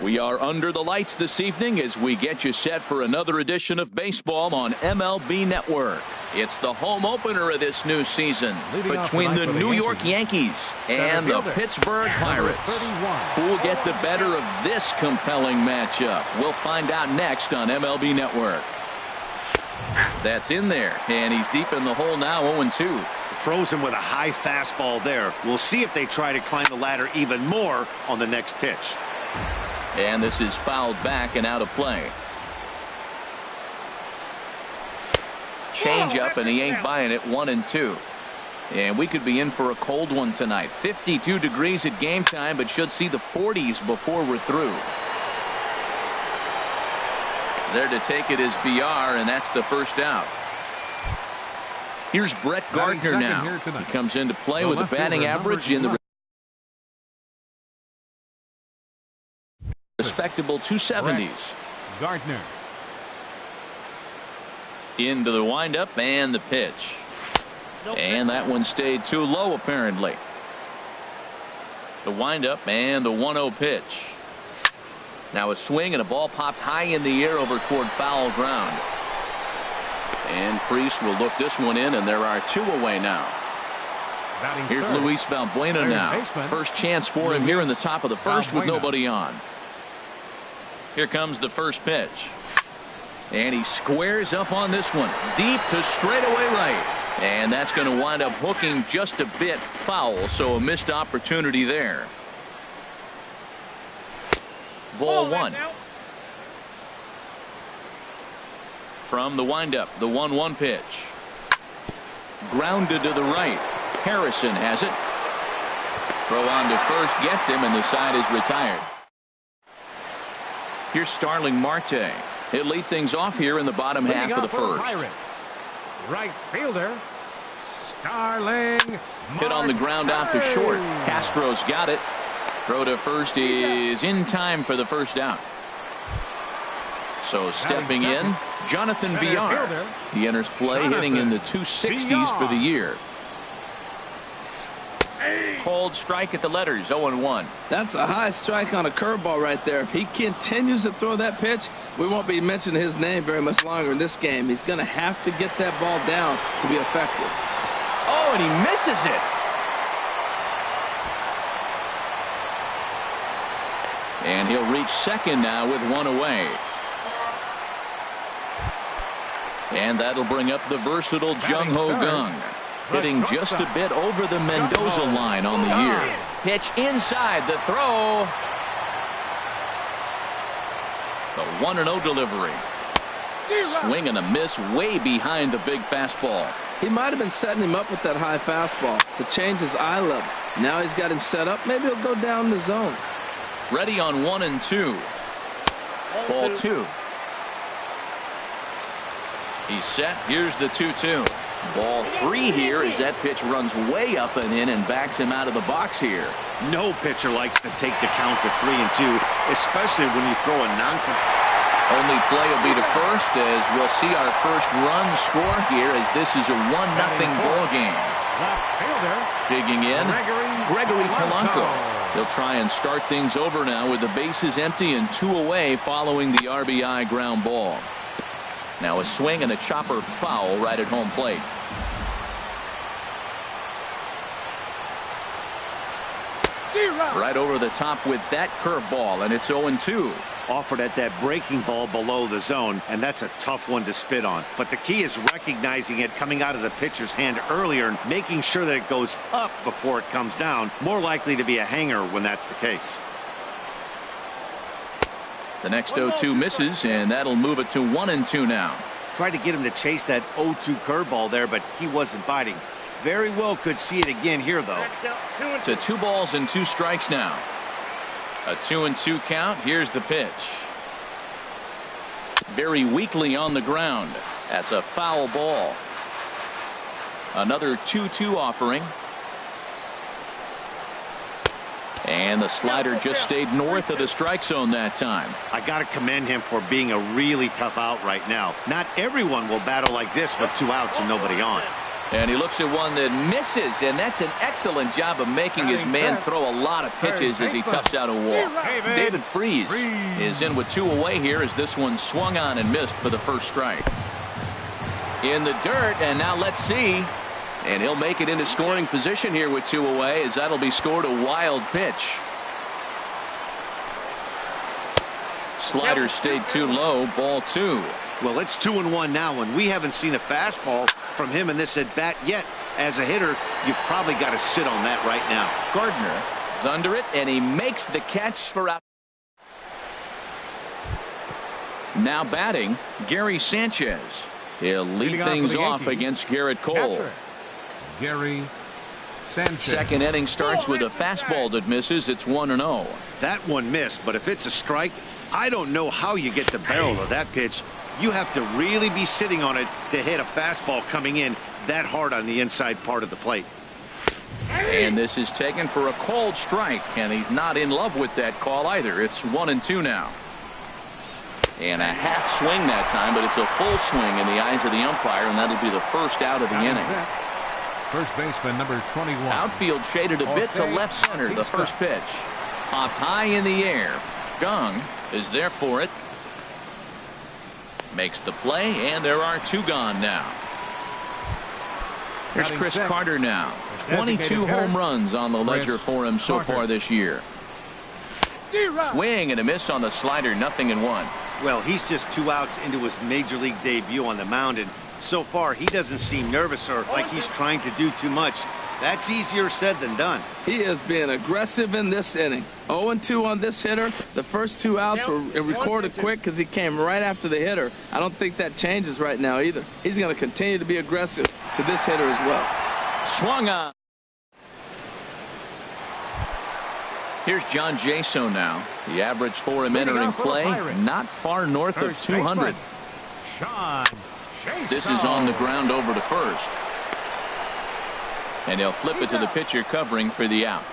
We are under the lights this evening as we get you set for another edition of baseball on MLB Network. It's the home opener of this new season between the New York Yankees and the Pittsburgh Pirates. Who will get the better of this compelling matchup? We'll find out next on MLB Network. That's in there, and he's deep in the hole now, 0-2. Throws him with a high fastball there. We'll see if they try to climb the ladder even more on the next pitch. And this is fouled back and out of play. Change up, and he ain't buying it. 1-2. And we could be in for a cold one tonight. 52 degrees at game time, but should see the 40s before we're through. There to take it is VR, and that's the first out. Here's Brett Gardner now. He comes into play with a batting average in the respectable 270s. Gardner. Into the windup and the pitch. And that one stayed too low apparently. The windup and the 1-0 pitch. Now a swing and a ball popped high in the air over toward foul ground. And Freese will look this one in, and there are two away now. Here's Luis Valbuena now. First chance for him here in the top of the first with nobody on. Here comes the first pitch. And he squares up on this one. Deep to straightaway right. And that's going to wind up hooking just a bit foul, so a missed opportunity there. Ball one. From the windup, the 1-1 pitch. Grounded to the right. Harrison has it. Throw on to first gets him, and the side is retired. Here's Starling Marte. He'll lead things off here in the bottom half of the first. Right fielder Starling Marte. Hit on the ground out to short. Castro's got it. Throw to first is in time for the first out. So stepping in, Jonathan VR. He enters play hitting in the 260s for the year. Cold strike at the letters, 0-1. That's a high strike on a curveball right there. If he continues to throw that pitch, we won't be mentioning his name very much longer in this game. He's going to have to get that ball down to be effective. Oh, and he misses it. And he'll reach second now with one away. And that'll bring up the versatile Jung-Ho Kang. Hitting just a bit over the Mendoza line on the year. Pitch inside, the throw. The 1-0 delivery. Swing and a miss way behind the big fastball. He might have been setting him up with that high fastball to change his eye level. Now he's got him set up. Maybe he'll go down the zone. Ready on 1-2. Ball two. He's set. Here's the 2-2. Ball three here as that pitch runs way up and in and backs him out of the box here. No pitcher likes to take the count to 3-2, especially when you throw a Only play will be to first as we'll see our first run score here as this is a 1-0 ball game. Digging in, Gregory Polanco. He'll try and start things over now with the bases empty and two away following the RBI ground ball. Now a swing and a chopper foul right at home plate. Right over the top with that curveball, and it's 0-2. Offered at that breaking ball below the zone, and that's a tough one to spit on. But the key is recognizing it coming out of the pitcher's hand earlier and making sure that it goes up before it comes down. More likely to be a hanger when that's the case. The next 0-2 misses, and that'll move it to 1-2 now. Tried to get him to chase that 0-2 curveball there, but he wasn't biting. Very well could see it again here, though. To 2 balls and 2 strikes now. A 2-2 count. Here's the pitch. Very weakly on the ground. That's a foul ball. Another 2-2 offering. And the slider just stayed north of the strike zone that time. I got to commend him for being a really tough out right now. Not everyone will battle like this with 2 outs and nobody on. And he looks at one that misses, and that's an excellent job of making his man throw a lot of pitches as he toughs out a wall. David Freese is in with 2 away here as this one swung on and missed for the first strike. In the dirt, and now let's see. And he'll make it into scoring position here with 2 away as that'll be scored a wild pitch. Slider stayed too low, ball 2. Well, it's 2-1 now, and we haven't seen a fastball from him in this at bat yet. As a hitter, you've probably got to sit on that right now. Gardner is under it, and he makes the catch for out. Now batting, Gary Sanchez. He'll lead things off against Garrett Cole. Gary Sanchez. Second inning starts with a fastball that misses. It's 1-0. That one missed, but if it's a strike, I don't know how you get the barrel of that pitch. You have to really be sitting on it to hit a fastball coming in that hard on the inside part of the plate. And this is taken for a called strike, and he's not in love with that call either. It's 1-2 now. And a half swing that time, but it's a full swing in the eyes of the umpire, and that'll be the first out of the inning. First baseman number 21. Outfield shaded a bit to left center. The first pitch popped high in the air. Gong is there for it. Makes the play, and there are 2 gone now. Here's Chris Carter now. 22 home runs on the ledger for him so far this year. Swing and a miss on the slider, 0-1. Well, he's just 2 outs into his major league debut on the mound, and so far he doesn't seem nervous or like he's trying to do too much. That's easier said than done. He is being aggressive in this inning. 0-2 on this hitter. The first 2 outs were recorded quick because he came right after the hitter. I don't think that changes right now either. He's going to continue to be aggressive to this hitter as well. Swung on. Here's John Jaso now. The average for him entering play, not far north of 200. This is on the ground over to first. And he'll flip it to the pitcher covering for the out.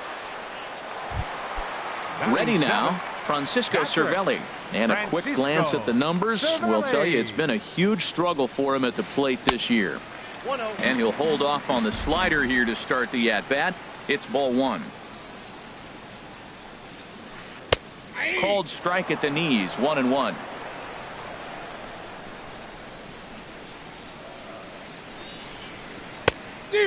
Ready now, Francisco Cervelli. And a quick glance at the numbers will tell you it's been a huge struggle for him at the plate this year. And he'll hold off on the slider here to start the at-bat. It's ball 1. Called strike at the knees, 1-1.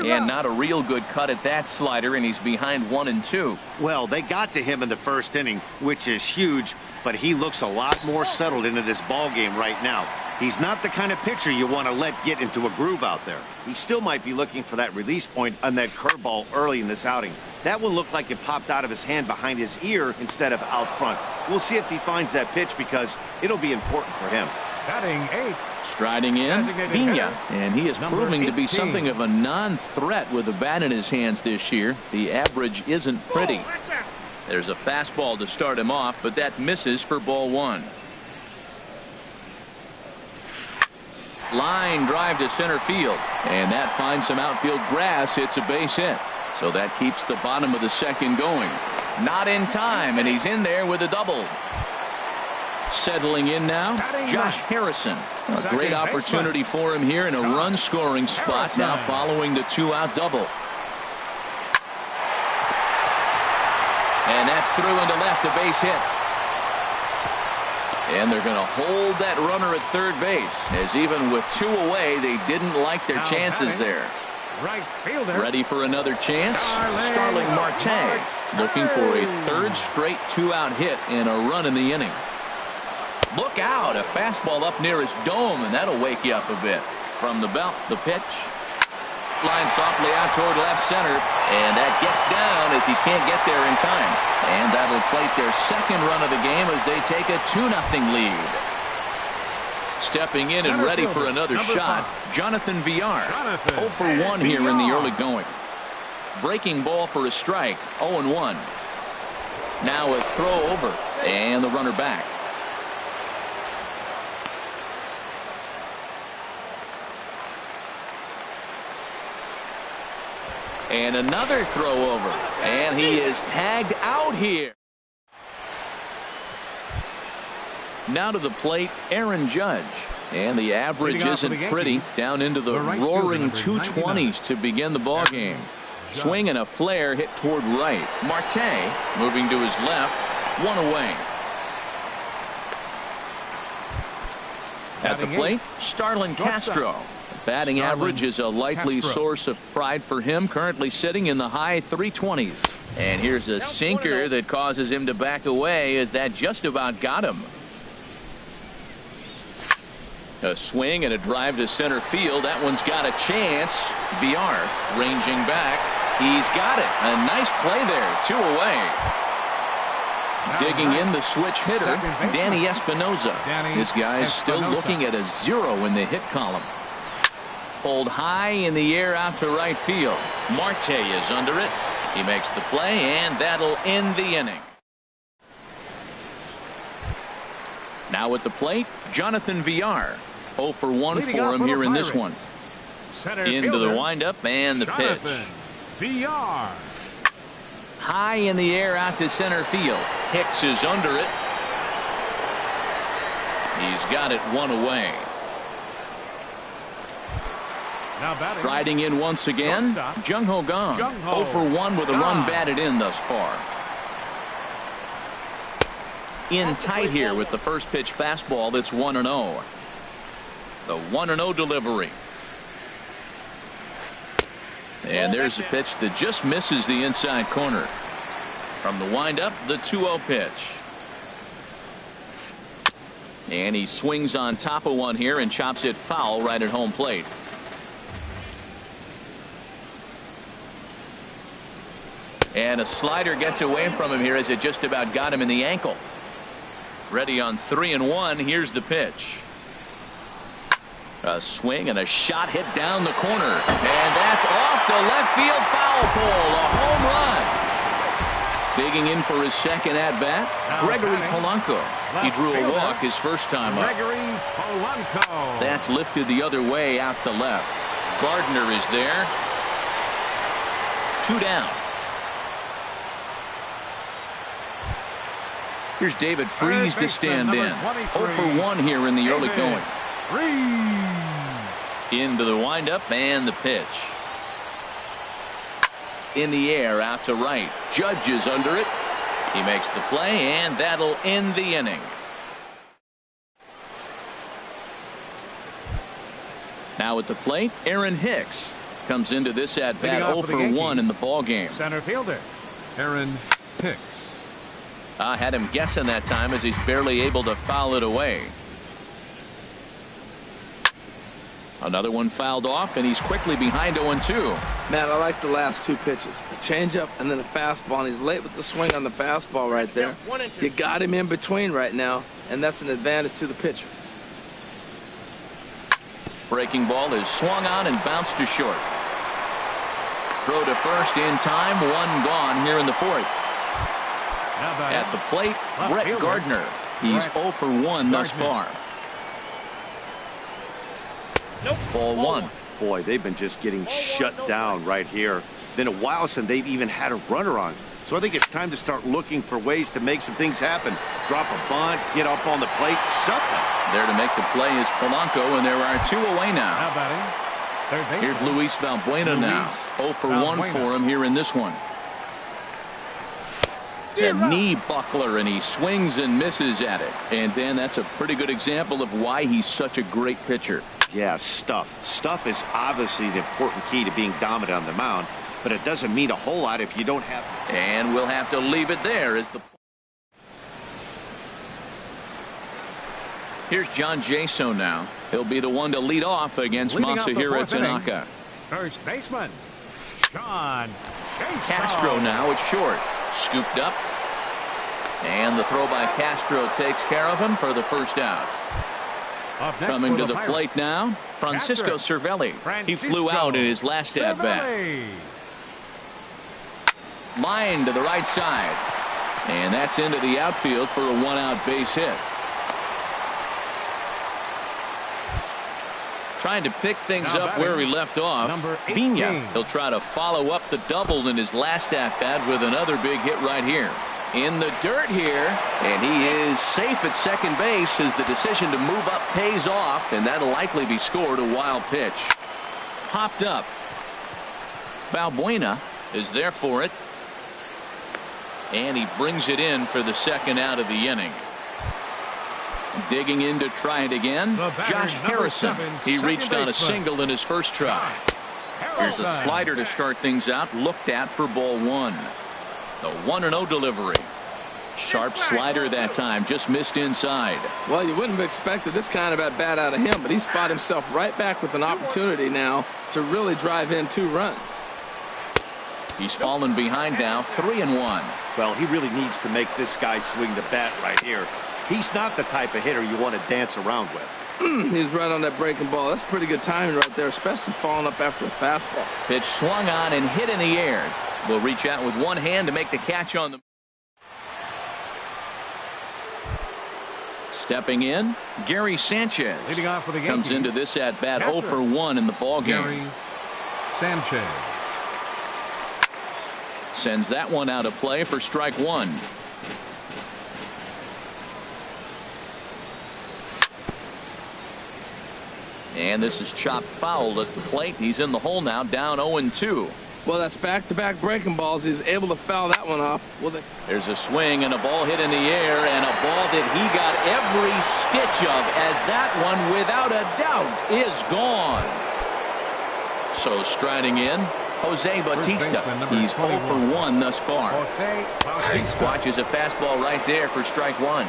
And not a real good cut at that slider, and he's behind 1-2. Well, they got to him in the first inning, which is huge, but he looks a lot more settled into this ball game right now. He's not the kind of pitcher you want to let get into a groove out there. He still might be looking for that release point on that curveball early in this outing. That one looked like it popped out of his hand behind his ear instead of out front. We'll see if he finds that pitch because it'll be important for him. Batting 8. Striding in, Pena, and he is proving to be something of a non-threat with the bat in his hands this year. The average isn't pretty. There's a fastball to start him off, but that misses for ball 1. Line drive to center field, and that finds some outfield grass. It's a base hit, so that keeps the bottom of the second going. Not in time, and he's in there with a double. Settling in now, Josh Harrison. A great opportunity for him here in a run-scoring spot now following the 2-out double. And that's through into left, a base hit. And they're going to hold that runner at third base, as even with 2 away, they didn't like their chances there. Right fielder. Ready for another chance? Starling Marte looking for a 3rd straight 2-out hit and a run in the inning. Look out, a fastball up near his dome, and that'll wake you up a bit. From the belt, the pitch. Line softly out toward left center, and that gets down as he can't get there in time. And that'll plate their second run of the game as they take a 2-0 lead. Stepping in and ready for another shot, Jonathan Villar. 0 for 1 here in the early going. Breaking ball for a strike, 0-1. Now a throw over, and the runner back. And another throw over, and he is tagged out here. Now to the plate, Aaron Judge. And the average isn't pretty, down into the roaring 220s to begin the ball game. Swing and a flare hit toward right. Marte moving to his left, one away. At the plate, Starlin Castro. Batting average is a likely source of pride for him, currently sitting in the high 320s. And here's a sinker that causes him to back away, as that just about got him. A swing and a drive to center field. That one's got a chance. VR ranging back. He's got it. A nice play there. 2 away. Digging in the switch hitter, Danny Espinosa. This guy's still looking at a 0 in the hit column. Pulled high in the air out to right field. Marte is under it. He makes the play, and that'll end the inning. Now at the plate, Jonathan VR. 0 for 1 for him here in this one. Into the windup and the pitch. VR. High in the air out to center field. Hicks is under it. He's got it 1 away. Striding in once again, Jung Ho Kang. 0 for 1 with a run batted in thus far. In tight here with the first pitch fastball that's 1-0. The 1-0 delivery. And there's a pitch that just misses the inside corner. From the windup, the 2-0 pitch. And he swings on top of one here and chops it foul right at home plate. And a slider gets away from him here as it just about got him in the ankle. Ready on 3-1. Here's the pitch. A swing and a shot hit down the corner. And that's off the left field foul pole. A home run. Digging in for his second at bat, Gregory Polanco. He drew a walk his first time up. Gregory Polanco. That's lifted the other way out to left. Gardner is there. 2 down. Here's David Freese to stand in. 0 for 1 here in the early going. Into the windup and the pitch. In the air out to right. Judge is under it. He makes the play, and that'll end the inning. Now at the plate, Aaron Hicks comes into this at bat 0 for 1 in the ball game. Center fielder Aaron Hicks. I had him guessing that time as he's barely able to foul it away. Another one fouled off, and he's quickly behind 0-2. Man, I like the last 2 pitches. A changeup and then a fastball, and he's late with the swing on the fastball right there. You got him in between right now, and that's an advantage to the pitcher. Breaking ball is swung on and bounced to short. Throw to first in time. 1 gone here in the 4th. At the plate, Brett Gardner. He's 0 for 1 thus far. Ball 1. Boy, they've been just getting shut down right here. Been a while since they've even had a runner on. So I think it's time to start looking for ways to make some things happen. Drop a bunt, get up on the plate, something. There to make the play is Polanco, and there are 2 away now. Here's Luis Valbuena now. 0 for 1 for him here in this one. A knee buckler, and he swings and misses at it. And Dan, that's a pretty good example of why he's such a great pitcher. Yeah, stuff. Stuff is obviously the important key to being dominant on the mound, but it doesn't mean a whole lot if you don't have. And we'll have to leave it there as the. Here's John Jaso now. He'll be the one to lead off against Masahiro Tanaka. First baseman, John Jaso. Castro now at short. Scooped up. And the throw by Castro takes care of him for the first out. Coming to the plate now, Francisco Cervelli. He flew out in his last at bat. Line to the right side. And that's into the outfield for a 1-out base hit. Trying to pick things up where he left off. Pena. He'll try to follow up the double in his last at bat with another big hit right here. in the dirt here, and he is safe at second base as the decision to move up pays off, and that'll likely be scored. A wild pitch. Popped up. Balbuena is there for it, and he brings it in for the second out of the inning. Digging in to try it again, Josh Harrison. He reached on a single in his first try. Here's a slider to start things out, looked at for ball one. The 1-0 delivery. Sharp slider that time, just missed inside. Well, you wouldn't have expected this kind of at bat out of him, but he's fought himself right back with an opportunity now to really drive in 2 runs. He's fallen behind now, 3-1. Well, he really needs to make this guy swing the bat right here. He's not the type of hitter you want to dance around with. He's right on that breaking ball. That's pretty good timing right there, especially falling up after a fastball. Pitch swung on and hit in the air. Will reach out with one hand to make the catch on the. Stepping in, Gary Sanchez. Leading off for the comes into this at bat 0 for 1 in the ball game. Gary Sanchez. Sends that one out of play for strike 1. And this is chopped foul at the plate. He's in the hole now, down 0-2. Well, that's back-to-back breaking balls. He's able to foul that one off. Well, there's a swing and a ball hit in the air, and a ball that he got every stitch of, as that one, without a doubt, is gone. So striding in, Jose Bautista. He's 0 for 1 thus far. Watches a fastball right there for strike 1.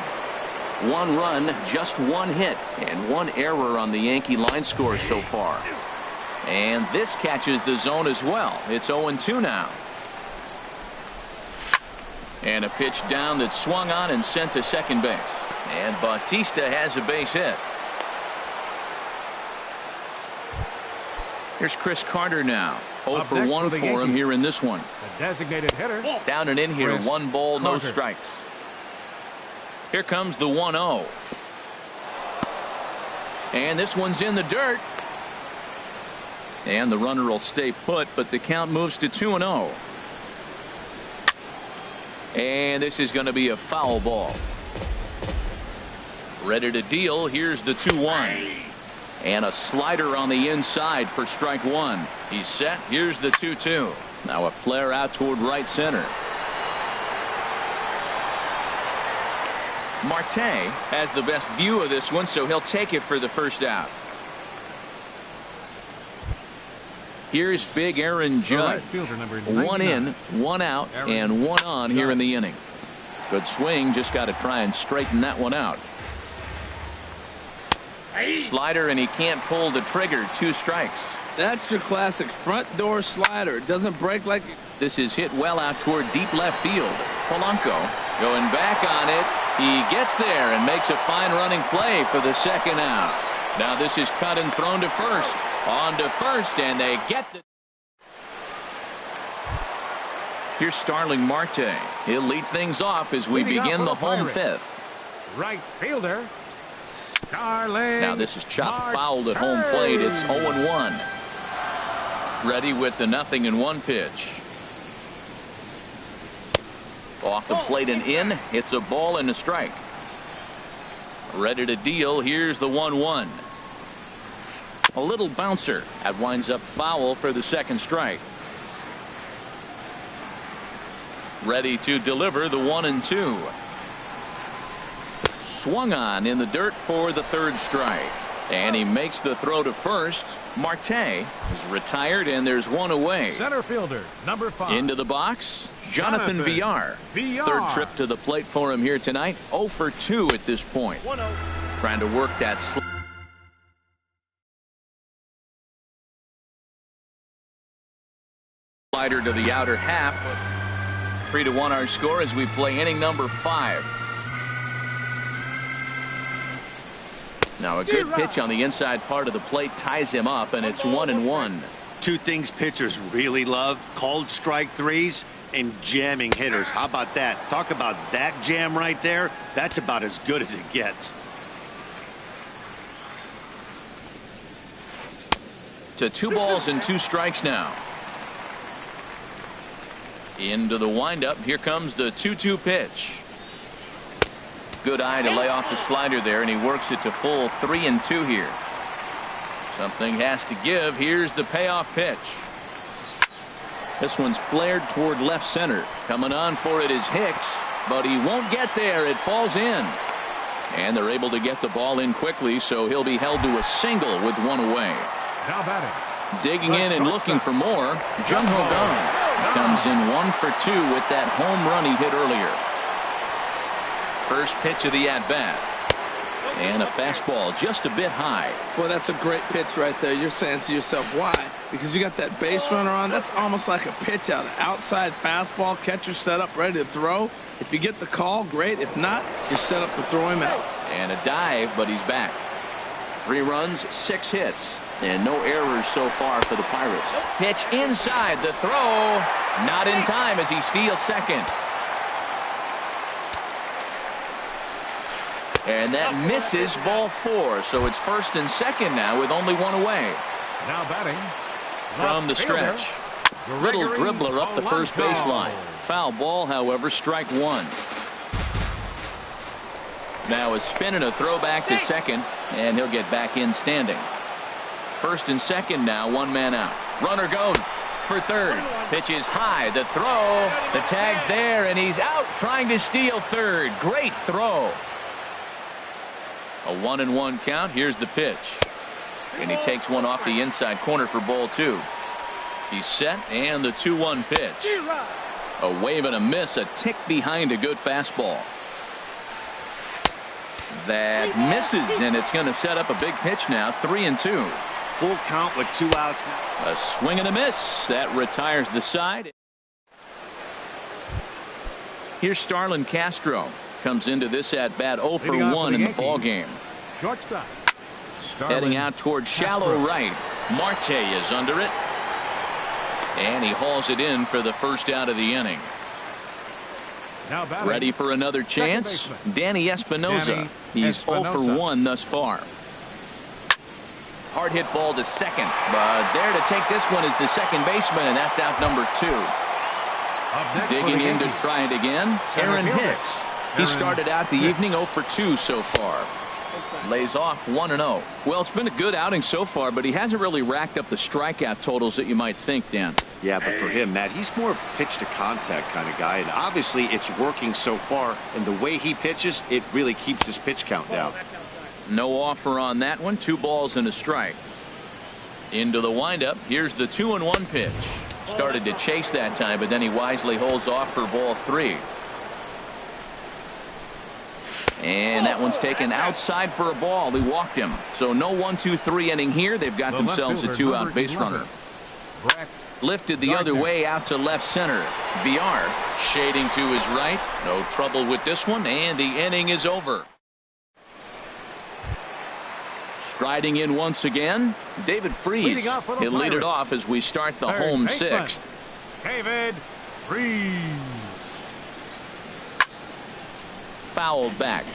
1 run, just 1 hit, and 1 error on the Yankee line score so far. And this catches the zone as well. It's 0-2 now. And a pitch down that swung on and sent to second base. And Bautista has a base hit. Here's Chris Carter now. 0 for 1 for him here in this one. The designated hitter. Down and in here, 1 ball, no strikes. Here comes the 1-0. And this one's in the dirt. And the runner will stay put, but the count moves to 2-0. And this is going to be a foul ball. Ready to deal. Here's the 2-1. And a slider on the inside for strike 1. He's set. Here's the 2-2. Now a flare out toward right center. Marte has the best view of this one, so he'll take it for the first out. Here's big Aaron Judge. 1 in, 1 out, and 1 on here in the inning. Good swing. Just got to try and straighten that one out. Slider, and he can't pull the trigger. 2 strikes. That's your classic front door slider. It doesn't break like. This is hit well out toward deep left field. Polanco going back on it. He gets there and makes a fine running play for the second out. Now this is cut and thrown to first. On to first, and they get the. Here's Starling Marte. He'll lead things off as we begin the home 5th. Right fielder. Starling. Now this is chopped fouled at home plate. It's 0-1. Ready with the 0-1 pitch. Off the plate and in. It's a ball and a strike. Ready to deal. Here's the 1-1. A little bouncer. That winds up foul for the second strike. Ready to deliver the 1-2. Swung on in the dirt for the third strike. And he makes the throw to first. Marte is retired, and there's 1 away. Center fielder, number 5. Into the box, Jonathan Villar. Third trip to the plate for him here tonight. 0 for 2 at this point. 1-0. Trying to work that slider to the outer half. 3-1 our score as we play inning number 5. Now a good pitch on the inside part of the plate ties him up, and it's 1-1. 2 things pitchers really love: called strike threes and jamming hitters. How about that? Talk about that jam right there. That's about as good as it gets. To 2 balls and 2 strikes now. Into the windup. Here comes the 2-2 pitch. Good eye to lay off the slider there, and he works it to full 3-2 here. Something has to give. Here's the payoff pitch. This one's flared toward left center. Coming on for it is Hicks, but he won't get there. It falls in. And they're able to get the ball in quickly, so he'll be held to a single with one away. Now batting. Digging in and looking for more, Jung-Ho Kang comes in 1 for 2 with that home run he hit earlier. First pitch of the at-bat. And a fastball just a bit high. Boy, that's a great pitch right there. You're saying to yourself, why? Because you got that base runner on. That's almost like a pitch out. Outside fastball, catcher set up, ready to throw. If you get the call, great. If not, you're set up to throw him out. And a dive, but he's back. 3 runs, 6 hits. And no errors so far for the Pirates. Pitch inside, the throw. Not in time as he steals second. And that misses, ball 4. So it's first and second now with only 1 away. Now batting. From the stretch. Little dribbler up the first baseline. Foul ball, however, strike 1. Now a spin and a throw back to second, and he'll get back in standing. First and second now, 1 man out. Runner goes for third. Pitch is high. The throw. The tag's there, and he's out trying to steal third. Great throw. A 1-1 count. Here's the pitch. And he takes one off the inside corner for ball 2. He's set, and the 2-1 pitch. A wave and a miss, a tick behind a good fastball. That misses, and it's going to set up a big pitch now. 3-2. Full count with 2 outs now. A swing and a miss. That retires the side. Here's Starlin Castro. Comes into this at bat 0 for 1 in the ball game. Shortstop. Heading out towards shallow right. Marte is under it. And he hauls it in for the first out of the inning. Now batting. Ready for another chance? Danny Espinosa. He's 0 for 1 thus far. Hard hit ball to second. But there to take this one is the second baseman, and that's out number 2. Digging in to try it again, Aaron Hicks. He started out the evening 0 for 2 so far. Lays off 1-0. Well, it's been a good outing so far, but he hasn't really racked up the strikeout totals that you might think, Dan. Yeah, but for him, Matt, he's more pitch to contact kind of guy, and obviously it's working so far, and the way he pitches, it really keeps his pitch count down. No offer on that one. 2 balls and a strike. Into the windup. Here's the 2-1 pitch. Started to chase that time, but then he wisely holds off for ball 3. And that one's taken outside for a ball. He walked him. So no 1-2-3 inning here. They've got themselves a 2-out base runner. Lifted the other way out to left center. VR shading to his right. No trouble with this one, and the inning is over. Striding in once again, David Freese. He'll lead it off as we start the home 6th. David Freese. Fouled back.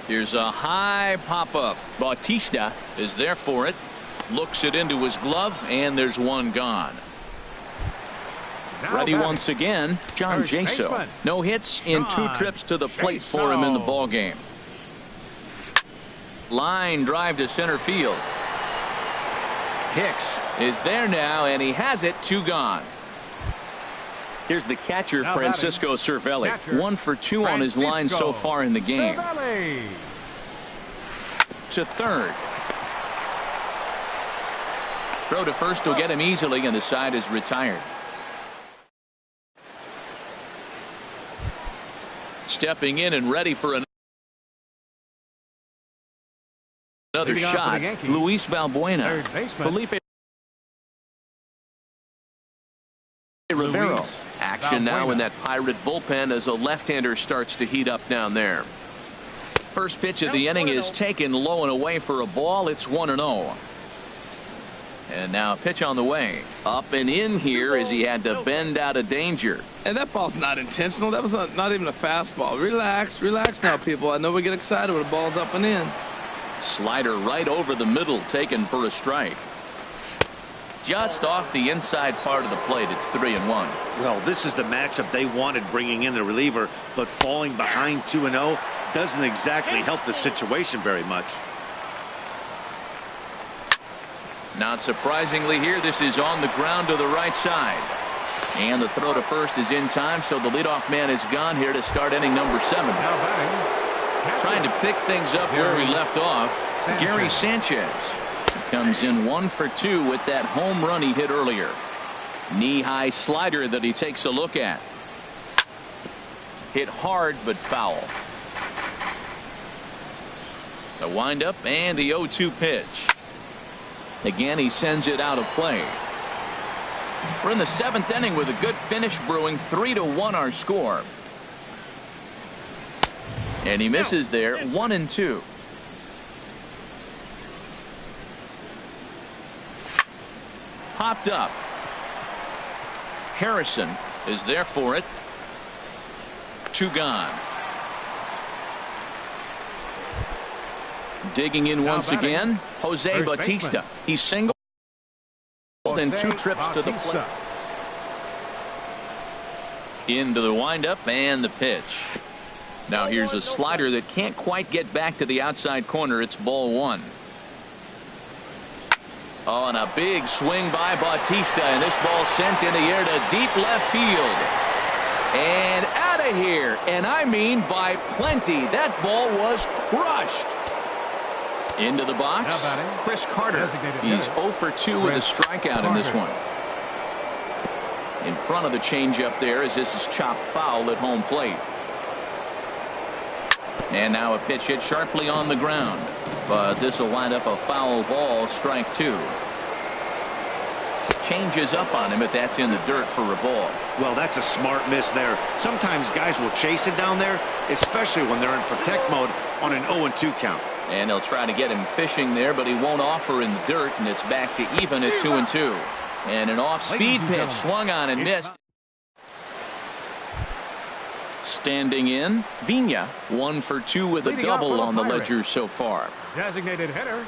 Here's a high pop-up. Bautista is there for it. Looks it into his glove, and there's one gone. Ready once again, John Jaso. No hits in 2 trips to the plate for him in the ball game. Line drive to center field. Hicks is there now, and he has it. 2 gone. Here's the catcher, Francisco Cervelli. 1 for 2 on his line so far in the game. To third. Throw to first will get him easily, and the side is retired. Stepping in and ready for another shot. Luis Valbuena. Felipe Rivero. Action now in that Pirate bullpen as a left-hander starts to heat up down there. First pitch of the inning is taken low and away for a ball. It's 1-0. And now a pitch on the way. Up and in here as he had to bend out of danger. And that ball's not intentional. That was not even a fastball. Relax now, people. I know we get excited when the ball's up and in. Slider right over the middle, taken for a strike. Just off the inside part of the plate. It's 3-1. Well, this is the matchup they wanted, bringing in the reliever, but falling behind 2-0 doesn't exactly help the situation very much. Not surprisingly here, this is on the ground to the right side. And the throw to first is in time, so the leadoff man is gone here to start inning number 7. Now batting. Trying to pick things up where we left off, Gary Sanchez. Comes in 1 for 2 with that home run he hit earlier. Knee-high slider that he takes a look at. Hit hard but foul. The windup and the 0-2 pitch. Again, he sends it out of play. We're in the 7th inning with a good finish brewing. 3-1 our score. And he misses there. 1-2. Popped up. Harrison is there for it. 2 gone. Digging in once again, Jose Bautista. He's singled in 2 trips to the plate. Into the windup and the pitch. Now here's a slider that can't quite get back to the outside corner. It's ball 1. Oh, and a big swing by Bautista, and this ball sent in the air to deep left field. And out of here, and I mean by plenty. That ball was crushed. Into the box, Chris Carter. He's 0 for 2 with a strikeout in this one. In front of the changeup there as this is chopped foul at home plate. And now a pitch hit sharply on the ground. But this will wind up a foul ball, strike 2. Changes up on him, but that's in the dirt for a ball. Well, that's a smart miss there. Sometimes guys will chase it down there, especially when they're in protect mode on an 0-2 count. And he'll try to get him fishing there, but he won't offer in the dirt, and it's back to even at 2-2. And an off-speed pitch swung on and missed. Standing in, Vina, 1 for 2 with a double on the ledger so far. Designated hitter,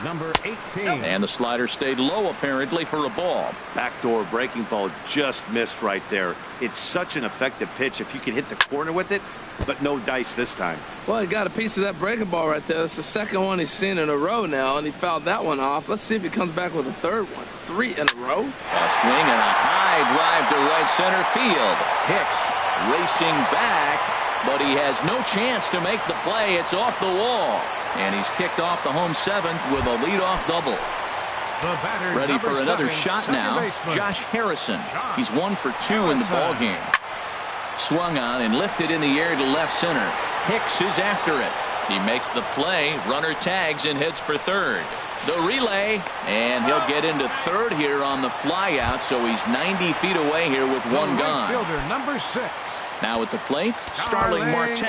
number 18. And the slider stayed low apparently for a ball. Backdoor breaking ball just missed right there. It's such an effective pitch if you can hit the corner with it, but no dice this time. Well, he got a piece of that breaking ball right there. That's the second one he's seen in a row now, and he fouled that one off. Let's see if he comes back with a third one. 3 in a row. A swing and a high drive to right center field. Hicks racing back, but he has no chance to make the play. It's off the wall, and he's kicked off the home 7th with a leadoff double. Ready for another shot now, Josh Harrison. He's 1 for 2 in the ball game. Swung on and lifted in the air to left center. Hicks is after it. He makes the play. Runner tags and heads for third. The relay, and he'll get into third here on the fly out, so he's 90 feet away here with 1 gone. Fielder, number 6. Now at the plate, Starling Marte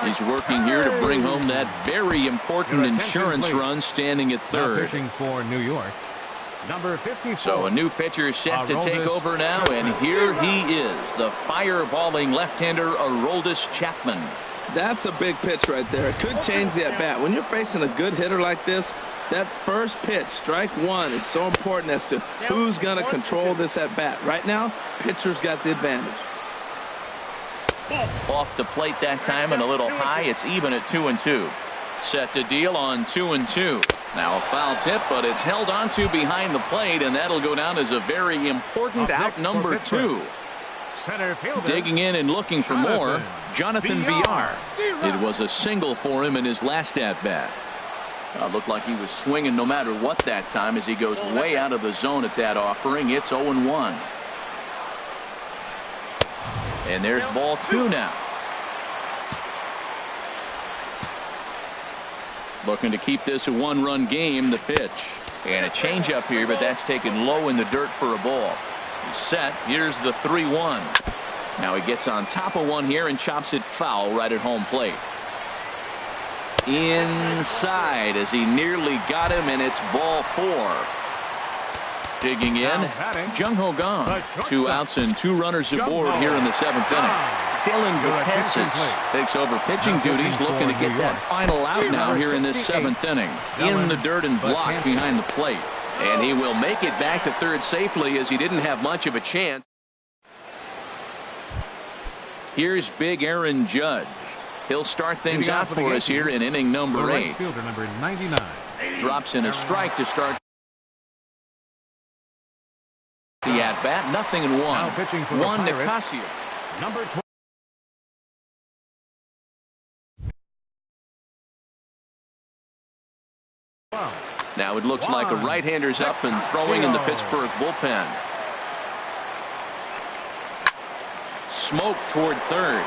is working here to bring home that very important insurance run, standing at third. Pitching for New York, number 54. So a new pitcher set to take over now, and here he is, the fireballing left-hander Aroldis Chapman. That's a big pitch right there. It could change the at-bat. When you're facing a good hitter like this, that first pitch, strike 1, is so important as to who's going to control this at-bat. Right now, pitcher's got the advantage. Off the plate that time and a little high. It's even at 2-2. Set to deal on 2-2. Now a foul tip, but it's held onto behind the plate, and that'll go down as a very important out number 2. Digging in and looking for more, Jonathan Villar. It was a single for him in his last at-bat. Looked like he was swinging no matter what that time as he goes way out of the zone at that offering. It's 0-1. And there's ball 2 now. Looking to keep this a 1-run game. The pitch. And a changeup here, but that's taken low in the dirt for a ball. He's set. Here's the 3-1. Now he gets on top of one here and chops it foul right at home plate. Inside as he nearly got him, and it's ball 4. Digging in, Jung Ho Gong. 2 outs and 2 runners aboard here in the 7th inning. Dylan Betances takes over pitching duties, looking to get that final out now here in this 7th inning. In the dirt and blocked behind the plate. And he will make it back to third safely as he didn't have much of a chance. Here's big Aaron Judge. He'll start things out for us here in inning number 8. Fielder number 99. Drops in a strike to start the at-bat. 0-1. 1 to Casio. Number 12. Now it looks like a right-hander's up and throwing in the Pittsburgh bullpen. Smoke toward third.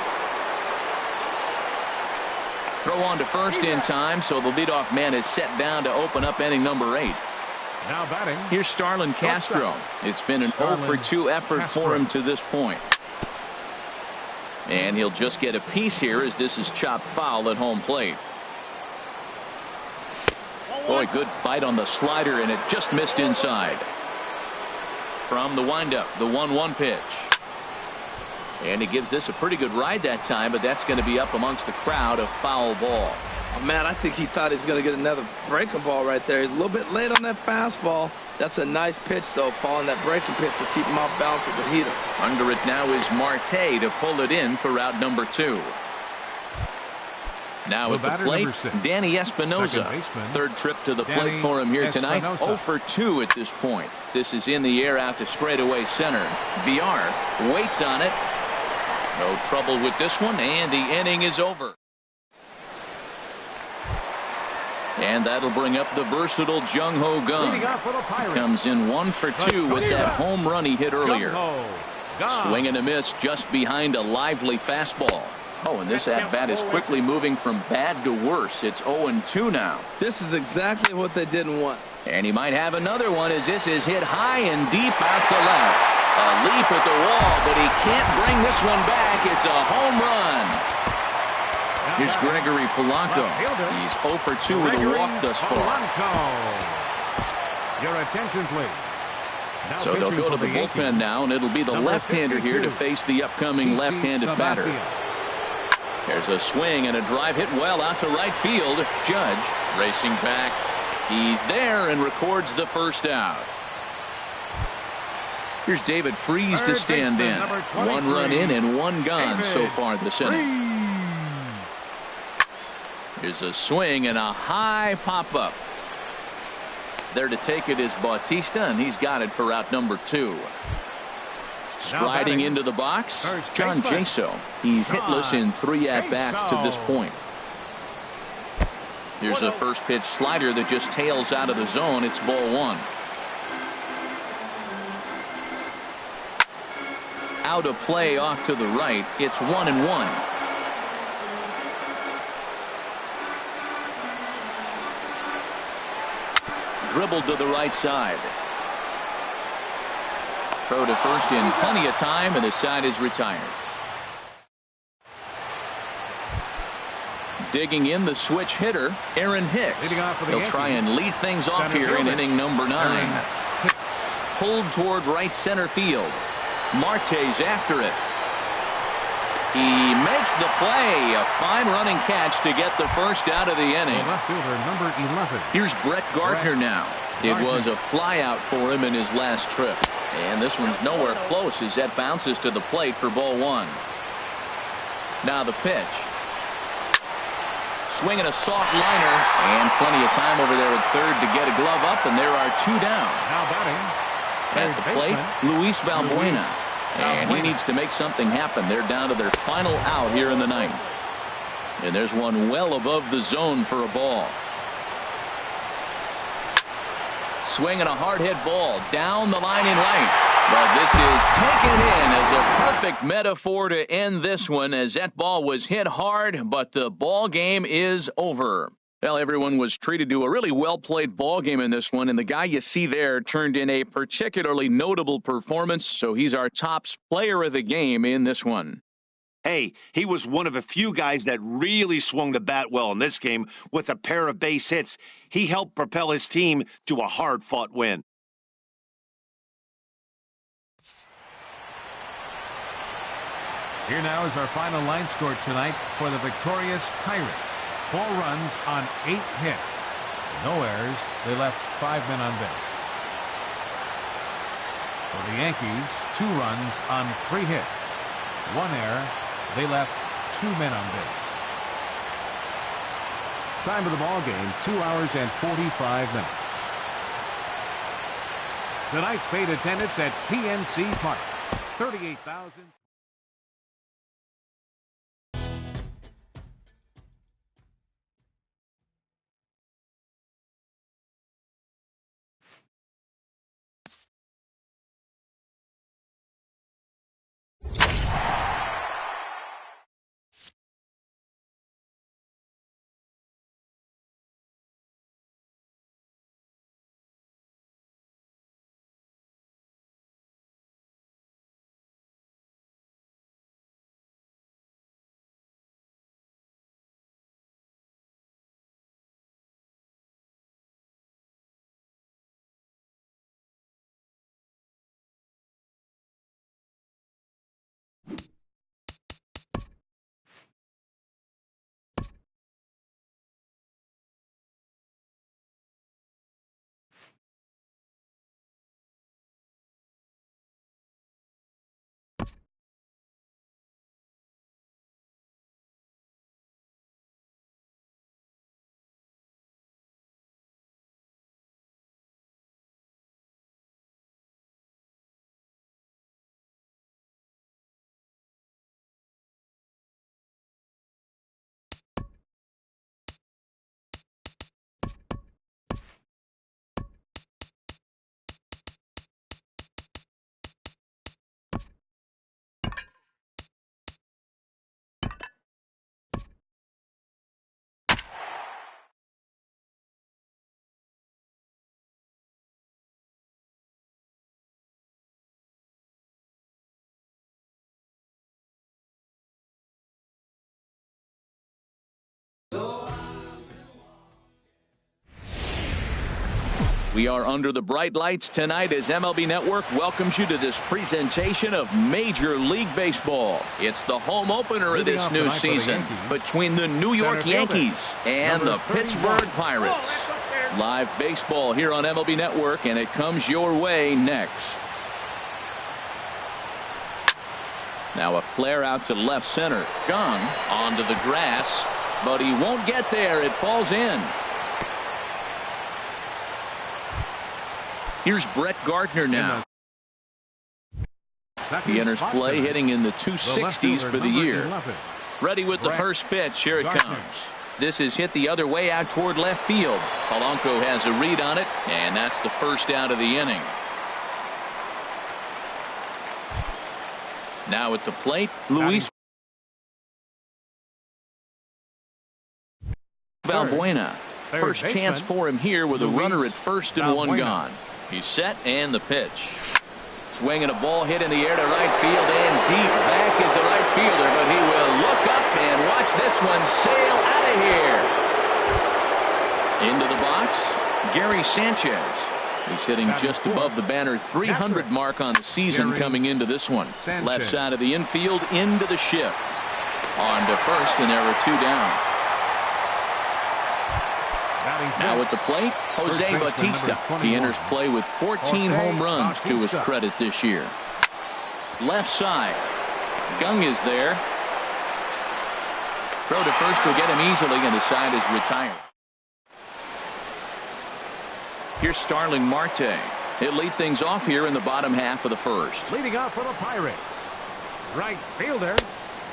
Throw on to first in time, so the leadoff man is set down to open up inning number 8. Now batting. Here's Starlin Castro. It's been an 0-for-2 effort for him to this point. And he'll just get a piece here as this is chopped foul at home plate. Boy, good bite on the slider, and it just missed inside. From the windup, the 1-1 pitch. And he gives this a pretty good ride that time, but that's going to be up amongst the crowd, a foul ball. Oh, man, I think he thought he was going to get another breaking ball right there. He's a little bit late on that fastball. That's a nice pitch, though, following that breaking pitch to keep him off balance with the heater. Under it now is Marte to pull it in for out number 2. Now at the plate, Danny Espinosa. Third trip to the plate for him here tonight. 0-for-2 at this point. This is in the air out to straightaway center. VR waits on it. No trouble with this one, and the inning is over. And that'll bring up the versatile Jung Ho Gun. Comes in 1-for-2 with that home run he hit earlier. Swing and a miss just behind a lively fastball. Oh, and this at-bat is quickly moving from bad to worse. It's 0-2 now. This is exactly what they didn't want. And he might have another one as this is hit high and deep out to left. A leap at the wall, but he can't bring this one back. It's a home run. Here's Gregory Polanco. He's 0-for-2 with a walk thus far. Your attention, please. So they'll go to the bullpen now, and it'll be the left-hander here to face the upcoming left-handed batter. There's a swing and a drive hit well out to right field. Judge racing back. He's there and records the first out. Here's David Freese to stand in. 1 run in and 1 gone so far this inning. Here's a swing and a high pop-up. There to take it is Bautista, and he's got it for out number 2. Striding into the box, John Jaso. He's hitless in 3 at-bats to this point. Here's a first pitch slider that just tails out of the zone. It's ball 1. Out of play off to the right. It's 1-1. Dribbled to the right side. Throw to first in plenty of time, and the side is retired. Digging in the switch hitter, Aaron Hicks. He'll try and lead things off here in inning number 9. Pulled toward right center field. Marte's after it. He makes the play. A fine running catch to get the first out of the inning. Left fielder number 11. Here's Brett Gardner now. It was a flyout for him in his last trip. And this one's nowhere close as that bounces to the plate for ball 1. Now the pitch. Swinging a soft liner, and plenty of time over there at third to get a glove up, and there are 2 down. Now batting. At the plate, Luis Valbuena. And he needs to make something happen. They're down to their final out here in the 9th. And there's one well above the zone for a ball. Swinging a hard hit ball down the line in right. But this is taken in as a perfect metaphor to end this one, as that ball was hit hard, but the ball game is over. Well, everyone was treated to a really well-played ball game in this one, and the guy you see there turned in a particularly notable performance, so he's our top player of the game in this one. Hey, he was one of a few guys that really swung the bat well in this game with a pair of base hits. He helped propel his team to a hard-fought win. Here now is our final line score tonight for the victorious Pirates. 4 runs on 8 hits. No errors. They left 5 men on base. For the Yankees, 2 runs on 3 hits. 1 error. They left 2 men on base. Time of the ball game, 2 hours and 45 minutes. Tonight's paid attendance at PNC Park, 38,000. We are under the bright lights tonight as MLB Network welcomes you to this presentation of Major League Baseball. It's the home opener of this new season between the New York Yankees and the Pittsburgh Pirates. Live baseball here on MLB Network, and it comes your way next. Now a flare out to left center. Gunn onto the grass, but he won't get there. It falls in. Here's Brett Gardner now. He enters play hitting in the 260s for the year. Ready with the first pitch. Here it comes. This is hit the other way out toward left field. Polanco has a read on it, and that's the first out of the inning. Now at the plate, Luis Valbuena. First chance for him here with a runner at first and 1 gone. He's set, and the pitch. Swinging a ball hit in the air to right field, and deep back is the right fielder, but he will look up and watch this one sail out of here. Into the box, Gary Sanchez. He's hitting just above the banner 300 mark on the season coming into this one. Left side of the infield into the shift. On to first, and there are 2 down. Now at the plate, Jose Bautista. He enters play with 14 home runs to his credit this year. Left side. Gung is there. Throw to first will get him easily, and the side is retired. Here's Starling Marte. He'll lead things off here in the bottom half of the first. Leading off for the Pirates, right fielder.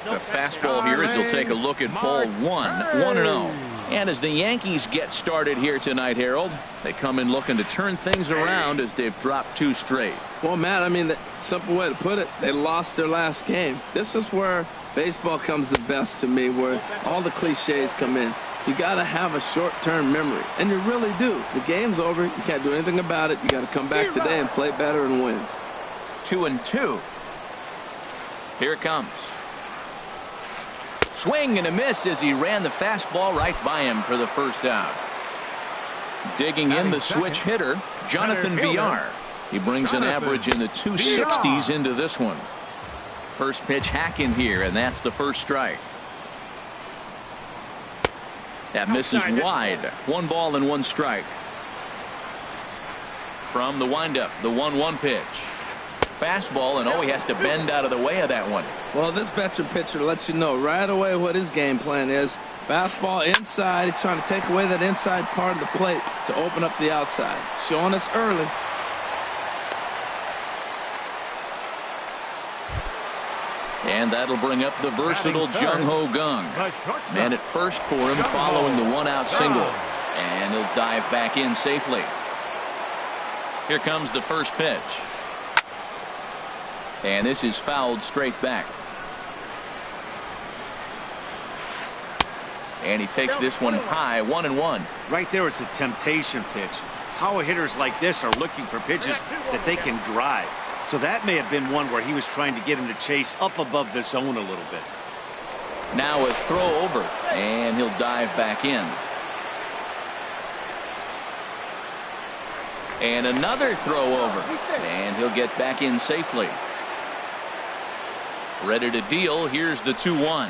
The fastball here as he'll take a look at ball 1. 1-0. And as the Yankees get started here tonight, Harold, they come in looking to turn things around as they've dropped 2 straight. Well, Matt, I mean, the simple way to put it, they lost their last game. This is where baseball comes the best to me, where all the cliches come in. You got to have a short-term memory, and you really do. The game's over. You can't do anything about it. You got to come back today and play better and win. 2-2. Here it comes. Swing and a miss as he ran the fastball right by him for the first out. Digging in the switch hitter, Jonathan Villar. He brings an average in the 260s into this one. first pitch hacking here, and that's the first strike. That misses wide. 1 ball and 1 strike. From the windup, the 1-1 pitch. Fastball, and he has to bend out of the way of that one. Well, this veteran pitcher lets you know right away what his game plan is. Fastball inside. He's trying to take away that inside part of the plate to open up the outside. Showing us early. And that'll bring up the versatile Jung Ho Gung. Man at first for him following the 1-out single. And he'll dive back in safely. Here comes the first pitch. And this is fouled straight back. And he takes this one high, 1-1. Right there is a temptation pitch. Power hitters like this are looking for pitches that they can drive. So that may have been one where he was trying to get him to chase up above the zone a little bit. Now a throw over, and he'll dive back in. And another throw over, and he'll get back in safely. Ready to deal. Here's the 2-1.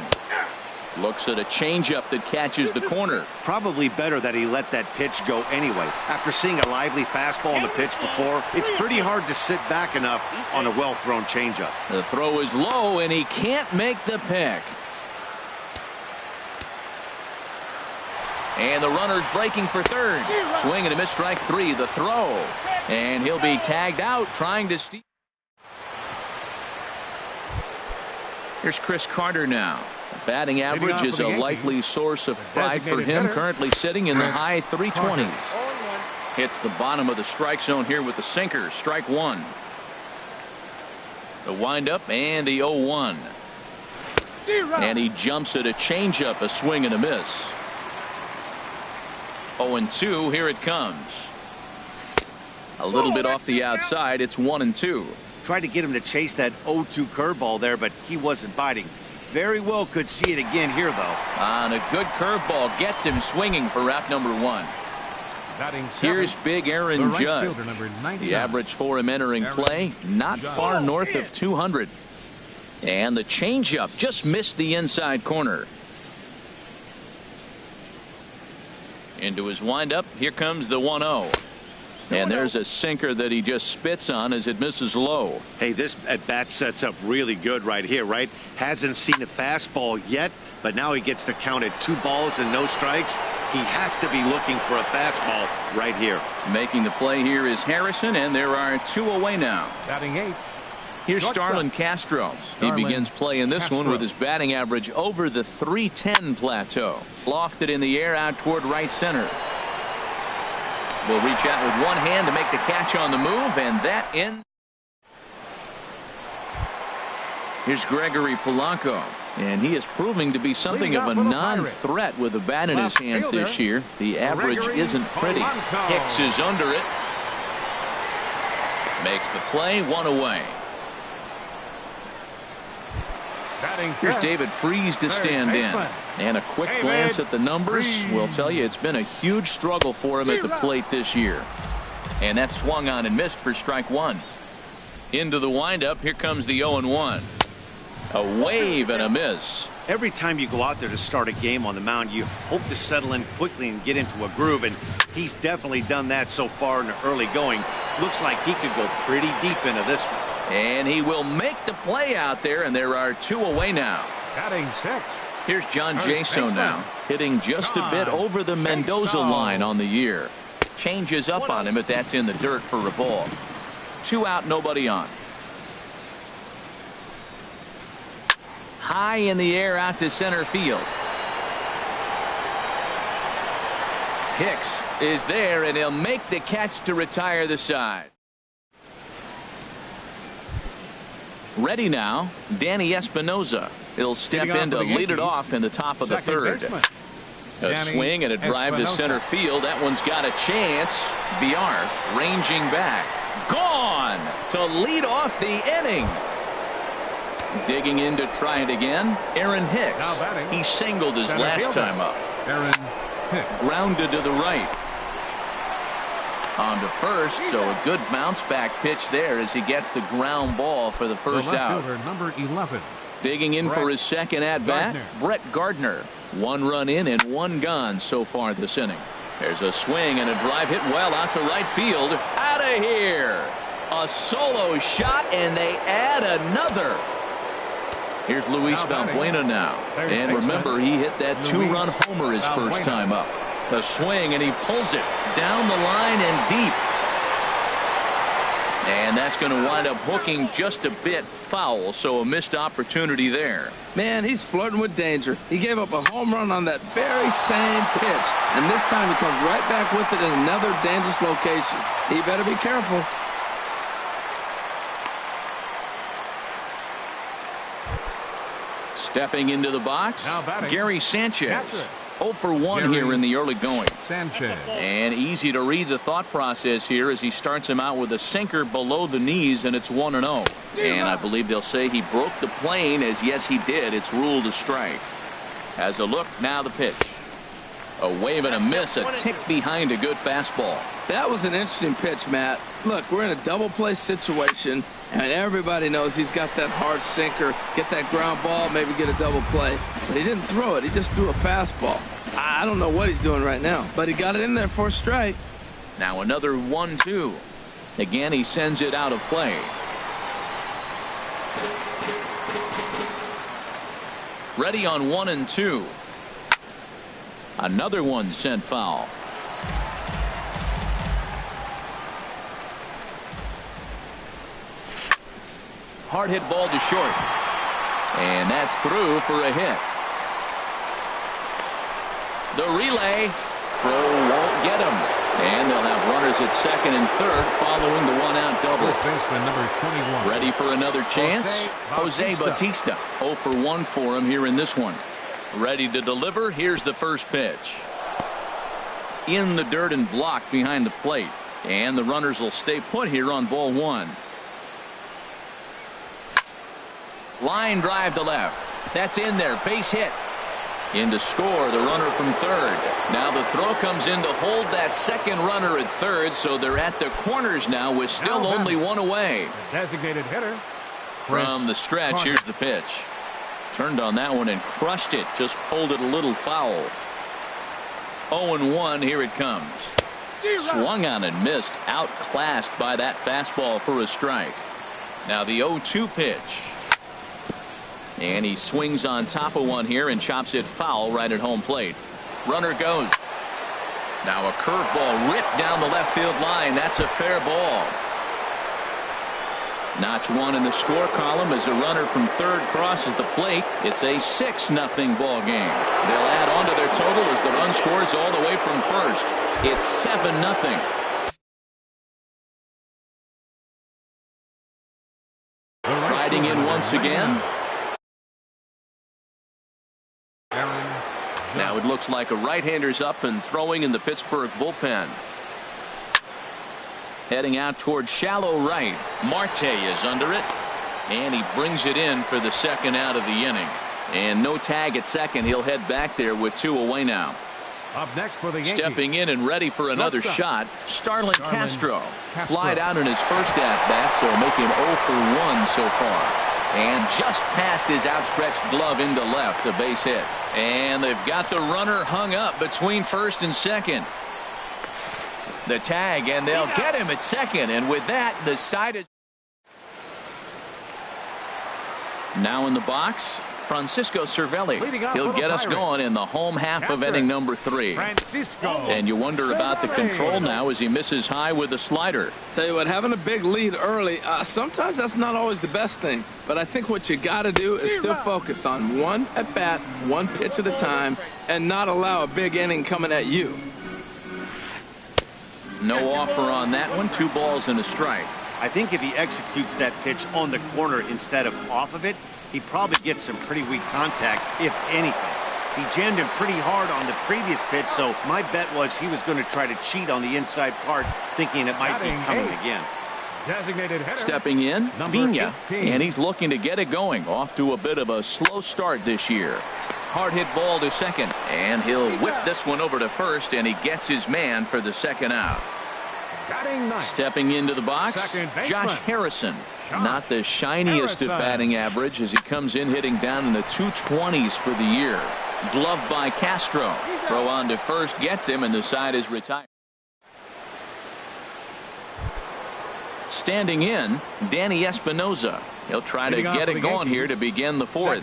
Looks at a changeup that catches the corner. Probably better that he let that pitch go anyway. After seeing a lively fastball on the pitch before, it's pretty hard to sit back enough on a well-thrown changeup. The throw is low, and he can't make the pick. And the runner's breaking for third. Swing and a miss, strike 3. The throw. And he'll be tagged out trying to steal. Here's Chris Carter now. Batting average is a likely source of pride for him. Currently sitting in the high 320s. Hits the bottom of the strike zone here with the sinker. Strike 1. The windup and the 0-1. And he jumps at a changeup, a swing and a miss. 0-2. Here it comes. A little bit off the outside. It's 1-2. Tried to get him to chase that 0-2 curveball there, but he wasn't biting. Very well could see it again here, though. And a good curveball gets him swinging for wrap number 1. Here's big Aaron Judge. The average for him entering play, not far north of 200. And the changeup just missed the inside corner. Into his windup. Here comes the 1-0. And there's a sinker that he just spits on as it misses low. Hey, this at-bat sets up really good right here, right? Hasn't seen a fastball yet, but now he gets to count at 2 balls and no strikes. He has to be looking for a fastball right here. Making the play here is Harrison, and there are 2 away now. Batting 8. Here's Starlin Castro. He begins play in this one with his batting average over the 310 plateau. Lofted in the air out toward right center. Will reach out with one hand to make the catch on the move, and that ends. Here's Gregory Polanco, and he is proving to be something of a non-threat with the bat in his hands this year. The average isn't pretty. Hicks is under it. Makes the play, 1 away. Here's David Freese to stand in. And a quick glance at the numbers will tell you it's been a huge struggle for him at the plate this year. And that swung on and missed for strike 1. Into the windup. Here comes the 0-1. A wave and a miss. Every time you go out there to start a game on the mound, you hope to settle in quickly and get into a groove, and he's definitely done that so far in the early going. Looks like he could go pretty deep into this one. And he will make the play out there, and there are 2 away now. Batting 6. Here's John Jaso now, hitting just a bit over the Mendoza line on the year. Changes up on him, but that's in the dirt for a ball. 2 out, nobody on. High in the air out to center field. Hicks is there, and he'll make the catch to retire the side. Ready now, Danny Espinoza. He'll step in to lead it off in the top of the 3rd. A swing and a drive to center field. That one's got a chance. VR ranging back. Gone to lead off the inning. Digging in to try it again. Aaron Hicks. He singled his last time up. Aaron Hicks. Grounded to the right. On to first, so a good bounce back pitch there as he gets the ground ball for the first out. Number 11. Digging in for his second at bat, Brett Gardner. 1 run in and 1 gone so far this inning. There's a swing and a drive hit well out to right field. Out of here. A solo shot, and they add another. Here's Luis Valbuena now. And remember, he hit that 2-run homer his first time up. The swing, and he pulls it down the line and deep. And that's going to wind up hooking just a bit foul, so a missed opportunity there. Man, he's flirting with danger. He gave up a home run on that very same pitch, and this time he comes right back with it in another dangerous location. He better be careful. Stepping into the box, Gary Sanchez. 0 for 1 here in the early going. Sanchez. And easy to read the thought process here as he starts him out with a sinker below the knees, and it's 1-0. And I believe they'll say he broke the plane, as yes he did. It's ruled a strike. Has a look, now the pitch. A wave and a miss, a tick behind a good fastball. That was an interesting pitch, Matt. Look, we're in a double play situation, and everybody knows he's got that hard sinker, get that ground ball, maybe get a double play. But he didn't throw it. He just threw a fastball. I don't know what he's doing right now, but he got it in there for a strike. Now another 1-2. Again, he sends it out of play. Ready on 1 and 2. Another one sent foul. Hard hit ball to short. And that's through for a hit. The relay. Throw won't get him. And they'll have runners at second and third following the 1-out double. First baseman number 21. Ready for another chance? Jose Bautista. 0 for 1 for him here in this one. Ready to deliver. Here's the first pitch. In the dirt and blocked behind the plate. And the runners will stay put here on ball 1. Line drive to left. That's in there. Base hit. In to score, the runner from third. Now the throw comes in to hold that second runner at third, so they're at the corners now with still only 1 away. Designated hitter. From the stretch, here's the pitch. Turned on that one and crushed it. Just pulled it a little foul. 0-1, here it comes. Swung on and missed. Outclassed by that fastball for a strike. Now the 0-2 pitch. And he swings on top of one here and chops it foul right at home plate. Runner goes. Now a curveball ripped down the left field line. That's a fair ball. Notch 1 in the score column as a runner from third crosses the plate. It's a 6-0 ball game. They'll add on to their total as the run scores all the way from first. It's 7-0. Riding in once again. Now it looks like a right-hander's up and throwing in the Pittsburgh bullpen. Heading out toward shallow right. Marte is under it. And he brings it in for the second out of the inning. And no tag at second. He'll head back there with 2 away now. Up next for the Yankees. Stepping in and ready for another shot. Starlin Castro. Flied out in his first at-bat, so making 0 for 1 so far. And just past his outstretched glove into left, a base hit. And they've got the runner hung up between first and second. The tag, and they'll get him at second. And with that, the side is now in the box. Francisco Cervelli. He'll get us going in the home half of inning number 3. And you wonder about the control now as he misses high with the slider. Tell you what, having a big lead early, sometimes that's not always the best thing. But I think what you got to do is still focus on one at bat, one pitch at a time, and not allow a big inning coming at you. No offer on that one. 2 balls and a strike. I think if he executes that pitch on the corner instead of off of it, he probably gets some pretty weak contact, if anything. He jammed him pretty hard on the previous pitch, so my bet was he was going to try to cheat on the inside part, thinking it might be coming again. Designated hitter. Stepping in, Pena, and he's looking to get it going. Off to a bit of a slow start this year. Hard hit ball to second, and he'll whip this one over to first, and he gets his man for the second out. Batting ninth. Stepping into the box, Second baseman. Josh Harrison. Josh Not the shiniest of Harrison. batting average as he comes in hitting down in the 220s for the year. Gloved by Castro. Throw on to first gets him, and the side is retired. Standing in, Danny Espinoza. He'll try to get it going here to begin the fourth.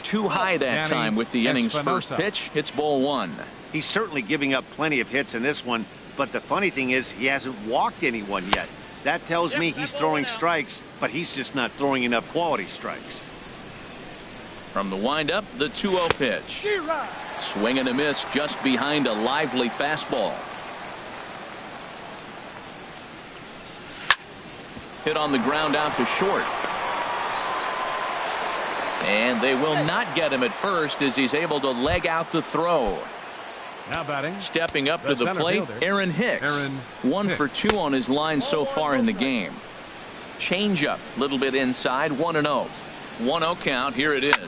Too high that time with the inning's first pitch. It's ball one. He's certainly giving up plenty of hits in this one, but the funny thing is he hasn't walked anyone yet. That tells me he's throwing strikes, but he's just not throwing enough quality strikes. From the windup, the 2-0 pitch. Swing and a miss just behind a lively fastball. Hit on the ground out to short. And they will not get him at first as he's able to leg out the throw. Now batting. Stepping up to the plate, Aaron Hicks. 1 for 2 on his line so far in the game. Changeup, a little bit inside, 1-0. 1-0 count, here it is.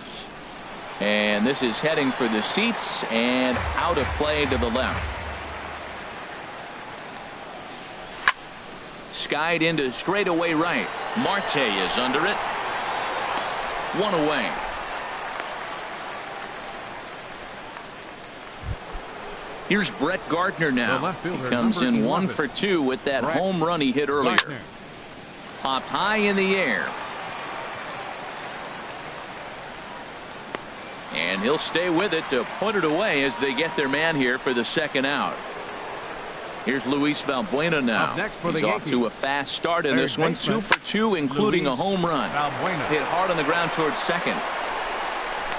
And this is heading for the seats and out of play to the left. Skied into straightaway right. Marte is under it. 1 away. Here's Brett Gardner now. He comes in 1 for 2 with that home run he hit earlier. Popped high in the air. And he'll stay with it to put it away as they get their man here for the second out. Here's Luis Valbuena now. He's off to a fast start in this one. 2 for 2, including a home run. Hit hard on the ground towards second.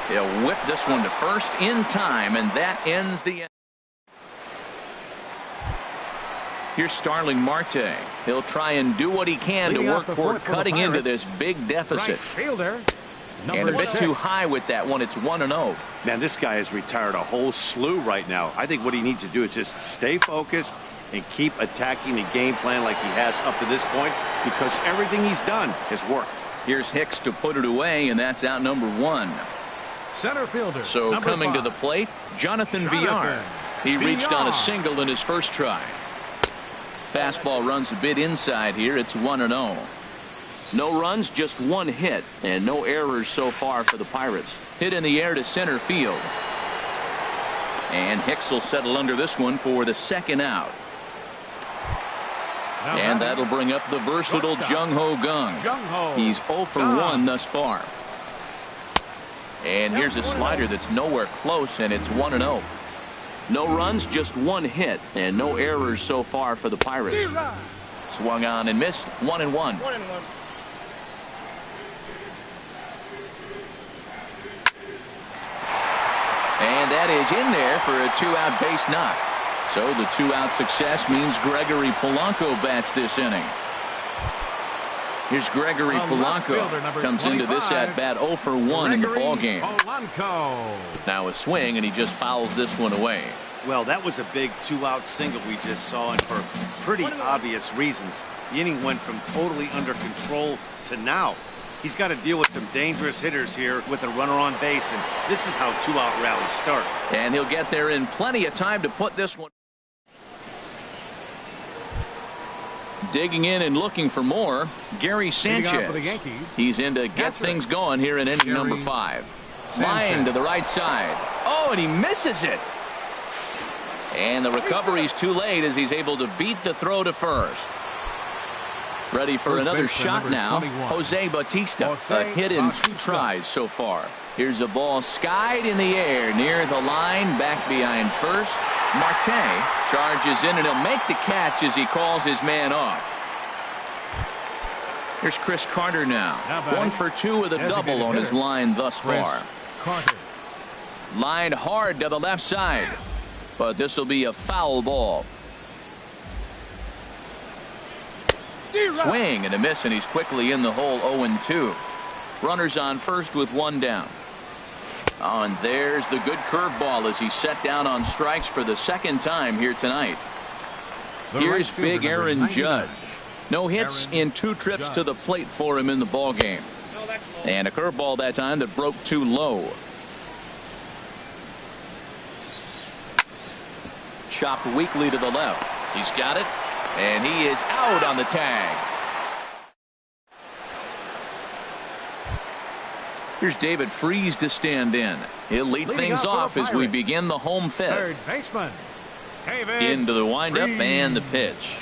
He'll whip this one to first in time, and that ends the end. Here's Starling Marte. He'll try and do what he can to work toward cutting into this big deficit. And a bit too high with that one. It's 1-0. Man, this guy has retired a whole slew right now. I think what he needs to do is just stay focused and keep attacking the game plan like he has up to this point, because everything he's done has worked. Here's Hicks to put it away, and that's out number 1. Center fielder. So coming to the plate, Jonathan Villar. He reached on a single in his first try. Fastball runs a bit inside here. It's 1-0. No runs, just 1 hit, and no errors so far for the Pirates. Hit in the air to center field. And Hicks will settle under this one for the second out. And that'll bring up the versatile Jung-Ho Kang. He's 0 for 1 thus far. And here's a slider that's nowhere close, and it's 1-0. No runs, just 1 hit, and no errors so far for the Pirates. Swung on and missed. 1-1. And that is in there for a 2-out base knock. So the 2-out success means Gregory Polanco bats this inning. Here's Gregory Polanco. Comes into this at bat 0 for 1 in the ballgame. Now a swing, and he just fouls this one away. Well, that was a big 2-out single we just saw, and for pretty obvious reasons. The inning went from totally under control to now. He's got to deal with some dangerous hitters here with a runner on base, and this is how 2-out rallies start. And he'll get there in plenty of time to put this one. Digging in and looking for more, Gary Sanchez. He's in to get things going here in inning number 5. Line to the right side. Oh, and he misses it. And the recovery's too late as he's able to beat the throw to first. Ready for another shot now. Jose Bautista. A hit in 2 tries so far. Here's a ball skied in the air near the line, back behind first. Marte charges in, and he'll make the catch as he calls his man off. Here's Chris Carter now. 1 for 2 with a double on his line thus far. Lined hard to the left side, but this will be a foul ball. Swing and a miss, and he's quickly in the hole. 0-2. Runners on first with 1 down. Oh, and there's the good curveball as he's set down on strikes for the second time here tonight. Here's big Aaron Judge. No hits in 2 trips to the plate for him in the ballgame. And a curveball that time that broke too low. Chopped weakly to the left. He's got it. And he is out on the tag. Here's David Freese to stand in. He'll lead things off as we begin the home fifth. Third baseman, David Into the windup Freese. and the pitch.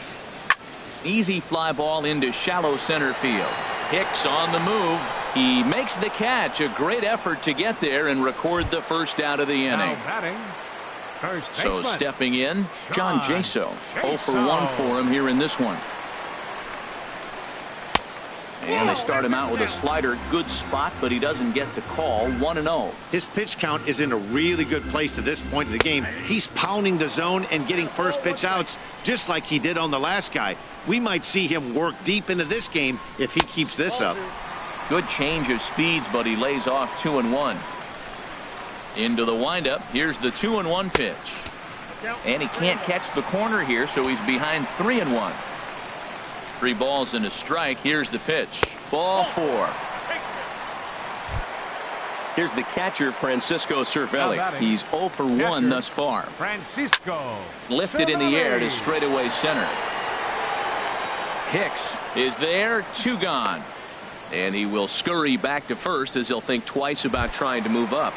Easy fly ball into shallow center field. Hicks on the move. He makes the catch. A great effort to get there and record the first out of the inning. Now batting, first So baseman, stepping in, John Jaso. 0 for Jaso. 1 for him here in this one. And they start him out with a slider. Good spot, but he doesn't get the call. 1-0. His pitch count is in a really good place at this point in the game. He's pounding the zone and getting first pitch outs just like he did on the last guy. We might see him work deep into this game if he keeps this up. Good change of speeds, but he lays off 2-1. Into the windup. Here's the 2-1 pitch. And he can't catch the corner here, so he's behind 3-1. 3 balls and a strike. Here's the pitch. Ball 4. Here's the catcher, Francisco Cervelli. He's 0 for 1 thus far. Francisco Lifted in the air to Cervelli. straightaway center. Hicks is there. 2 gone. And he will scurry back to first as he'll think twice about trying to move up.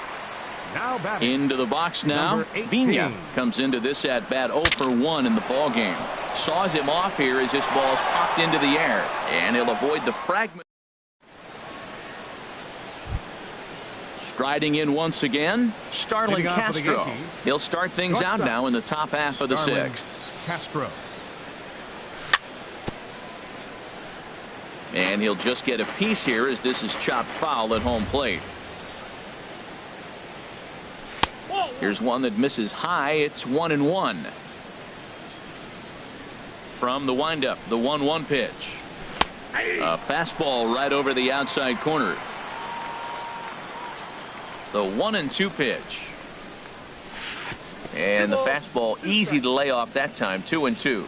Now batting, Into the box now. Number 18. Vina comes into this at bat 0 for 1 in the ball game. Saws him off here as this ball's popped into the air, and he'll avoid the fragment. Striding in once again, Starlin Leading off for the Castro. Yankees. He'll start things out Shortstop. now in the top half of the Starlin 6th. Castro. And he'll just get a piece here as this is chopped foul at home plate. Here's one that misses high. It's 1-1. From the windup, the 1-1 pitch. A fastball right over the outside corner. The 1-2 pitch. And the fastball easy to lay off that time. 2-2.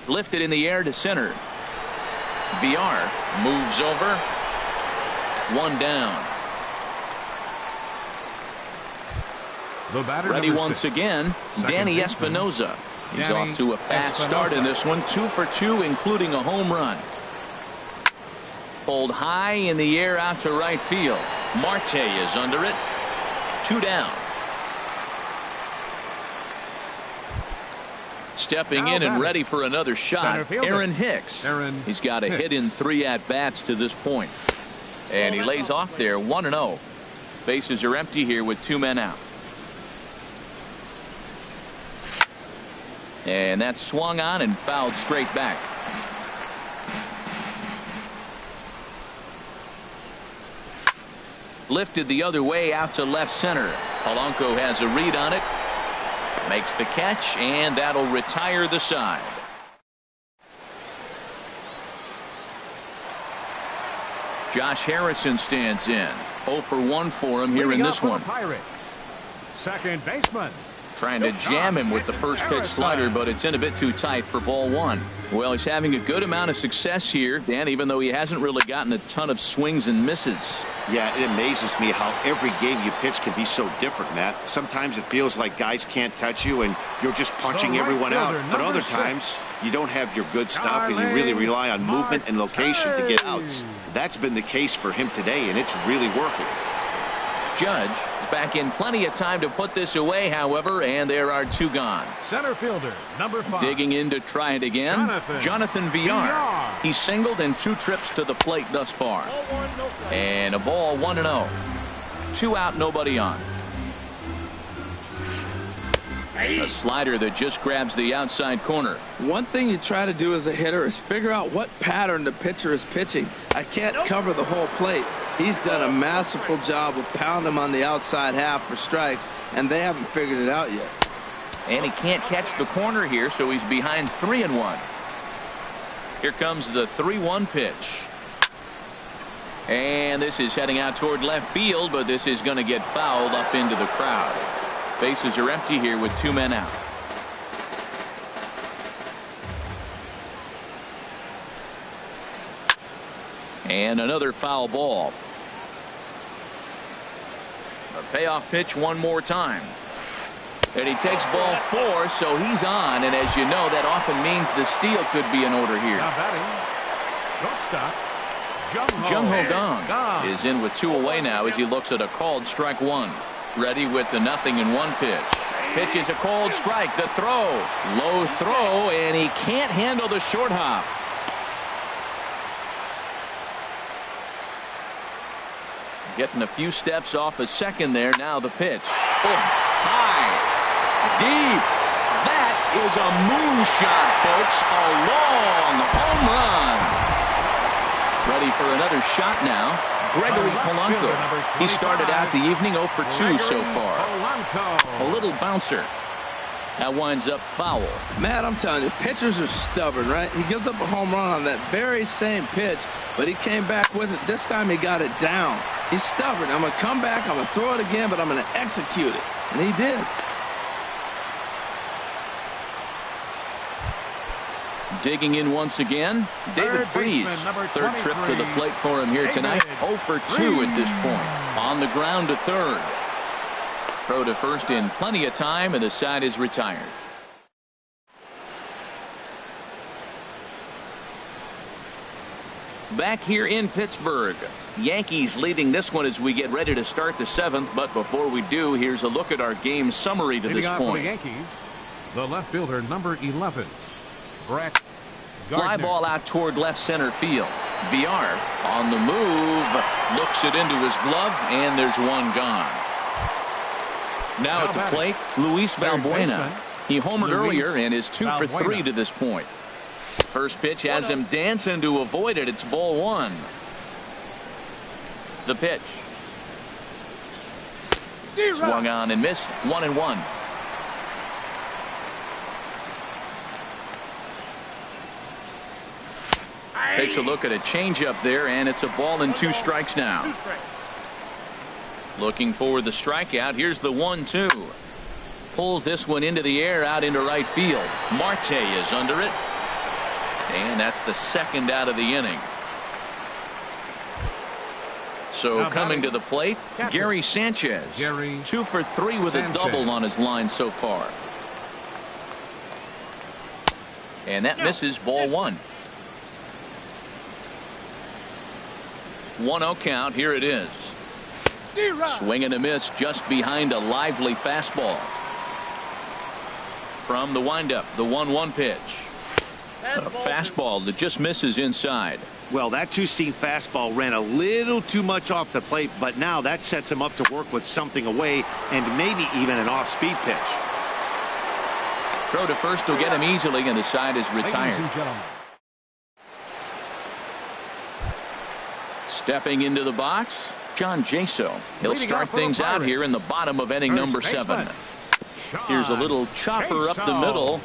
Lifted in the air to center. VR moves over. 1 down. The batter, Ready number once 6. again, Danny baseman, Espinoza. He's Danny off to a fast start in this one. 2 for 2, including a home run. Pulled high in the air out to right field. Marte is under it. 2 down. Stepping in and ready for another shot, Aaron Hicks. He's got a hit in 3 at-bats to this point. And he lays off there 1-0. Bases are empty here with 2 men out. And that's swung on and fouled straight back. Lifted the other way out to left center. Polanco has a read on it. Makes the catch, and that'll retire the side. Josh Harrison stands in. 0 for 1 for him here in this one. Second baseman. Trying to jam him with the first pitch slider, but it's in a bit too tight for ball 1. Well, he's having a good amount of success here, Dan, even though he hasn't really gotten a ton of swings and misses. Yeah, it amazes me how every game you pitch can be so different, Matt. Sometimes it feels like guys can't touch you and you're just punching everyone out. But other times you don't have your good stuff and you really rely on movement and location to get outs. That's been the case for him today, and it's really working. Judge is back in plenty of time to put this away, however, and there are 2 gone. Center fielder, number 5. Digging in to try it again, Jonathan Villar. He's singled in 2 trips to the plate thus far. And a ball 1-0. 2 out, nobody on. A slider that just grabs the outside corner. One thing you try to do as a hitter is figure out what pattern the pitcher is pitching. I can't cover the whole plate. He's done a masterful job of pounding him on the outside half for strikes, and they haven't figured it out yet. And he can't catch the corner here, so he's behind 3-1. Here comes the 3-1 pitch. And this is heading out toward left field, but this is going to get fouled up into the crowd. Bases are empty here with 2 men out. And another foul ball. A payoff pitch one more time. And he takes ball 4, so he's on. And as you know, that often means the steal could be in order here. Now batting, shortstop, Jung Ho Gong is in with 2 away now as he looks at a called strike 1. Ready with the 0-1 pitch. Pitch is a called strike. The throw. Low throw, and he can't handle the short hop. Getting a few steps off a second there. Now the pitch. Oh, high. Deep. That is a moonshot, folks. A long home run. Ready for another shot now. Gregory Polanco. He started out the evening 0 for 2 so far. A little bouncer. That winds up foul. Matt, I'm telling you, pitchers are stubborn, right? He gives up a home run on that very same pitch, but he came back with it. This time he got it down. He's stubborn. I'm going to come back, I'm going to throw it again, but I'm going to execute it. And he did. Digging in once again, David Freese. Third trip to the plate for him here tonight. 0 for 2 at this point. On the ground to third. Throw to first in plenty of time, and the side is retired. Back here in Pittsburgh, Yankees leading this one as we get ready to start the 7th. But before we do, here's a look at our game summary to this point. For the Yankees, the left fielder, number 11, Brett Gardner. Fly ball out toward left center field. VR on the move, looks it into his glove, and there's one gone. Now at the plate, Luis Valbuena. He homered earlier and is 2 for 3 to this point. First pitch has him dancing to avoid it. It's ball 1. The pitch. Swung on and missed. 1-1. Takes a look at a changeup there, and it's a ball and 2 strikes now. Looking for the strikeout. Here's the 1-2. Pulls this one into the air out into right field. Marte is under it. And that's the second out of the inning. So coming to the plate, Gary Sanchez. 2 for 3 with a double on his line so far. And that misses, ball 1. 1-0 count. Here it is. Swing and a miss just behind a lively fastball. From the windup, the 1-1 pitch. A fastball that just misses inside. Well, that two-seam fastball ran a little too much off the plate, but now that sets him up to work with something away and maybe even an off-speed pitch. Throw to first will get him easily, and the side is retired. Stepping into the box, John Jaso. He'll start things out here in the bottom of inning number 7. Here's a little chopper up the middle.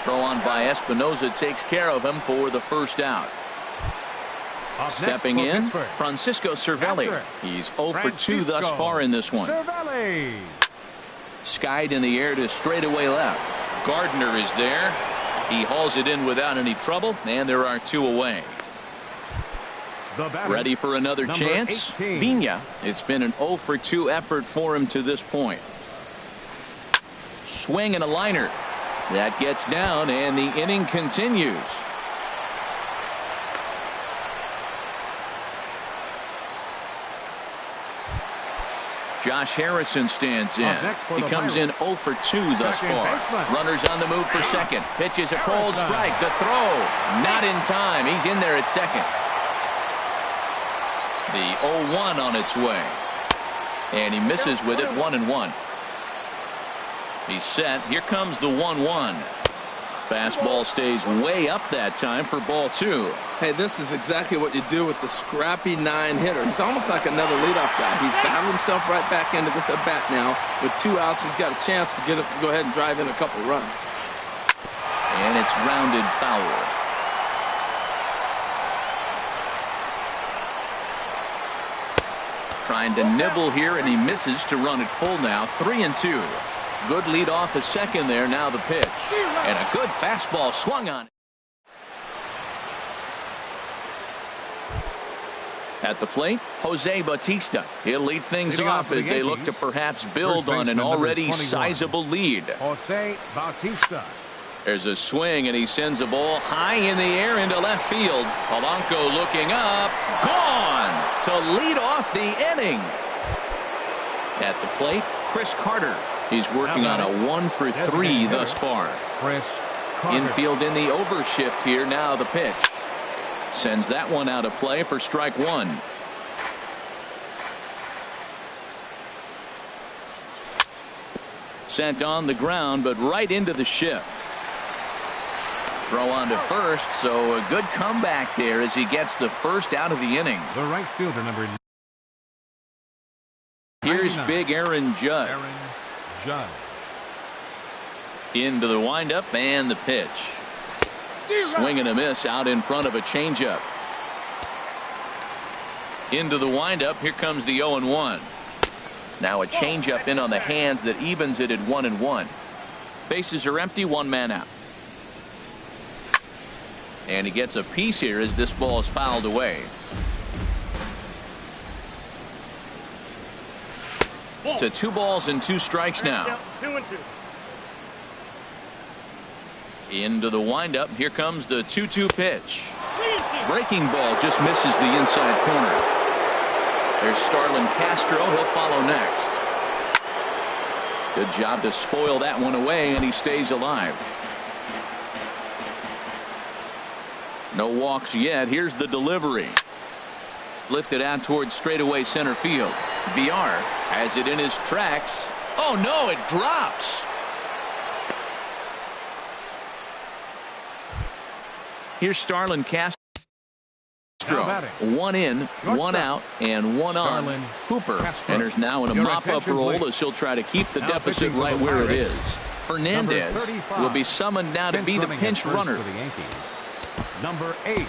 Throw on by Espinoza takes care of him for the first out. Stepping in, Francisco Cervelli. He's 0 for 2 thus far in this one. Skied in the air to straightaway left. Gardner is there. He hauls it in without any trouble, and there are 2 away. Ready for another chance. Vina. It's been an 0 for 2 effort for him to this point. Swing and a liner. That gets down, and the inning continues. Josh Harrison stands in. He comes in 0 for 2 thus far. Runners on the move for second. Pitches a cold strike. The throw. Not in time. He's in there at second. The 0-1 on its way. And he misses with it. 1-1. He's set. Here comes the 1-1. Fastball stays way up that time for ball 2. Hey, this is exactly what you do with the scrappy 9 hitter. He's almost like another leadoff guy. He's battled himself right back into this at bat now. With 2 outs, he's got a chance to go ahead and drive in a couple runs. And it's grounded foul. Trying to nibble here, and he misses to run it full now. 3-2. Good lead off a second there. Now the pitch. And a good fastball swung on. At the plate, Jose Bautista. He'll lead things Leading off off for the as they look to Yankees, perhaps build on an baseman, number already 21. sizable lead. Jose Bautista. There's a swing, and he sends a ball high in the air into left field. Polanco looking up. Gone to lead off the inning. At the plate, Chris Carter. He's working on a 1-for-3 thus far. Chris Carter. Infield in the overshift here. Now the pitch. Sends that one out of play for strike one. Sent on the ground, but right into the shift. Throw on to first, so a good comeback there as he gets the first out of the inning. The right fielder, number 99. Here's big Aaron Judge. Aaron Judge. Into the windup and the pitch. Swing and a miss out in front of a changeup. Into the windup. Here comes the 0-1. Now a changeup in on the hands that evens it at 1-1. Bases are empty, one man out. And he gets a piece here as this ball is fouled away. To 2 balls and 2 strikes now. 2-2. Into the windup. Here comes the 2-2 pitch. Breaking ball just misses the inside corner. There's Starlin Castro. He'll follow next. Good job to spoil that one away, and he stays alive. No walks yet. Here's the delivery. Lifted out towards straightaway center field. VR has it in his tracks. Oh no, it drops. Here's Starlin Castro. 1 in, 1 out, and 1 on. Hooper enters now in a mop-up role as he'll try to keep the deficit right where it is. Fernandez will be summoned now to be the pinch runner. For the Yankees. Number 8.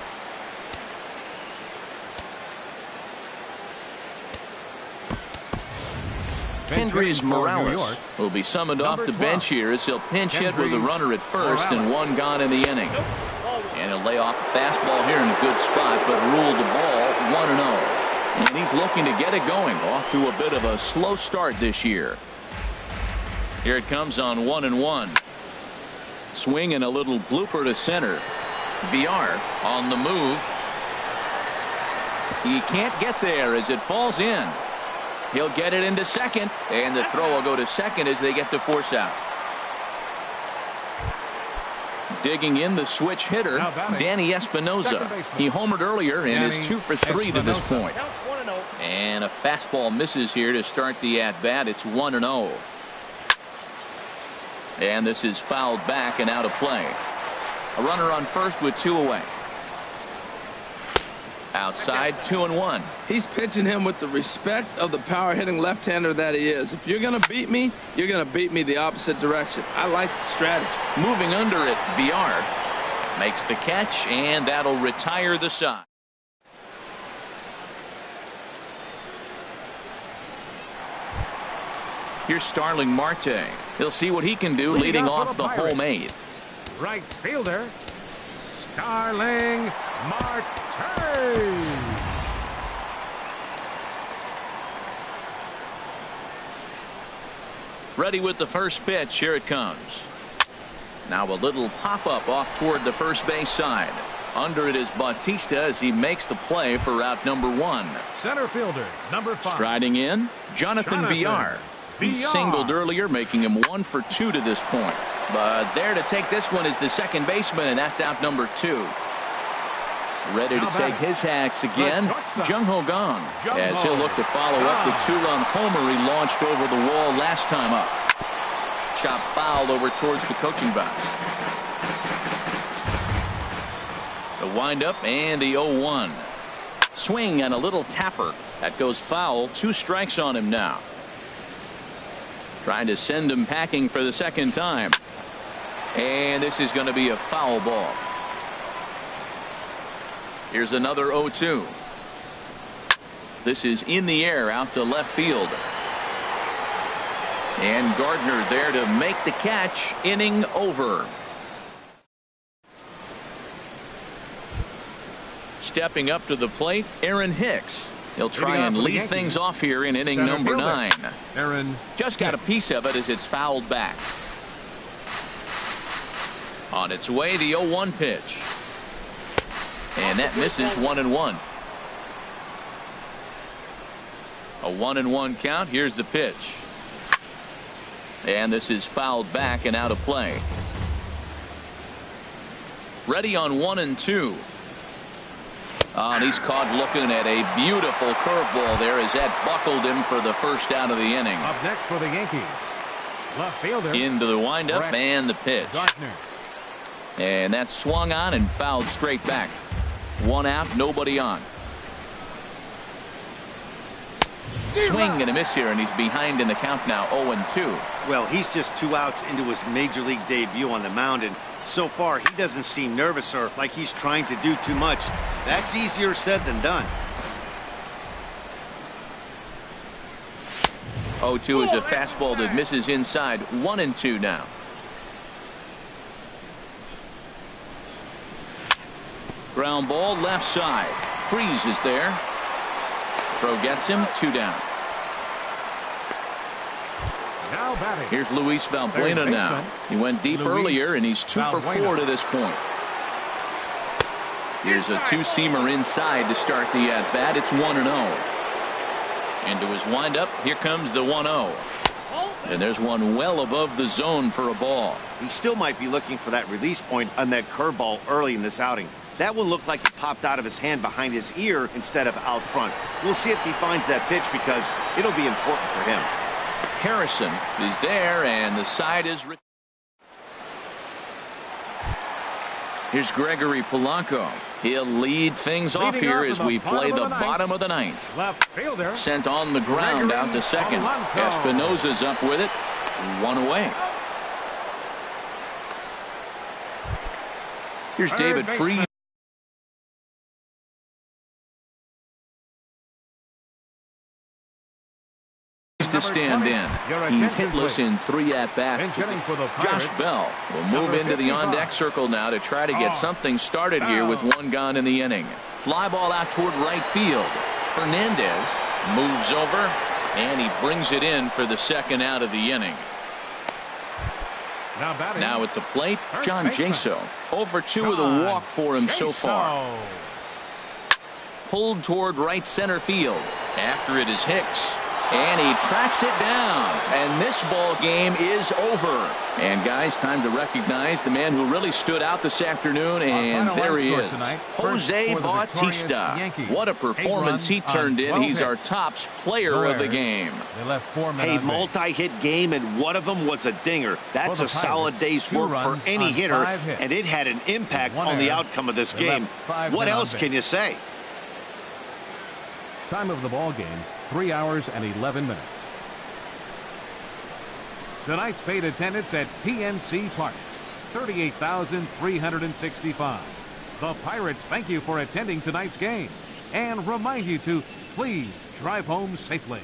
Kendrys Morales will be summoned off the bench here as he'll pinch hit with a runner at first and 1 gone in the inning. And he'll lay off a fastball here in a good spot, but ruled the ball 1-0. And he's looking to get it going, off to a bit of a slow start this year. Here it comes on 1-1. Swing and a little blooper to center. VR on the move. He can't get there as it falls in. He'll get it into second, and the throw will go to second as they get the force out. Digging in the switch hitter, Danny Espinosa. He homered earlier and is 2 for 3 to this point. And a fastball misses here to start the at-bat. It's 1-0. And this is fouled back and out of play. A runner on first with 2 away. Outside, 2-1. He's pitching him with the respect of the power-hitting left-hander that he is. If you're going to beat me, you're going to beat me the opposite direction. I like the strategy. Moving under it, VR makes the catch, and that'll retire the side. Here's Starling Marte. He'll see what he can do leading off the home 8th. Right fielder, Starling Marte. Ready with the first pitch. Here it comes. Now a little pop-up off toward the first base side. Under it is Bautista as he makes the play for route number 1. Center fielder, number 5. Striding in, Jonathan Villar. He singled earlier, making him 1 for 2 to this point. But there to take this one is the second baseman, and that's out number 2. Ready to take his hacks again, Jung Ho Gong, as he'll look to follow up the 2-run homer he launched over the wall last time up. Chop foul over towards the coaching box. The windup and the 0-1. Swing and a little tapper. That goes foul. 2 strikes on him now. Trying to send him packing for the second time. And this is going to be a foul ball. Here's another 0-2. This is in the air out to left field. And Gardner there to make the catch. Inning over. stepping up to the plate, Aaron Hicks. He'll try and lead things off here in inning number 9. Aaron Just got a piece of it as it's fouled back. On its way, the 0-1 pitch. And that misses 1-1. A 1-1 count. Here's the pitch. And this is fouled back and out of play. Ready on 1-2. And he's caught looking at a beautiful curveball there as that buckled him for the first out of the inning. Up next for the Yankees, left fielder. Into the windup and the pitch. Gardner. And that's swung on and fouled straight back. 1 out, nobody on. Swing and a miss here, and he's behind in the count now, 0-2. Well, he's just 2 outs into his major league debut on the mound, and so far he doesn't seem nervous or like he's trying to do too much. That's easier said than done. 0-2 is a fastball that misses inside. 1-2 now. Ground ball left side. Freeze is there. Throw gets him. 2 down. Now batting. Here's Luis Valbuena now. He went deep earlier, and he's 2 for 4 to this point. Here's a 2-seamer inside to start the at-bat. It's 1-0. Into his windup. Here comes the 1-0. And there's one well above the zone for a ball. He still might be looking for that release point on that curveball early in this outing. That one looked like it popped out of his hand behind his ear instead of out front. We'll see if he finds that pitch because it'll be important for him. Harrison is there, and the side is. Here's Gregory Polanco. He'll lead things off here as we play the bottom of the 9th. Left fielder. Sent on the ground out to second. Espinosa's up with it. 1 away. Here's David Freese. To stand in. He's hitless in 3 at-bats. Josh Bell will move into the on-deck circle now to try to get something started here with 1 gone in the inning. Fly ball out toward right field. Fernandez moves over, and he brings it in for the 2nd out of the inning. Now at the plate, John Jaso. 0 for 2 with a walk for him so far. Pulled toward right center field. After it is Hicks. And he tracks it down, and this ball game is over. And guys, time to recognize the man who really stood out this afternoon, and there he is, Jose Bautista. What a performance he turned in. He's our tops player of the game. Hey, multi-hit game, and one of them was a dinger. That's a solid day's work for any hitter, and it had an impact on the outcome of this game. What else can you say? Time of the ball game, 3 hours and 11 minutes. Tonight's paid attendance at PNC Park, 38,365. The Pirates thank you for attending tonight's game and remind you to please drive home safely.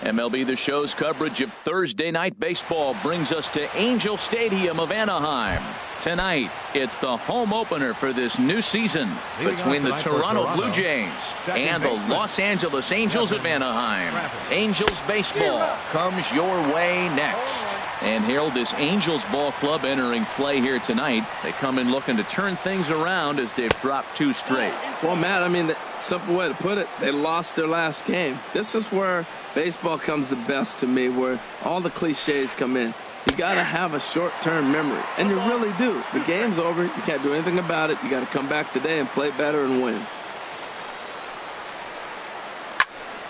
MLB The Show's coverage of Thursday night baseball brings us to Angel Stadium of Anaheim. Tonight, it's the home opener for this new season between the Toronto Blue Jays and the Los Angeles Angels of Anaheim. Angels baseball comes your way next. And Harold, this Angels ball club entering play here tonight. They come in looking to turn things around as they've dropped 2 straight. Well, Matt, I mean, the simple way to put it, they lost their last game. This is where baseball comes the best to me, where all the cliches come in. You got to have a short-term memory, and you really do. The game's over. You can't do anything about it. You got to come back today and play better and win.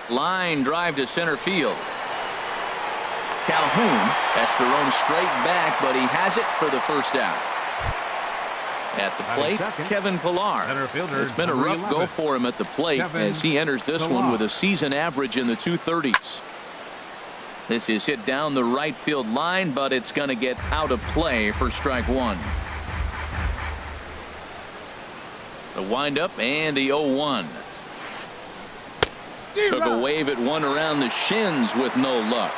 Line drive to center field. Calhoun has to roam straight back, but he has it for the first out. At the plate, Kevin Pillar. It's been a rough go for him at the plate as he enters this one with a season average in the 230s. This is hit down the right field line, but it's going to get out of play for strike 1. The windup and the 0-1. Took a wave at one around the shins with no luck.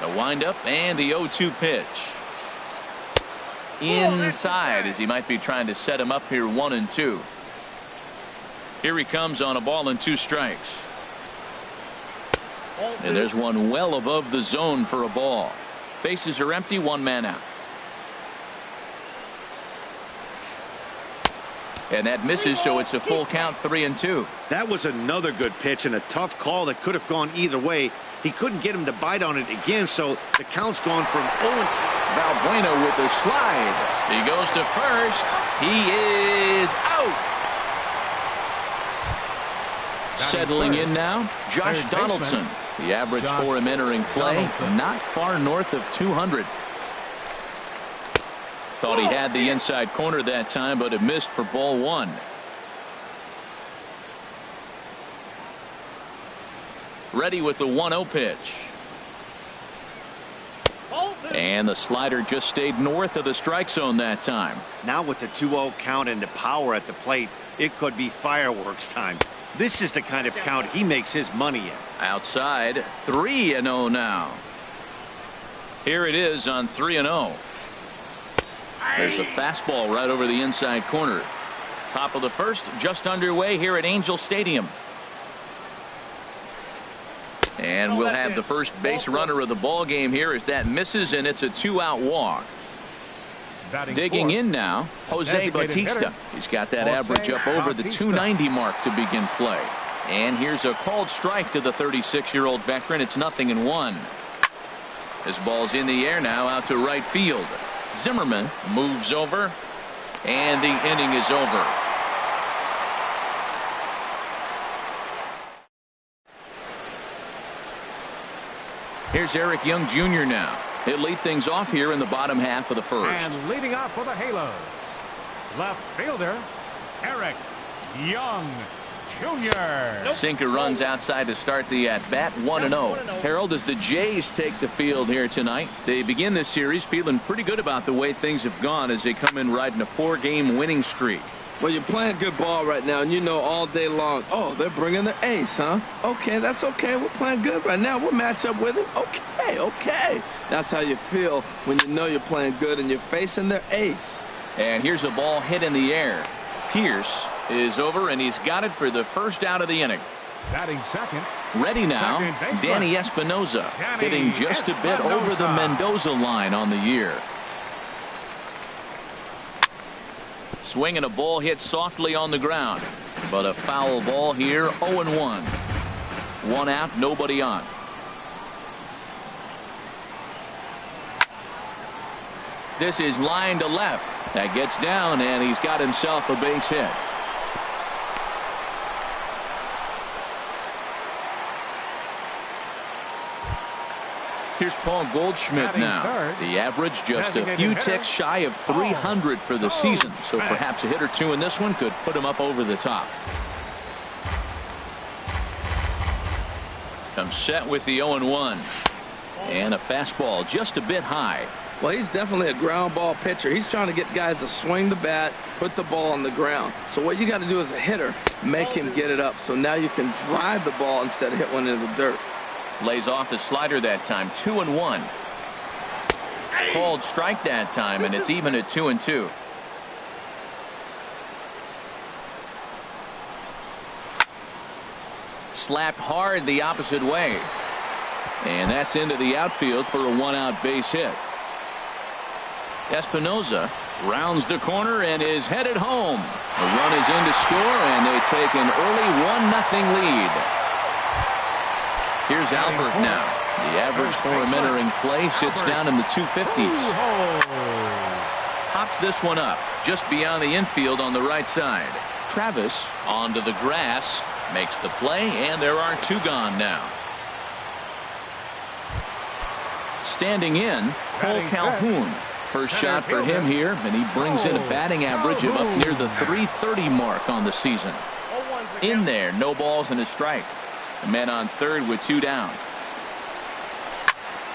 The windup and the 0-2 pitch. Inside as he might be trying to set him up here 1-2. Here he comes on a ball and 2 strikes. And there's one well above the zone for a ball. Bases are empty, 1 man out. And that misses, so it's a full count, 3-2. That was another good pitch and a tough call that could have gone either way. He couldn't get him to bite on it again, so the count's gone from 0. Valbuena with the slide. He goes to first. He is out. Settling in now, Josh Donaldson. The average for him entering play, not far north of 200. Thought he had the inside corner that time, but it missed for ball 1. Ready with the 1-0 pitch. And the slider just stayed north of the strike zone that time. Now with the 2-0 count and the power at the plate, it could be fireworks time. This is the kind of count he makes his money in. Outside, 3-0 now. Here it is on 3-0. There's a fastball right over the inside corner. Top of the first, just underway here at Angel Stadium. And we'll have the first base runner of the ball game here as that misses, and it's a 2-out walk. Digging in now, Jose Bautista. He's got that average up over the 290 mark to begin play. And here's a called strike to the 36-year-old veteran. It's 0-1. This ball's in the air now out to right field. Zimmerman moves over, and the inning is over. Here's Eric Young Jr. now. He'll lead things off here in the bottom half of the first. And leading off for the Halos, left fielder Eric Young Jr. Sinker runs outside to start the at-bat, 1-0. Harold, as the Jays take the field here tonight, they begin this series feeling pretty good about the way things have gone as they come in riding a 4-game winning streak. Well, you're playing good ball right now, and you know all day long, oh, they're bringing their ace, huh? Okay, that's okay. We're playing good right now. We'll match up with him. Okay. That's how you feel when you know you're playing good and you're facing their ace. And here's a ball hit in the air. Pierce is over, and he's got it for the first out of the inning. Batting second. Ready now, Danny Espinosa, hitting just a bit over the Mendoza line on the year. Swinging a ball hit softly on the ground, but a foul ball here, 0-1. 1 out, nobody on. This is line to left. That gets down, and he's got himself a base hit. Here's Paul Goldschmidt now. The average just a few ticks shy of 300 for the season, so perhaps a hit or two in this one could put him up over the top. Comes set with the 0-1. And a fastball just a bit high. Well, he's definitely a ground ball pitcher. He's trying to get guys to swing the bat, put the ball on the ground. So what you got to do as a hitter, make him get it up. So now you can drive the ball instead of hit one into the dirt. Lays off the slider that time. 2-1. Called strike that time, and it's even at 2-2. Slapped hard the opposite way. And that's into the outfield for a one-out base hit. Espinoza rounds the corner and is headed home. The run is in to score, and they take an early 1-0 lead. Here's Albert now. The average for him entering play sits down in the 250s. Hops this one up just beyond the infield on the right side. Travis onto the grass, makes the play, and there are two gone now. Standing in, Cole Calhoun. First shot for him here, and he brings in a batting average of up near the .330 mark on the season. In there, no balls and a strike. The man on third with two down.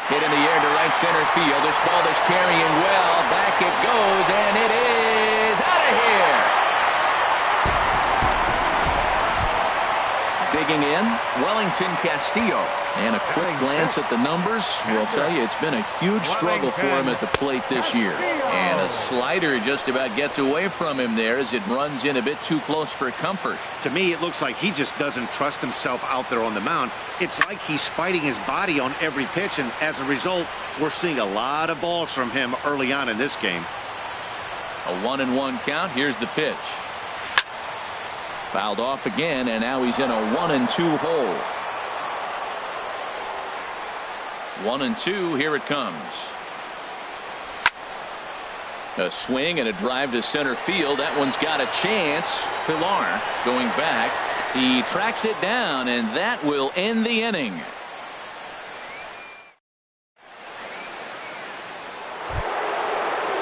Hit in the air to right center field. This ball is carrying well. Back it goes, and it is out of here. Digging in, Wellington Castillo. And a quick glance at the numbers will tell you it's been a huge struggle for him at the plate this year. And a slider just about gets away from him there as it runs in a bit too close for comfort. To me, it looks like he just doesn't trust himself out there on the mound. It's like he's fighting his body on every pitch, and as a result, we're seeing a lot of balls from him early on in this game. A 1-1 count. Here's the pitch. Fouled off again, and now he's in a 1-2 hole. 1-2. Here it comes. A swing and a drive to center field. That one's got a chance. Pilar going back. He tracks it down, and that will end the inning.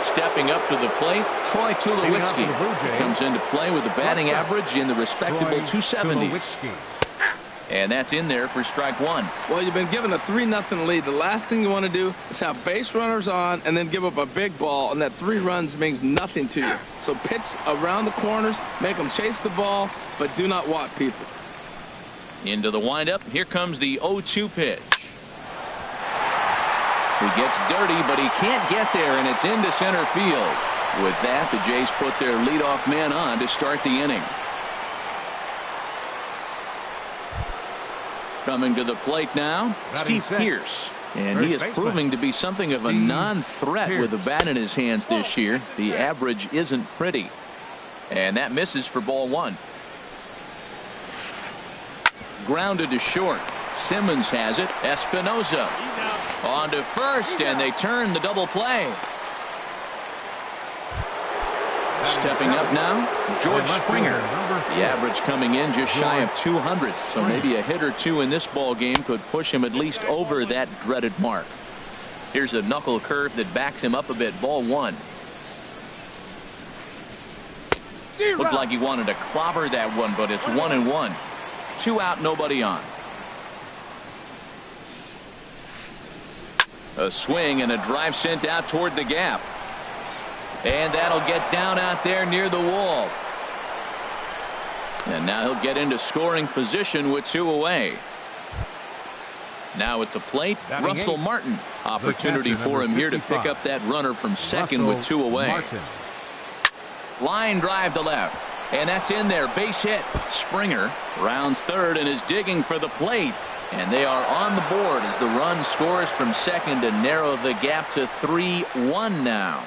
Stepping up to the plate, Troy Tulowitzki comes into play with a batting average in the respectable 270s. And that's in there for strike one. Well, you've been given a 3-0 lead. The last thing you want to do is have base runners on and then give up a big ball, and that 3 runs means nothing to you. So pitch around the corners, make them chase the ball, but do not walk people. Into the windup. Here comes the 0-2 pitch. He gets dirty, but he can't get there, and it's into center field. With that, the Jays put their leadoff man on to start the inning. Coming to the plate now, Steve Pearce. And he is proving to be something of a non-threat with the bat in his hands this year. The average isn't pretty. And that misses for ball one. Grounded to short. Simmons has it. Espinoza on to first, and they turn the double play. Stepping up now, George Springer. The average coming in just shy of 200, so maybe a hit or two in this ball game could push him at least over that dreaded mark. Here's a knuckle curve that backs him up a bit. Ball one. Looked like he wanted to clobber that one, but it's 1-1. 2 out, nobody on. A swing and a drive sent out toward the gap. And that'll get down out there near the wall. And now he'll get into scoring position with 2 away. Now at the plate, Russell Martin. Opportunity for him here to pick up that runner from second with 2 away. Line drive to left. And that's in there. Base hit. Springer rounds third and is digging for the plate. And they are on the board as the run scores from second to narrow the gap to 3-1 now.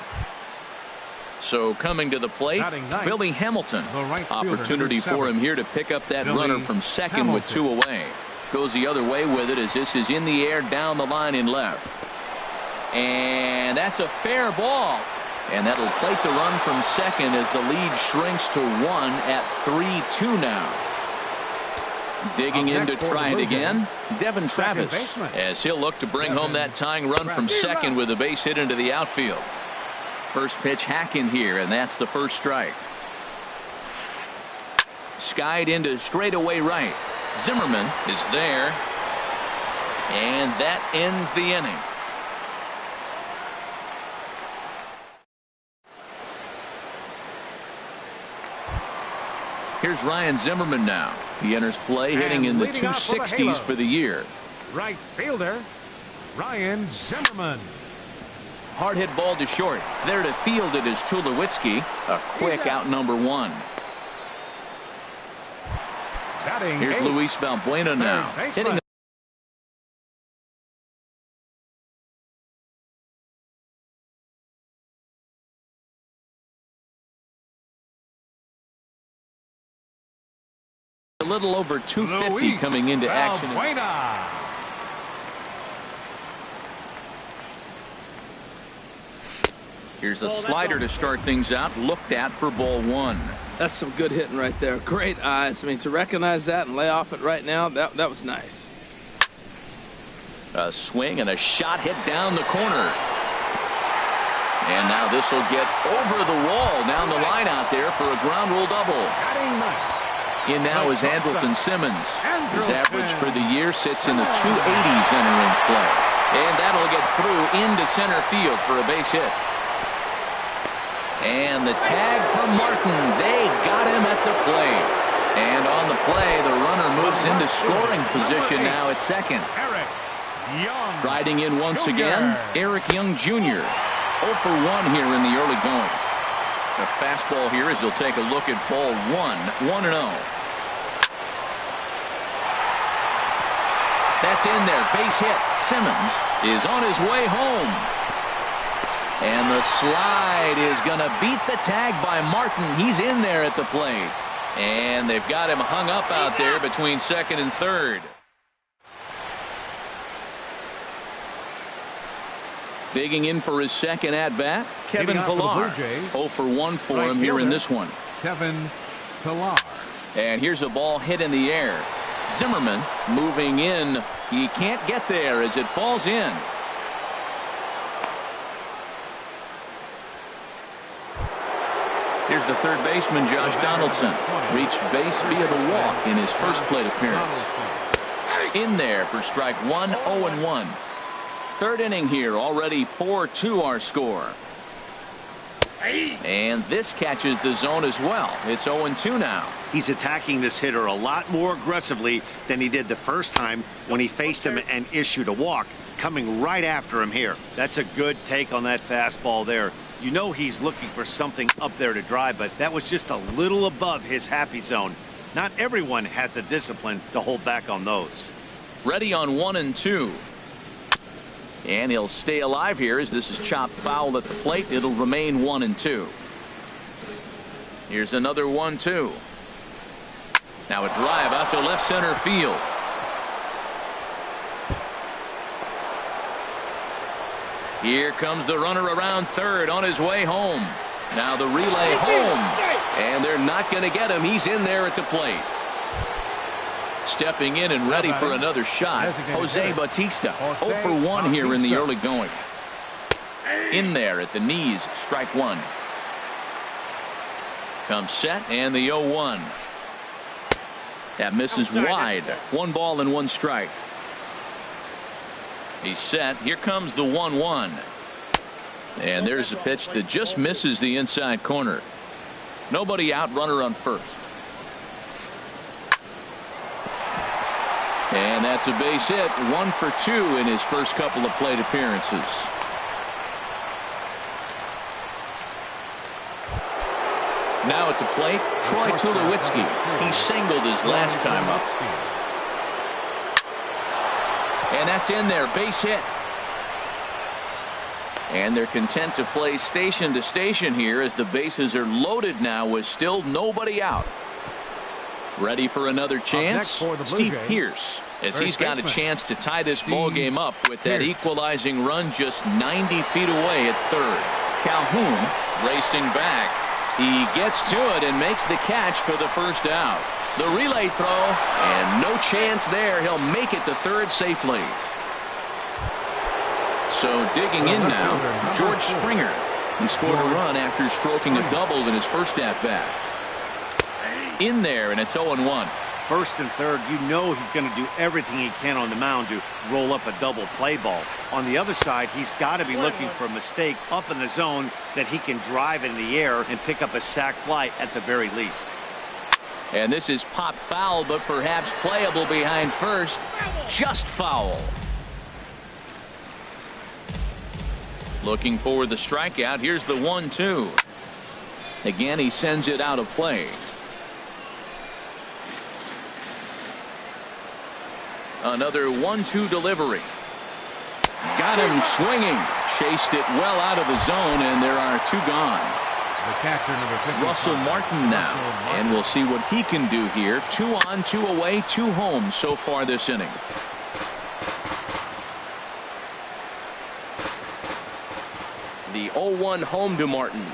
So coming to the plate, Billy Hamilton. Opportunity for him here to pick up that runner from second with 2 away. Goes the other way with it as this is in the air down the line in left. And that's a fair ball. And that'll plate the run from second as the lead shrinks to 1 at 3-2 now. Digging in to try it again, Devin Travis, as he'll look to bring home that tying run from second with a base hit into the outfield. First pitch hack in here, and that's the first strike. Skied into straightaway right. Zimmerman is there, and that ends the inning. Here's Ryan Zimmerman now. He enters play hitting in the 260s for the year. Right fielder, Ryan Zimmerman. Hard hit ball to short. There to field it is Tulowitzki. A quick out number one. Here's Luis Valbuena now. Hitting a little over 250 coming into action. Here's a slider to start things out. Looked at for ball one. That's some good hitting right there. Great eyes. I mean, to recognize that and lay off it right now, that was nice. A swing and a shot hit down the corner. And now this will get over the wall down the line out there for a ground rule double. In now is Andrelton Simmons. His average for the year sits in the 280s entering play. And that'll get through into center field for a base hit. And the tag for Martin. They got him at the plate. And on the play, the runner moves into scoring position now at second. Striding in once again, Eric Young Jr. 0 for 1 here in the early going. The fastball here as he'll take a look at ball one. 1-0. That's in there. Base hit. Simmons is on his way home. And the slide is going to beat the tag by Martin. He's in there at the plate. And they've got him hung up out there between second and third. Digging in for his second at-bat, Kevin Pillar. 0 for 1 for him here in this one. Kevin Pillar. And here's a ball hit in the air. Zimmerman moving in. He can't get there as it falls in. Here's the third baseman, Josh Donaldson. Reached base via the walk in his first plate appearance. In there for strike one, 0-1. Third inning here, already 4-2 our score. And this catches the zone as well. It's 0-2 now. He's attacking this hitter a lot more aggressively than he did the first time when he faced him and issued a walk. Coming right after him here. That's a good take on that fastball there. You know he's looking for something up there to drive, but that was just a little above his happy zone. Not everyone has the discipline to hold back on those. Ready on 1-2. And he'll stay alive here as this is chopped foul at the plate. It'll remain 1-2. Here's another 1-2. Now a drive out to left center field. Here comes the runner around third on his way home. Now the relay home. And they're not going to get him. He's in there at the plate. Stepping in and ready for another shot, Jose Bautista. 0 for 1 here in the early going. In there at the knees, strike one. Comes set and the 0-1. That misses wide. 1 ball and 1 strike. He's set. Here comes the 1-1. And there's a pitch that just misses the inside corner. Nobody out, runner on first. And that's a base hit. 1 for 2 in his first couple of plate appearances. Now at the plate, Troy Tulowitzki. He singled his last time up. And that's in there, base hit. And they're content to play station to station here as the bases are loaded now with still nobody out. Ready for another chance? Steve Pearce, as he's got a chance to tie this ball game up with that equalizing run just 90 feet away at third. Calhoun racing back. He gets to it and makes the catch for the first out. The relay throw, and no chance there. He'll make it to third safely. So digging in now, George Springer. He scored a run after stroking a double in his first at-bat. In there, and it's 0-1. First and third, you know he's going to do everything he can on the mound to roll up a double play ball. On the other side, he's got to be looking for a mistake up in the zone that he can drive in the air and pick up a sac fly at the very least. And this is pop foul, but perhaps playable behind first. Just foul. Looking for the strikeout. Here's the 1-2. Again, he sends it out of play. Another 1-2 delivery. Got him swinging. Chased it well out of the zone, and there are two gone. The catcher, number 55, Russell Martin now. And we'll see what he can do here. 2 on, 2 away, 2 home so far this inning. The 0-1 home to Martin.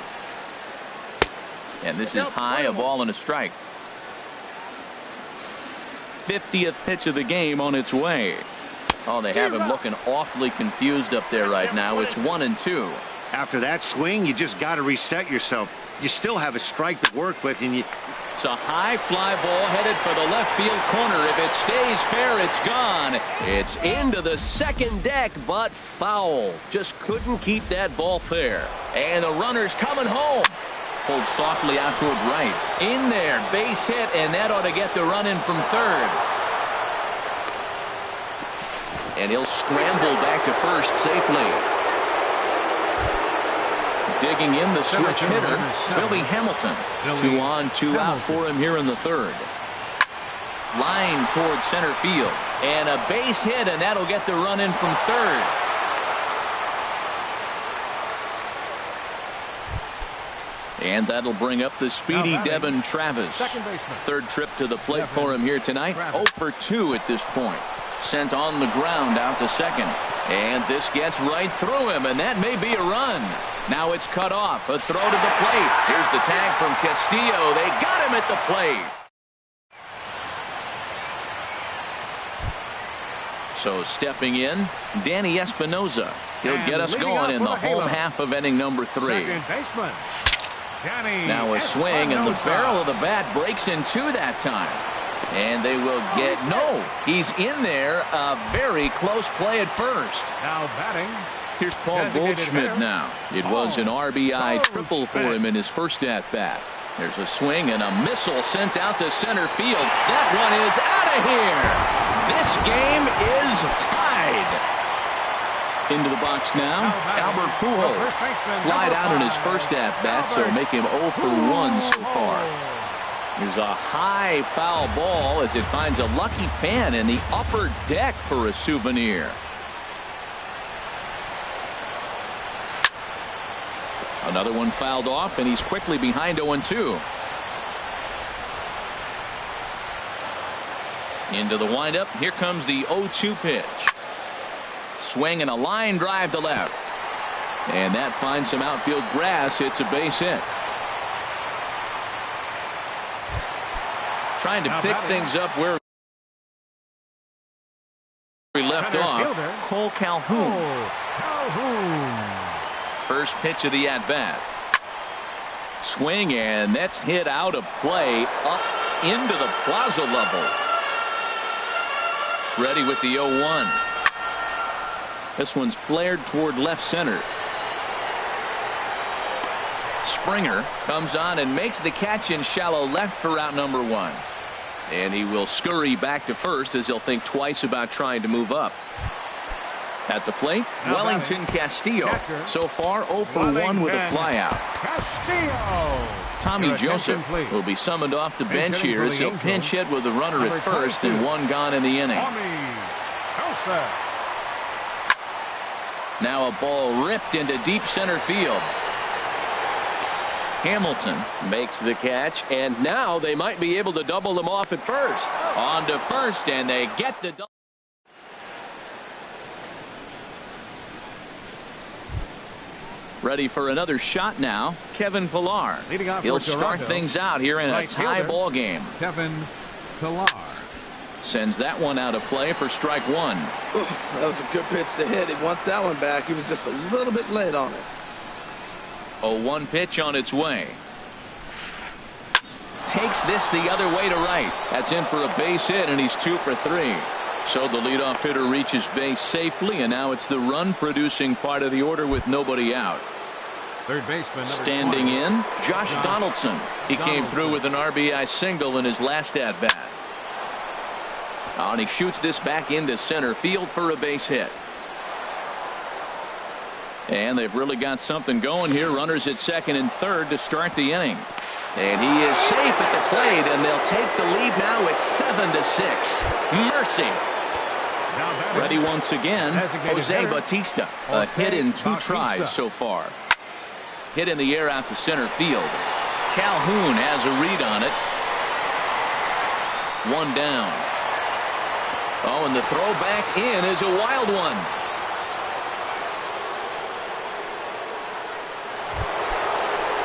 And this is high, a ball and a strike. 50th pitch of the game on its way. Oh, they have him looking awfully confused up there right now. It's 1-2. After that swing, you just got to reset yourself. You still have a strike to work with, and It's a high fly ball headed for the left field corner. If it stays fair, it's gone. It's into the second deck, but foul. Just couldn't keep that ball fair. And the runner's coming home. Pulled softly out toward right. In there, base hit, and that ought to get the run in from third. And he'll scramble back to first safely. Digging in the switch hitter, Billy Hamilton. 2 on, 2 out for him here in the third. Line towards center field. And a base hit, and that'll get the run in from third. And that'll bring up the speedy Devin Travis. Third trip to the plate for him here tonight. 0 for 2 at this point. Sent on the ground out to second. And this gets right through him, and that may be a run. Now it's cut off. A throw to the plate. Here's the tag from Castillo. They got him at the plate. So stepping in, Danny Espinosa. He'll get us going in the home half of inning number 3. Now a swing, and the barrel of the bat breaks in 2 that time. And they will get, no, he's in there. A very close play at first. Now batting. Here's Paul Goldschmidt now. It was an RBI triple for him in his first at-bat. There's a swing and a missile sent out to center field. That one is out of here. This game is tied. Into the box now, Albert Pujols. Flied out in his first at-bat, so make him 0 for 1 so far. Here's a high foul ball as it finds a lucky fan in the upper deck for a souvenir. Another one fouled off, and he's quickly behind 0-2. Into the windup. Here comes the 0-2 pitch. Swing and a line drive to left. And that finds some outfield grass. It's a base hit. Trying to pick things up where we left off. Cole Calhoun. First pitch of the at-bat. Swing, and that's hit out of play up into the plaza level. Ready with the 0-1. This one's flared toward left center. Springer comes on and makes the catch in shallow left for out number 1. And he will scurry back to first as he'll think twice about trying to move up. At the plate, Wellington Castillo. So far 0 for 1 with a flyout. Tommy Joseph will be summoned off the bench here as he'll pinch hit with a runner at first and 1 gone in the inning. Now a ball ripped into deep center field. Hamilton makes the catch, and now they might be able to double them off at first. On to first, and they get the double. Ready for another shot now, Kevin Pillar. He'll start things out here in a tie ball game. Kevin Pillar sends that one out of play for strike 1. Ooh, that was a good pitch to hit. He wants that one back. He was just a little bit late on it. 0-1 pitch on its way. Takes this the other way to right. That's in for a base hit, and he's 2 for 3. So the leadoff hitter reaches base safely, and now it's the run-producing part of the order with nobody out. Third baseman Standing 20. in, Josh Donaldson. He came through with an RBI single in his last at bat. And he shoots this back into center field for a base hit. And they've really got something going here. Runners at second and third to start the inning. And he is safe at the plate, and they'll take the lead now at 7-6. Mercy. Ready once again, Jose Bautista. A hit in 2 tries so far. Hit in the air out to center field. Calhoun has a read on it. 1 down. Oh, and the throw back in is a wild one.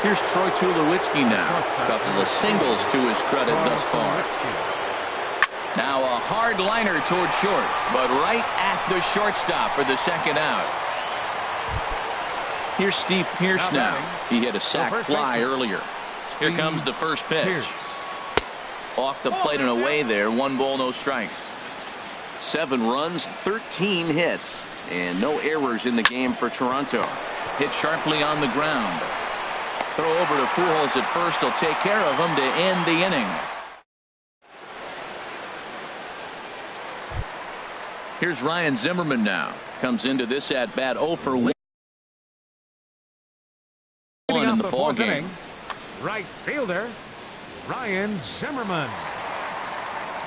Here's Troy Tulowitzki now. A couple of singles to his credit thus far. Now a hard liner toward short, but right at the shortstop for the second out. Here's Steve Pearce now. He hit a sac fly earlier. Here comes the first pitch. Off the plate and away there. 1 ball, no strikes. 7 runs, 13 hits, and no errors in the game for Toronto. Hit sharply on the ground. Throw over to Pujols at first. He'll take care of him to end the inning. Here's Ryan Zimmerman now. Comes into this at bat 0 for 1 in the ball game. Right fielder Ryan Zimmerman.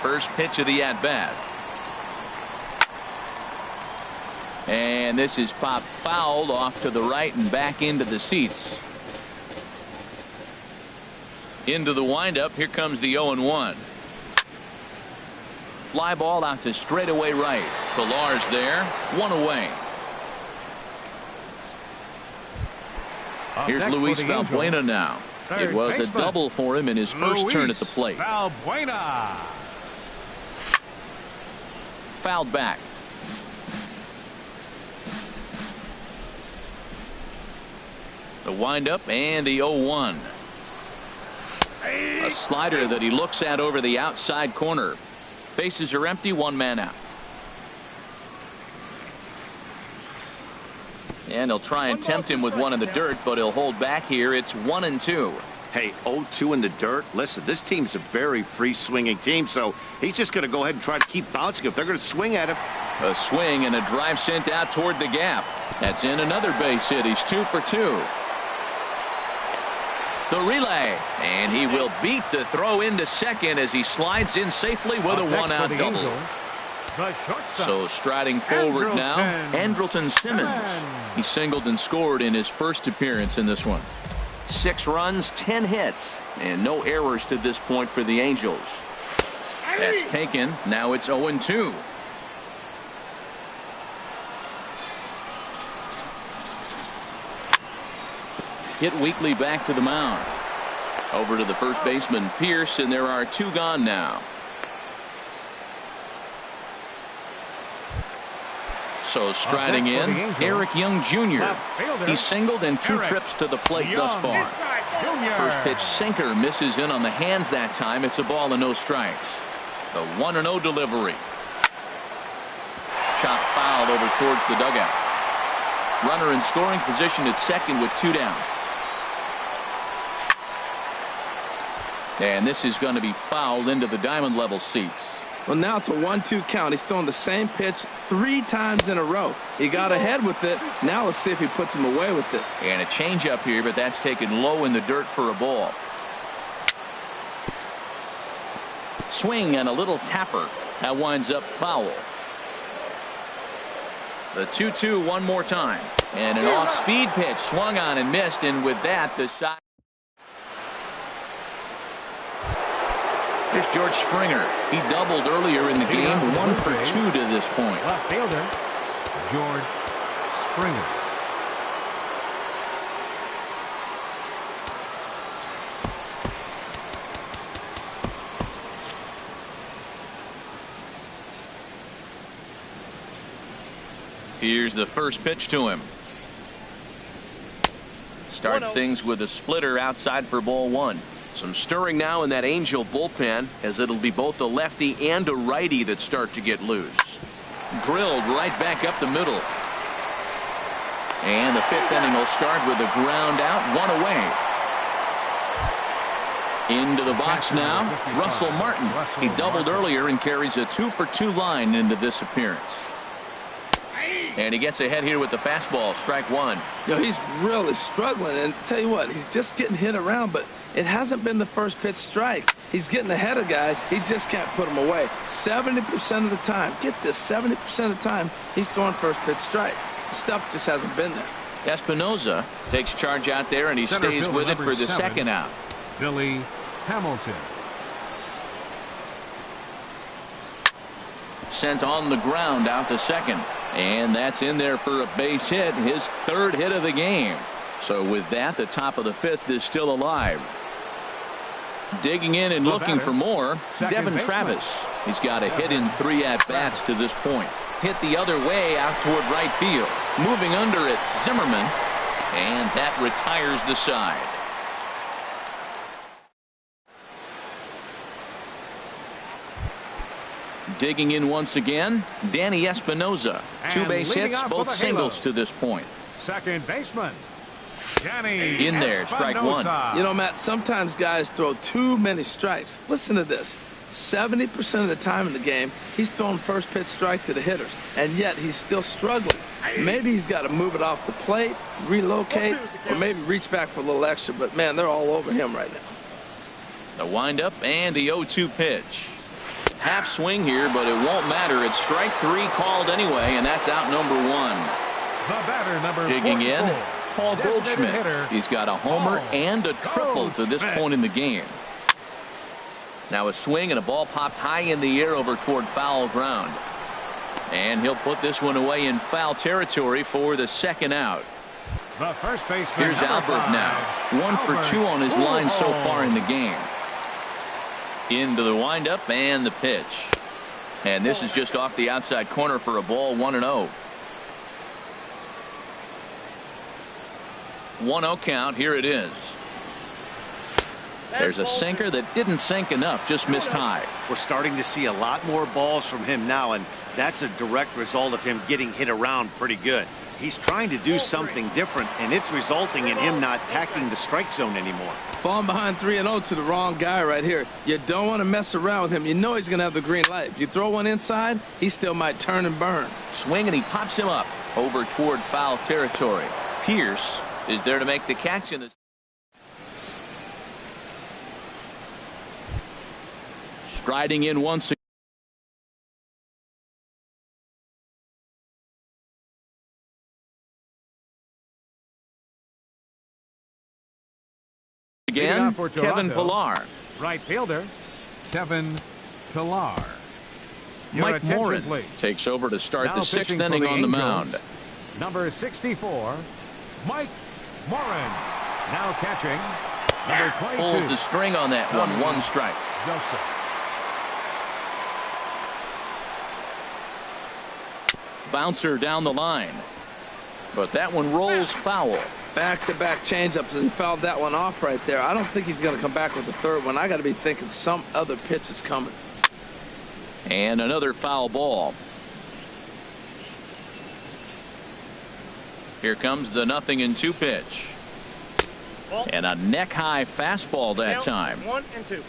First pitch of the at bat. And this is popped fouled off to the right and back into the seats. Into the windup. Here comes the 0-1. Fly ball out to straightaway right. Pillar's there. 1 away. Here's Luis Valbuena now. It was a double for him in his first turn at the plate. Valbuena. Fouled back. The windup and the 0-1. A slider that he looks at over the outside corner. Bases are empty. 1 man out. And he'll try and tempt him with one in the dirt, but he'll hold back here. It's 1-2. Hey, 0-2 in the dirt. Listen, this team's a very free swinging team, so he's just going to go ahead and try to keep bouncing if they're going to swing at him. A swing and a drive sent out toward the gap. That's in another base hit. He's 2 for 2. The relay, and he will beat the throw into second as he slides in safely with a 1-out double. So striding forward now, Andrelton Simmons. He singled and scored in his first appearance in this one. 6 runs, 10 hits, and no errors to this point for the Angels. That's taken. Now it's 0-2. Hit weakly back to the mound. Over to the first baseman, Pearce, and there are 2 gone now. So striding in, Eric Young Jr. He singled in 2 trips to the plate thus far. First pitch sinker misses in on the hands that time. It's a ball and no strikes. The 1-0 delivery. Chop fouled over towards the dugout. Runner in scoring position at second with 2 down. And this is going to be fouled into the diamond level seats. Well, now it's a 1-2 count. He's throwing the same pitch 3 times in a row. He got ahead with it. Now let's see if he puts him away with it. And a change up here, but that's taken low in the dirt for a ball. Swing and a little tapper. That winds up foul. The 2-2 one more time. And an off-speed pitch swung on and missed. And with that, the side. Here's George Springer. He doubled earlier in the game. 1 for 2 to this point. Left fielder George Springer. Here's the first pitch to him. Starts things with a splitter outside for ball 1. Some stirring now in that Angel bullpen, as it'll be both a lefty and a righty that start to get loose. Drilled right back up the middle. And the fifth inning will start with a ground out, one away. Into the box now, Russell Martin. He doubled earlier and carries a 2-for-2 line into this appearance. And he gets ahead here with the fastball, strike one. He's really struggling, and tell you what, he's just getting hit around, but it hasn't been the first pitch strike. He's getting ahead of guys. He just can't put them away. 70% of the time, get this, 70% of the time, he's throwing first pitch strike. Stuff just hasn't been there. Espinoza takes charge out there, and he stays with it for the second out. Billy Hamilton. Sent on the ground out to second. And that's in there for a base hit, his third hit of the game. So with that, the top of the fifth is still alive. Digging in and looking for more, Devin Travis. He's got a hit in 3 at-bats to this point. Hit the other way out toward right field. Moving under it, Zimmerman. And that retires the side. Digging in once again, Danny Espinoza. 2 base hits, both singles to this point. Second baseman, Danny in there, strike one. Matt, sometimes guys throw too many strikes. Listen to this. 70% of the time in the game, he's throwing first pitch strike to the hitters, and yet he's still struggling. Maybe he's got to move it off the plate, relocate, or maybe reach back for a little extra, but man, they're all over him right now. The windup and the 0-2 pitch. Half swing here, but it won't matter. It's strike 3 called anyway, and that's out number 1. The batter, number digging 44, in, Paul Goldschmidt. He's got a homer and a triple to this point in the game. Now a swing and a ball popped high in the air over toward foul ground. And he'll put this one away in foul territory for the second out. The first baseman, here's Albert now. 1 for 2 on his line so far in the game. Into the windup and the pitch. And this is just off the outside corner for a ball, 1-0. 1-0 count. Here it is. There's a sinker that didn't sink enough, just missed high. We're starting to see a lot more balls from him now, and that's a direct result of him getting hit around pretty good. He's trying to do something different, and it's resulting in him not attacking the strike zone anymore. Falling behind 3-0 to the wrong guy right here. You don't want to mess around with him. You know he's going to have the green light. If you throw one inside, he still might turn and burn. Swing, and he pops him up over toward foul territory. Pierce is there to make the catch in this. Striding in once again. Kevin Pillar. Right fielder, Kevin Pillar. Mike Morin takes over to start the 6th inning on the mound. Number 64, Mike Morin. Now catching. Number 22. Pulls the string on that one. 1 strike. Joseph. Bouncer down the line. But that one rolls foul. Back-to-back changeups, and fouled that one off right there. I don't think he's going to come back with the third one. I got to be thinking some other pitch is coming. And another foul ball. Here comes the 0-2 pitch. And a neck-high fastball that time. 1-2.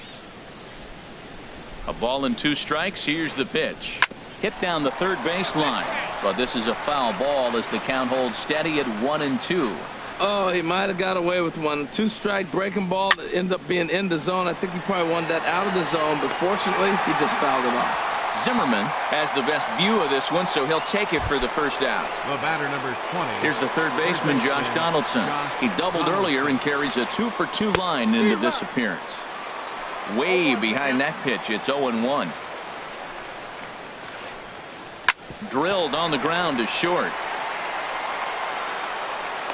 A ball and 2 strikes. Here's the pitch. Hit down the third base line. But this is a foul ball as the count holds steady at 1-2. Oh, he might have got away with one. 2-strike breaking ball that ended up being in the zone. I think he probably wanted that out of the zone, but fortunately, he just fouled it off. Zimmerman has the best view of this one, so he'll take it for the first out. The batter, number 20. Here's the third baseman, Josh Donaldson. He doubled earlier and carries a 2-for-2 line into this appearance. Way behind that pitch, it's 0-1. Drilled on the ground to short.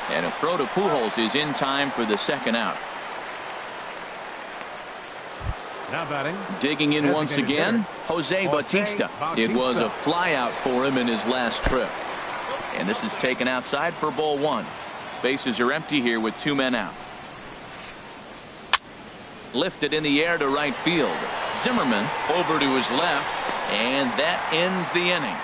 And a throw to Pujols is in time for the second out. Now batting. Digging in once again, Jose Bautista. It was a fly out for him in his last trip. And this is taken outside for ball 1. Bases are empty here with 2 men out. Lifted in the air to right field. Zimmerman over to his left, and that ends the inning.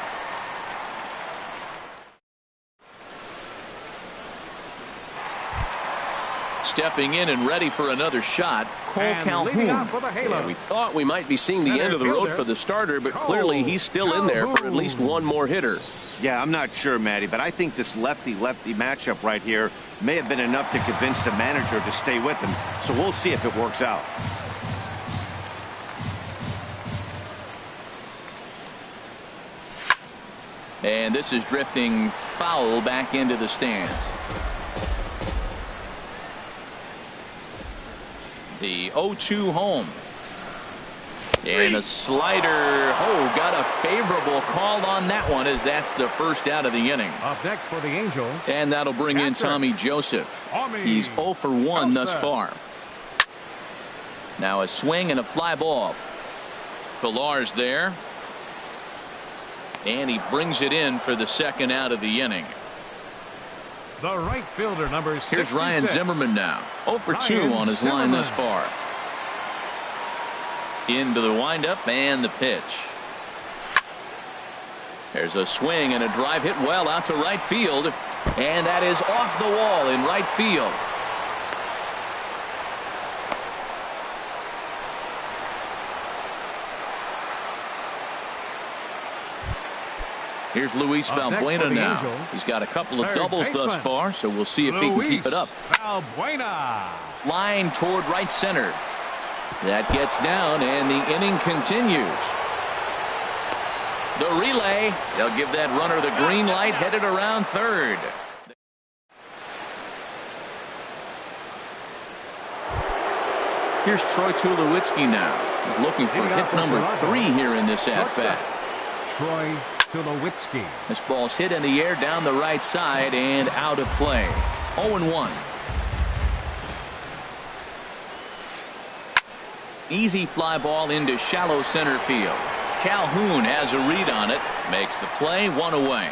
Stepping in and ready for another shot, Cole And Calhoun. leading off with a halo. Yeah, we thought we might be seeing the end of the road for the starter, but clearly he's still in there for at least one more hitter. Yeah, I'm not sure, Matty, but I think this lefty-lefty matchup right here may have been enough to convince the manager to stay with him. So we'll see if it works out. And this is drifting foul back into the stands. The 0-2 home. And a slider. Oh, got a favorable call on that one, as that's the first out of the inning. Up next for the Angels. And that'll bring in Tommy Joseph. He's 0 for 1 thus far. Now a swing and a fly ball. Pillar's there. And he brings it in for the second out of the inning. The right fielder, number 66. Here's Ryan Zimmerman now. 0 for 2 on his line thus far. Into the windup and the pitch. There's a swing and a drive hit well out to right field. And that is off the wall in right field. Here's Luis Valbuena now. He's got a couple of doubles thus far, so we'll see if he can keep it up. Valbuena. Line toward right center. That gets down, and the inning continues. The relay. They'll give that runner the green light, headed around third. Here's Troy Tulowitzki now. He's looking for hit number 3 here in this at-bat. Troy Tulowitzki. This ball's hit in the air down the right side and out of play. 0-1. Easy fly ball into shallow center field. Calhoun has a read on it. Makes the play, 1 away.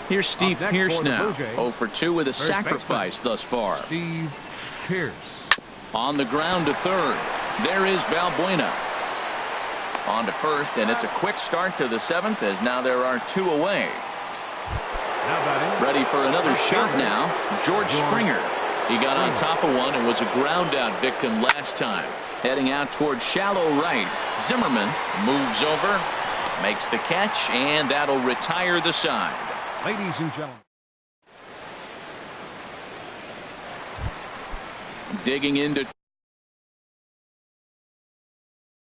Here's Steve Pearce now. 0 for 2 with a sacrifice thus far. Steve Pearce. On the ground to third. There is Valbuena. On to first, and it's a quick start to the 7th, as now there are 2 away. Ready for another shot now. George Springer. He got on top of one and was a ground out victim last time. Heading out toward shallow right. Zimmerman moves over, makes the catch, and that'll retire the side. Ladies and gentlemen. Digging into.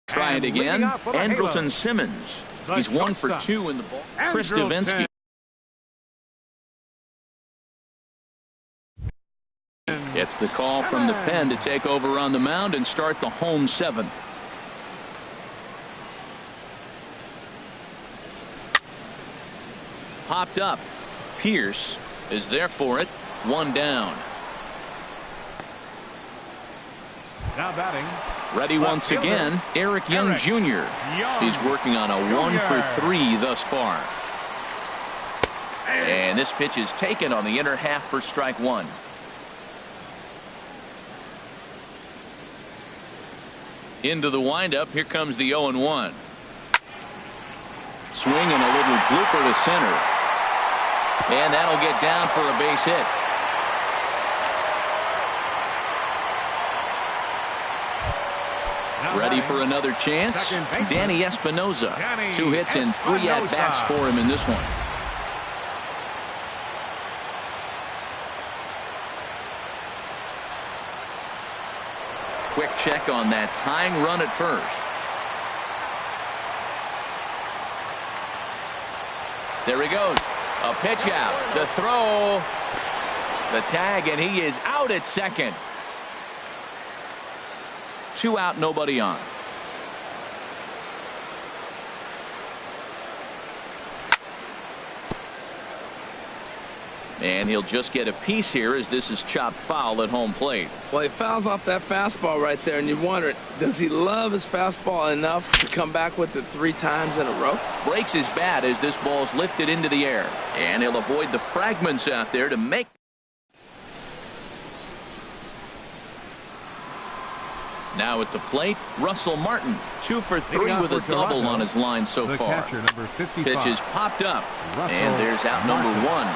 Try it again. Andrelton Simmons. He's 1 for 2 in the ball. Chris Davinsky. Gets the call from the pen to take over on the mound and start the home 7th. Popped up. Pearce is there for it. 1 down. Now batting. Ready once again, Eric Young Jr. He's working on a 1 for 3 thus far. And this pitch is taken on the inner half for strike 1. Into the windup. Here comes the 0-1. Swing and a little blooper to center. And that'll get down for a base hit. Ready for another chance. Danny Espinoza. 2 hits and 3 at-bats for him in this one. Quick check on that tying run at first. There he goes. A pitch out. The throw. The tag, and he is out at second. 2 out, nobody on. And he'll just get a piece here as this is chopped foul at home plate. Well, he fouls off that fastball right there, and you wonder, does he love his fastball enough to come back with it 3 times in a row? Breaks his bat as this ball's lifted into the air. And he'll avoid the fragments out there to make. Now at the plate, Russell Martin, 2 for 3 with a Toronto, double on his line so the far. catcher, number 55. Pitch is popped up, Russell and there's out number Martin. 1.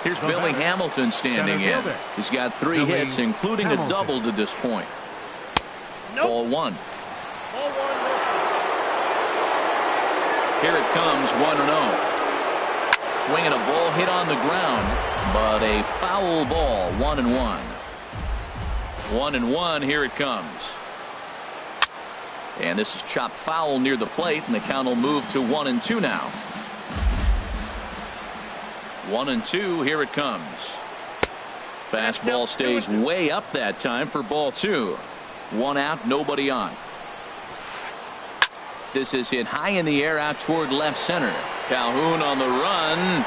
Here's The Billy batter, Hamilton standing center in. fielder. He's got 3 Billy hits, including a Hamilton. double to this point. Ball 1. Here it comes, 1-0. Swinging a ball hit on the ground, but a foul ball, 1-1. 1-1, here it comes. And this is chopped foul near the plate, and the count will move to 1-2 now. 1-2, here it comes. Fastball stays way up that time for ball 2. 1 out, nobody on. This is hit high in the air out toward left center. Calhoun on the run,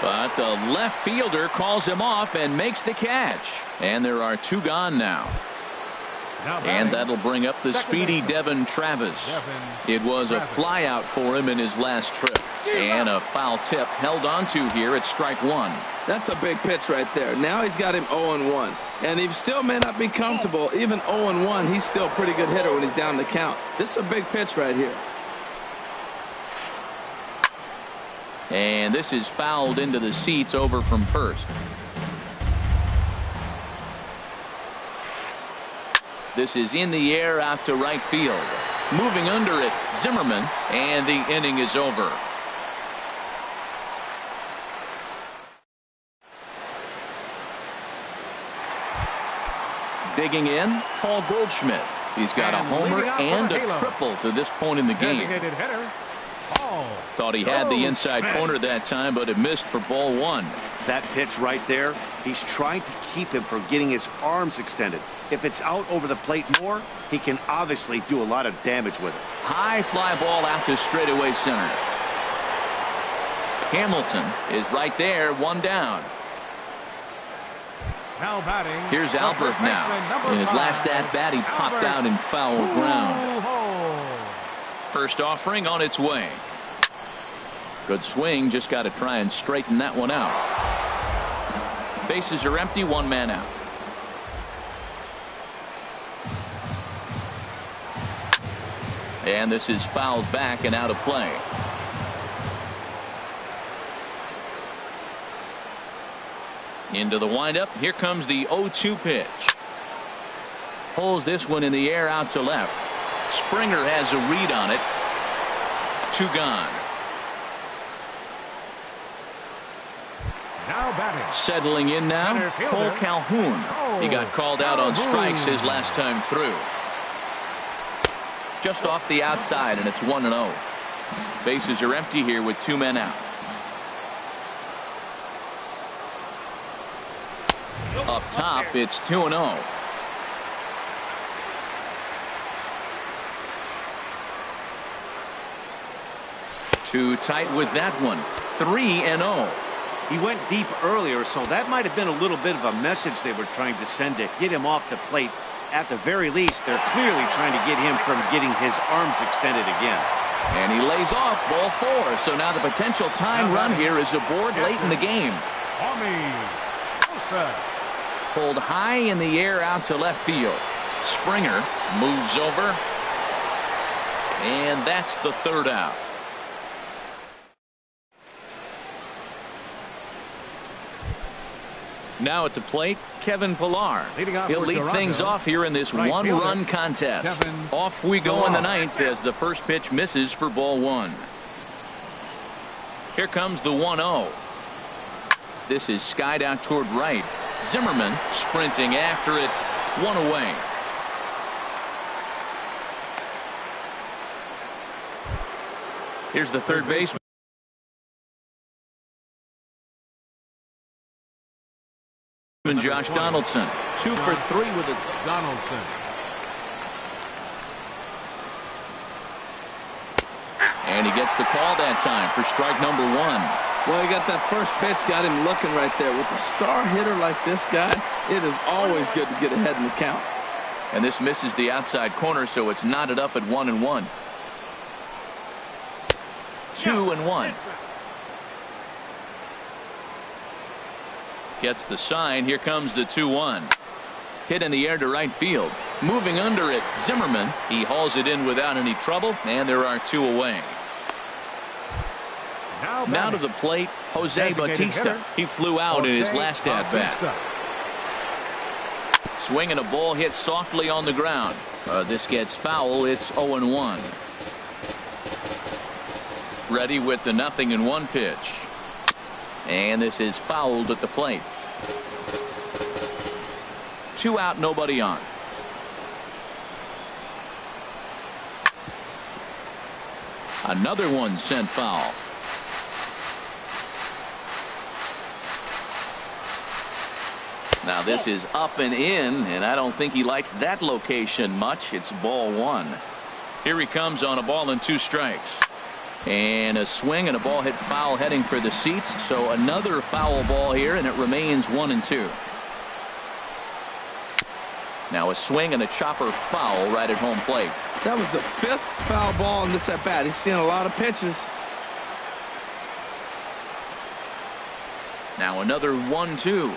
but the left fielder calls him off and makes the catch. And there are 2 gone now. And that'll bring up the speedy Devin Travis. It was a fly out for him in his last trip. And a foul tip held onto here at strike 1. That's a big pitch right there. Now he's got him 0-1. And he still may not be comfortable. Even 0-1, he's still a pretty good hitter when he's down the count. This is a big pitch right here. And this is fouled into the seats over from first. This is in the air out to right field. Moving under it, Zimmerman, and the inning is over. Digging in, Paul Goldschmidt. He's got a homer and a triple to this point in the game. Designated hitter, Paul Thought he had the inside corner that time, but it missed for ball 1. That pitch right there, he's trying to keep him from getting his arms extended. If it's out over the plate more, he can obviously do a lot of damage with it. High fly ball out to straightaway center. Hamilton is right there, 1 down. Now batting. Here's the Albert first now. baseman, number In his 5, last at-bat, he popped Albert. out in foul ground. Ooh-ho. First offering on its way. Good swing, just got to try and straighten that one out. Bases are empty, 1 man out. And this is fouled back and out of play. Into the windup. Here comes the 0-2 pitch. Pulls this one in the air out to left. Springer has a read on it. 2 gone. Now batting. Settling in now, Center fielder. Cole Calhoun. He got called out on strikes his last time through. Just off the outside, and it's 1-0. Bases are empty here with 2 men out. Up top, it's 2-0. Too tight with that one. 3-0. He went deep earlier, so that might have been a little bit of a message they were trying to send to get him off the plate. At the very least, they're clearly trying to get him from getting his arms extended again. And he lays off ball 4. So now the potential tying run here is aboard late in the game. Pulled high in the air out to left field. Springer moves over. And that's the 3rd out. Now at the plate, Kevin Pillar. He'll lead things off here in this one-run contest. Off we go in the 9th as the first pitch misses for ball 1. Here comes the 1-0. This is skied out toward right. Zimmerman sprinting after it. 1 away. Here's the third baseman. Josh Donaldson, 2 for 3 with a Donaldson. And he gets the call that time for strike number 1. Well, he got that first pitch, got him looking right there. With a star hitter like this guy, it is always good to get ahead in the count. And this misses the outside corner, so it's knotted up at 1-1. 2-1. Gets the sign. Here comes the 2-1. Hit in the air to right field. Moving under it, Zimmerman. He hauls it in without any trouble, and there are 2 away. Now to the plate, Jose Bautista. He flew out in his last at-bat. Swing and a ball hit softly on the ground. This gets foul. It's 0-1. Ready with the 0-1 pitch. And this is fouled at the plate. 2 out, nobody on. Another one sent foul. Now this is up and in, and I don't think he likes that location much. It's ball 1. Here he comes on a ball and 2 strikes. And a swing and a ball hit foul heading for the seats. So another foul ball here, and it remains 1-2. Now a swing and a chopper foul right at home plate. That was the 5th foul ball in this at-bat. He's seeing a lot of pitches. Now another 1-2.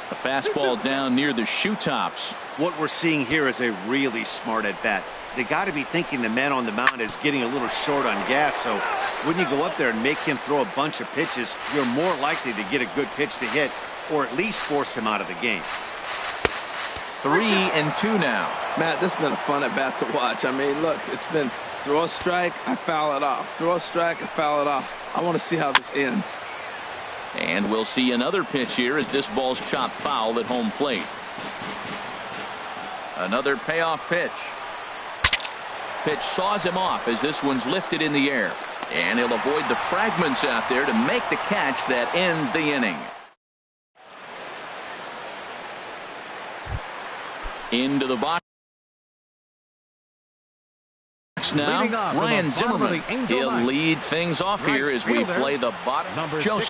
A fastball down near the shoe tops. What we're seeing here is a really smart at-bat. They got to be thinking the man on the mound is getting a little short on gas, so when you go up there and make him throw a bunch of pitches, you're more likely to get a good pitch to hit, or at least force him out of the game. 3-2 now. Matt, this has been a fun at-bat to watch. I mean, look, it's been throw a strike, I foul it off. Throw a strike, I foul it off. I want to see how this ends. And we'll see another pitch here as this ball's chopped foul at home plate. Another payoff pitch. Pitch saws him off as this one's lifted in the air. And he'll avoid the fragments out there to make the catch that ends the inning. Into the box now, Ryan Zimmerman. He'll lead things off here as we play the bottom. Joe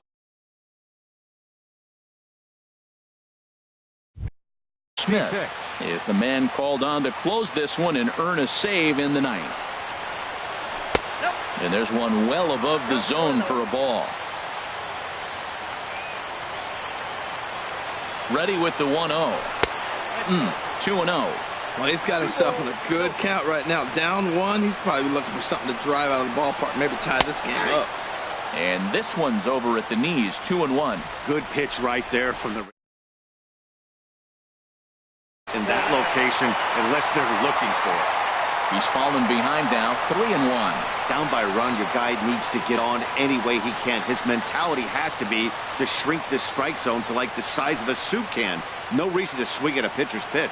Smith, if the man called on to close this one and earn a save in the 9th. And there's one well above the zone for a ball. Ready with the 1-0. 2-0. Well, he's got himself in a good count right now. Down 1, he's probably looking for something to drive out of the ballpark, maybe tie this game up. And this one's over at the knees, 2-1. Good pitch right there from the in that location, unless they're looking for it. He's fallen behind now, 3-1. Down by a run, your guy needs to get on any way he can. His mentality has to be to shrink this strike zone to like the size of a soup can. No reason to swing at a pitcher's pitch.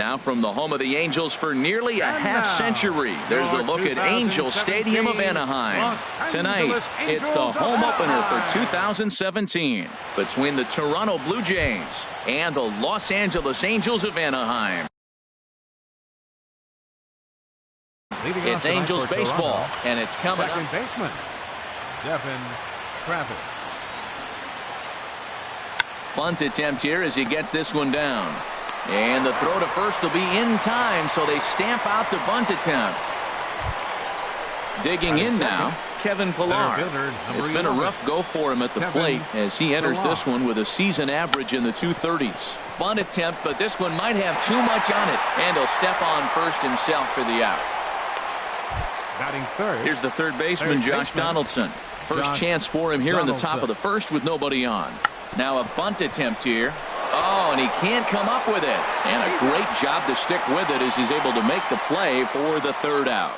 Now from the home of the Angels for nearly a half-century, there's a look at Angel Stadium of Anaheim. Tonight, it's the home opener for 2017 between the Toronto Blue Jays and the Los Angeles Angels of Anaheim. It's Angels baseball, and it's coming up. Second baseman, Devin Travis. Bunt attempt here as he gets this one down. And the throw to first will be in time, so they stamp out the bunt attempt. Digging in now, Kevin Pillar. It's been a rough go for him at the plate as he enters this one with a season average in the 230s. Bunt attempt, but this one might have too much on it, and he'll step on first himself for the out. Batting third. Here's the third baseman, Josh Donaldson. First chance for him here in the top of the first with nobody on. Now a bunt attempt here. Oh, and he can't come up with it. And a great job to stick with it as he's able to make the play for the third out.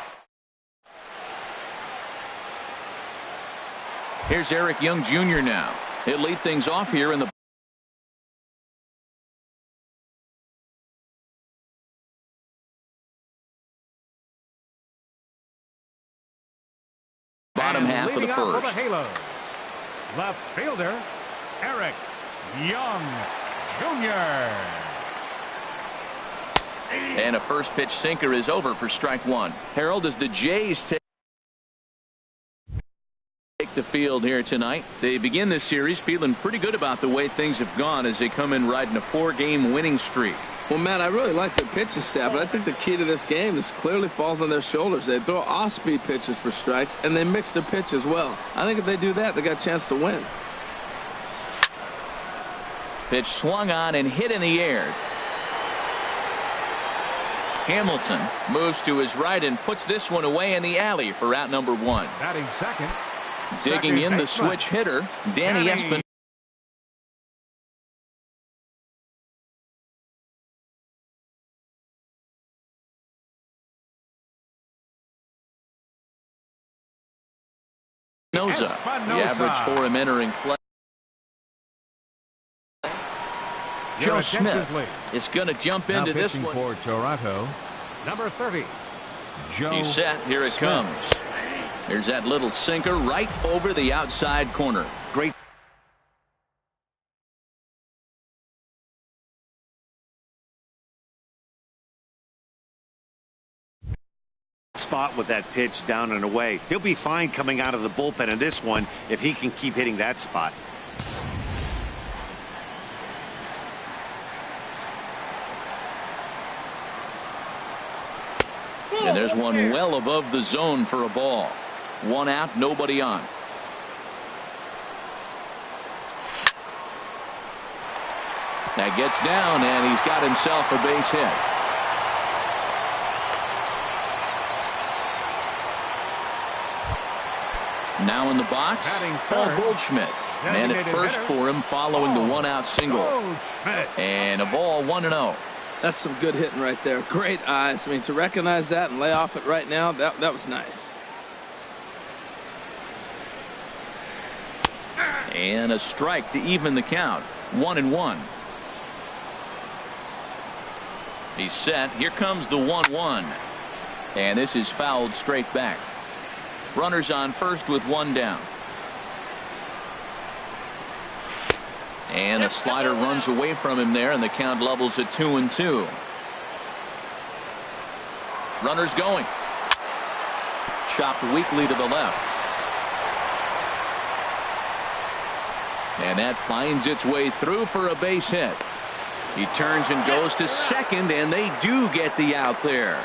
Here's Eric Young Jr. now. He'll lead things off here in the bottom half of the leading off first. for the Halos, left fielder, Eric Young Jr. And a first pitch sinker is over for strike one. Harold, as the Jays take the field here tonight, they begin this series feeling pretty good about the way things have gone as they come in riding a 4-game winning streak. Well, Matt, I really like their pitching staff, but I think the key to this game is clearly falls on their shoulders. They throw off-speed pitches for strikes, and they mix their pitch as well. I think if they do that, they got a chance to win. Pitch swung on and hit in the air. Hamilton moves to his right and puts this one away in the alley for out number one. Batting second. Digging in the switch hitter, Danny Espinosa. The average for him entering play. Joe Smith is going to jump into this one. For Toronto, number 30, Joe He's set. Here it comes. There's that little sinker right over the outside corner. Great spot with that pitch down and away. He'll be fine coming out of the bullpen in this one if he can keep hitting that spot. And there's one well above the zone for a ball. One out, nobody on. That gets down, and he's got himself a base hit. Now in the box, Paul Goldschmidt. Man at first for him following the one-out single. And a ball 1-0. That's some good hitting right there. Great eyes. I mean, to recognize that and lay off it right now, that was nice. And a strike to even the count. 1-1. He's set. Here comes the 1-1. And this is fouled straight back. Runners on first with one down. And a slider runs away from him there, and the count levels at 2-2. Runners going. Chopped weakly to the left. And that finds its way through for a base hit. He turns and goes to second, and they do get the out there.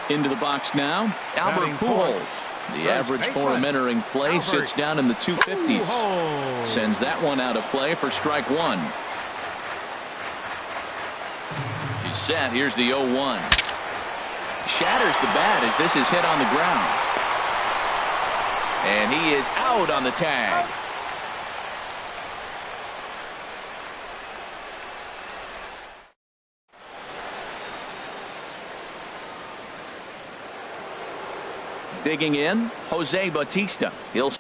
Into the box now, Albert Pujols. The average for him entering play sits down in the 250s. Sends that one out of play for strike one. He's set. Here's the 0-1. Shatters the bat as this is hit on the ground. And he is out on the tag. Digging in, Jose Bautista. He'll start.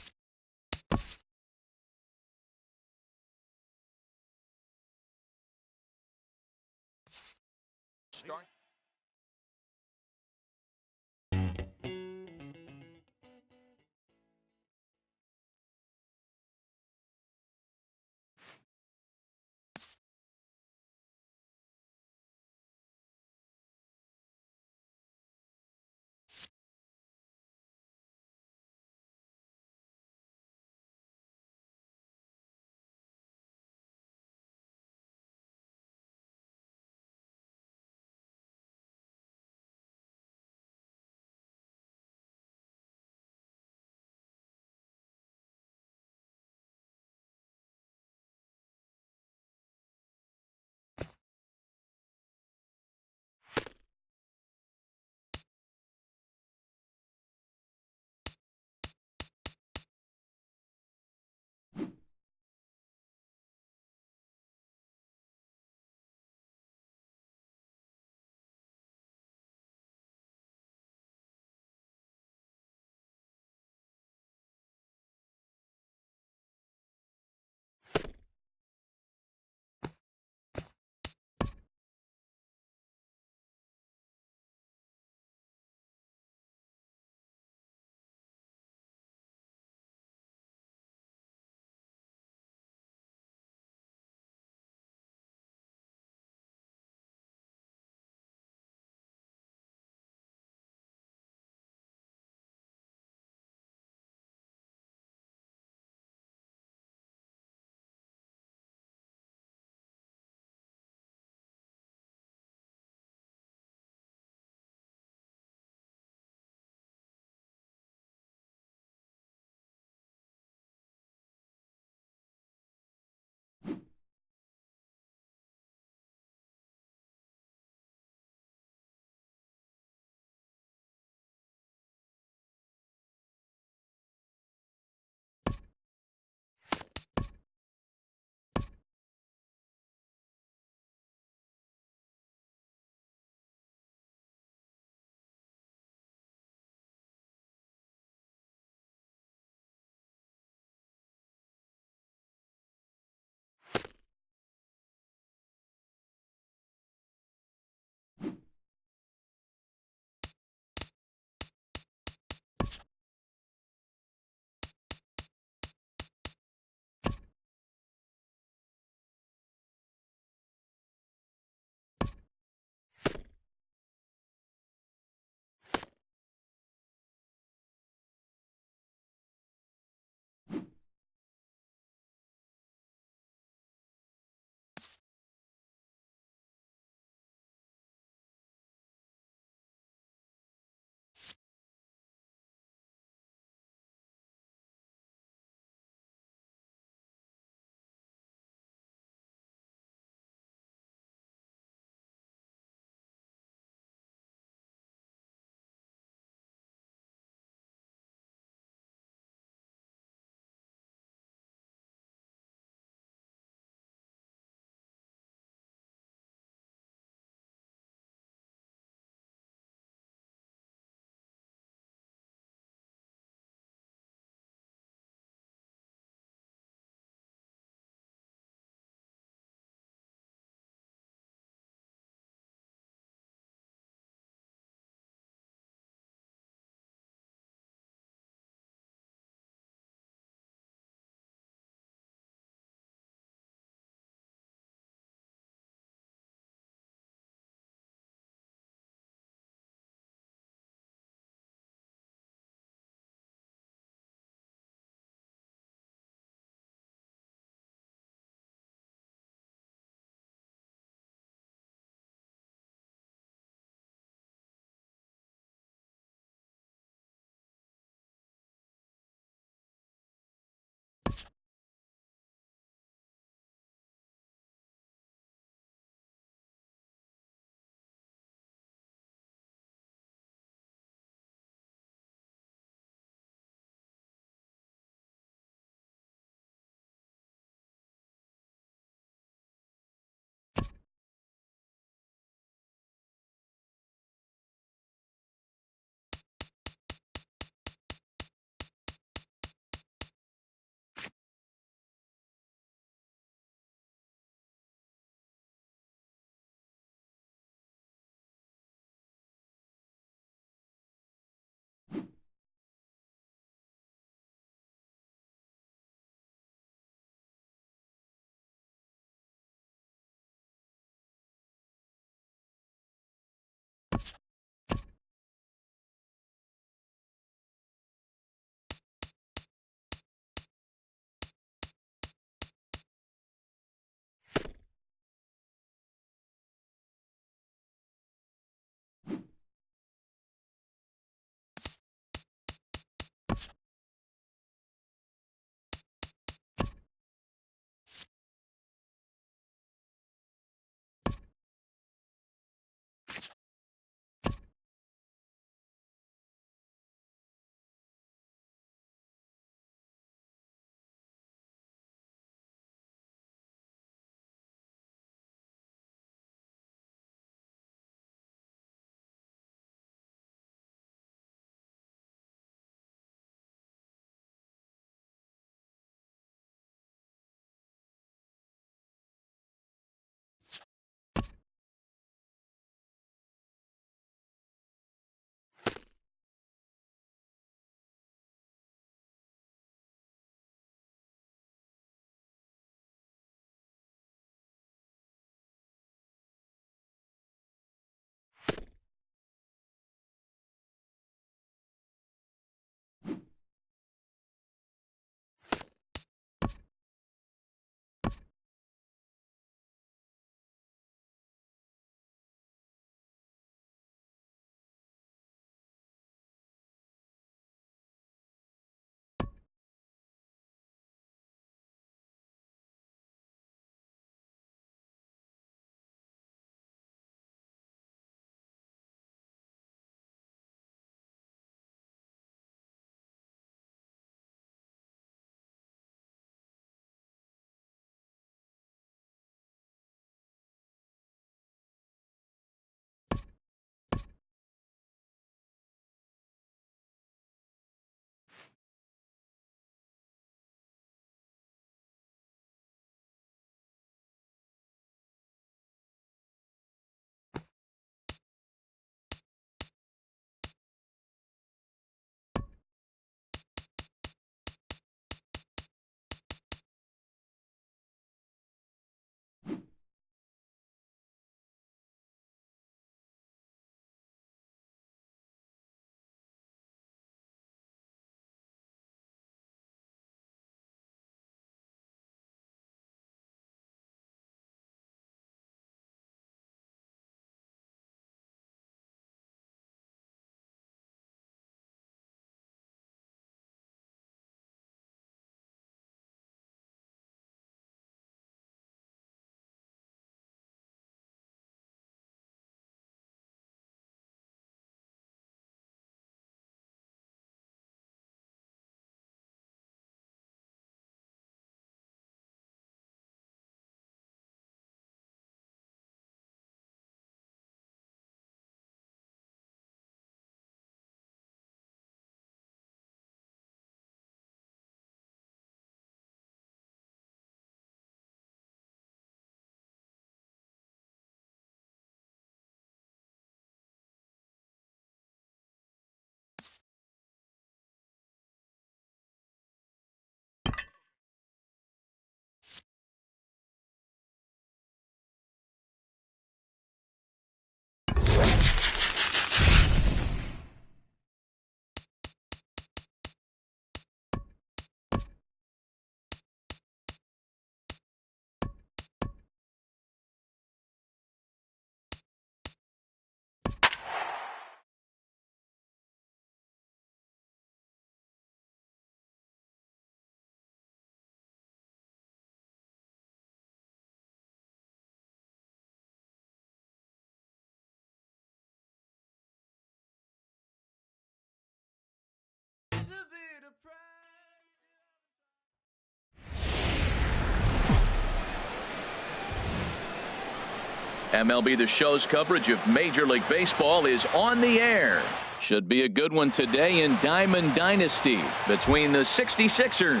MLB The Show's coverage of Major League Baseball is on the air. Should be a good one today in Diamond Dynasty between the 66ers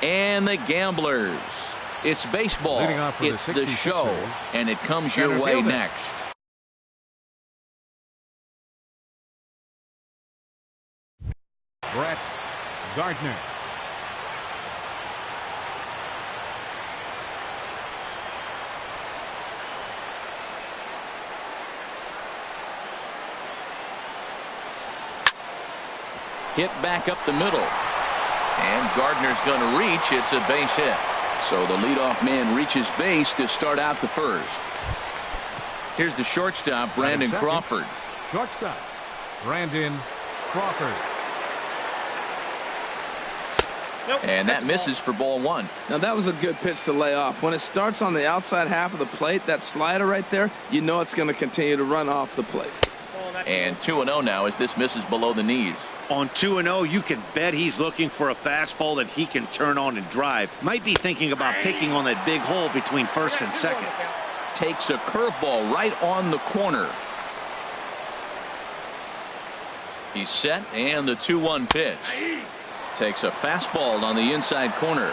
and the Gamblers. It's baseball. It's the show, and it comes your way next. Brett Gardner. Hit back up the middle. And Gardner's going to reach. It's a base hit. So the leadoff man reaches base to start out the first. Here's the shortstop, Brandon Crawford. Shortstop, Brandon Crawford. And that misses for ball one. Now that was a good pitch to lay off. When it starts on the outside half of the plate, that slider right there, you know it's going to continue to run off the plate. And 2-0 now as this misses below the knees. On 2-0, you can bet he's looking for a fastball that he can turn on and drive. Might be thinking about picking on that big hole between first and second. Takes a curveball right on the corner. He's set, and the 2-1 pitch. Takes a fastball on the inside corner.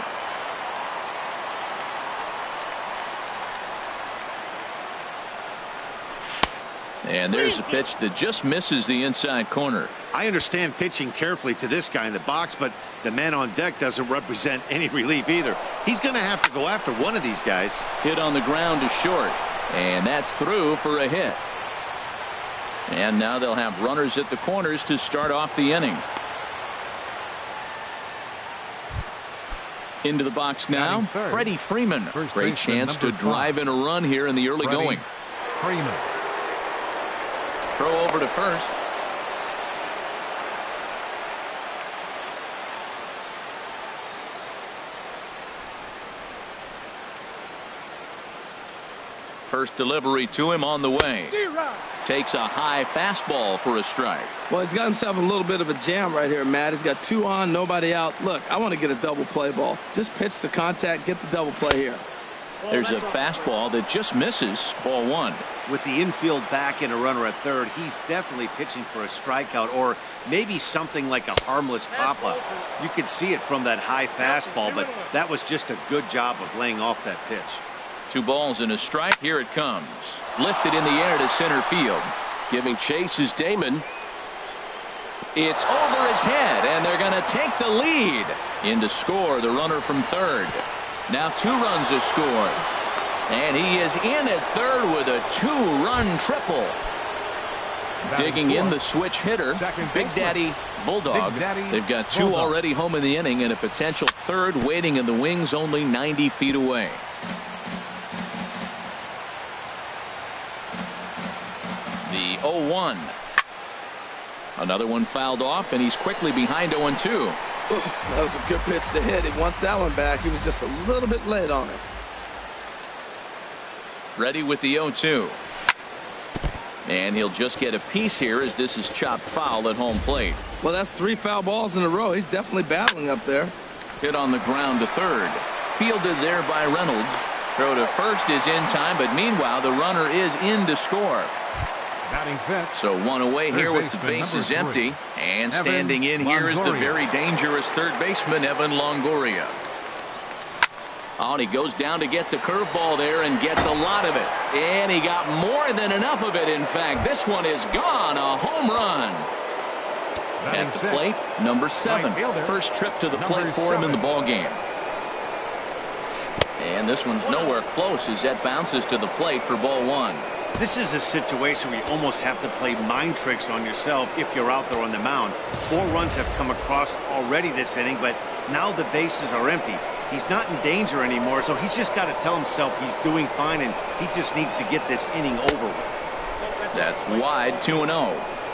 And there's a pitch that just misses the inside corner. I understand pitching carefully to this guy in the box, but the man on deck doesn't represent any relief either. He's going to have to go after one of these guys. Hit on the ground to short, and that's through for a hit. And now they'll have runners at the corners to start off the inning. Into the box now, Freddie Freeman. Great chance to drive in a run here in the early going. Freeman. Throw over to first. First delivery to him on the way. Takes a high fastball for a strike. Well, he's got himself a little bit of a jam right here, Matt. He's got 2 on, nobody out. Look, I want to get a double play ball. Just pitch to contact, get the double play here. There's a fastball that just misses, ball one. With the infield back and a runner at third, he's definitely pitching for a strikeout or maybe something like a harmless pop-up. You could see it from that high fastball, but that was just a good job of laying off that pitch. 2 balls and a strike. Here it comes. Lifted in the air to center field. Giving chase is Damon. It's over his head, and they're going to take the lead. In to score, the runner from third. Now 2 runs have scored. And he is in at third with a 2-run triple. Digging in the switch hitter, Big Daddy Bulldog. They've got 2 already home in the inning and a potential third waiting in the wings only 90 feet away. The 0-1. Another one fouled off, and he's quickly behind 0-2. That was a good pitch to hit. He wants that one back. He was just a little bit late on it. Ready with the 0-2. And he'll just get a piece here as this is chopped foul at home plate. Well, that's 3 foul balls in a row. He's definitely battling up there. Hit on the ground to third. Fielded there by Reynolds. Throw to first is in time, but meanwhile the runner is in to score. So 1 away here with the bases empty. And standing in here is the very dangerous third baseman, Evan Longoria. Oh, and he goes down to get the curveball there and gets a lot of it. And he got more than enough of it, in fact. This one is gone. A home run. At the plate, number 7. First trip to the plate for him in the ballgame. And this one's nowhere close as that bounces to the plate for ball 1. This is a situation where you almost have to play mind tricks on yourself if you're out there on the mound. 4 runs have come across already this inning, but now the bases are empty. He's not in danger anymore, so he's just got to tell himself he's doing fine, and he just needs to get this inning over with. That's wide, 2-0.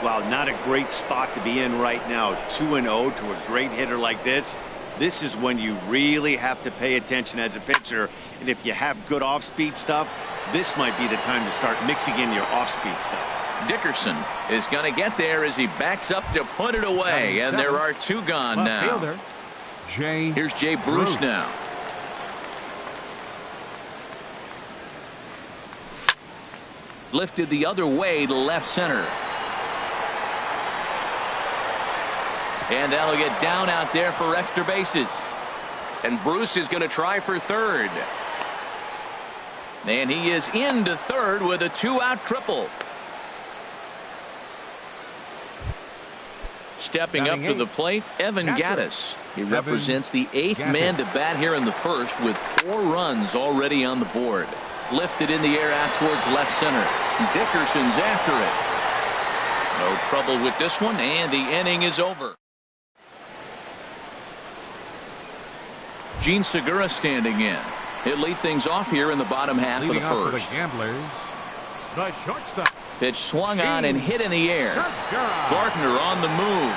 Wow, not a great spot to be in right now. 2-0 to a great hitter like this. This is when you really have to pay attention as a pitcher, and if you have good off-speed stuff, this might be the time to start mixing in your off-speed stuff. Dickerson is going to get there as he backs up to put it away, and there are 2 gone now. Here's Jay Bruce now. Lifted the other way to left center. And that'll get down out there for extra bases. And Bruce is going to try for third. And he is into third with a 2-out triple. Stepping up to the plate, Evan Gattis. He represents the 8th man to bat here in the first with 4 runs already on the board. Lifted in the air out towards left center. Dickerson's after it. No trouble with this one, and the inning is over. Gene Segura standing in. He'll lead things off here in the bottom half of the first. The Gamblers, the shortstop. Pitch swung on and hit in the air. Gardner on the move.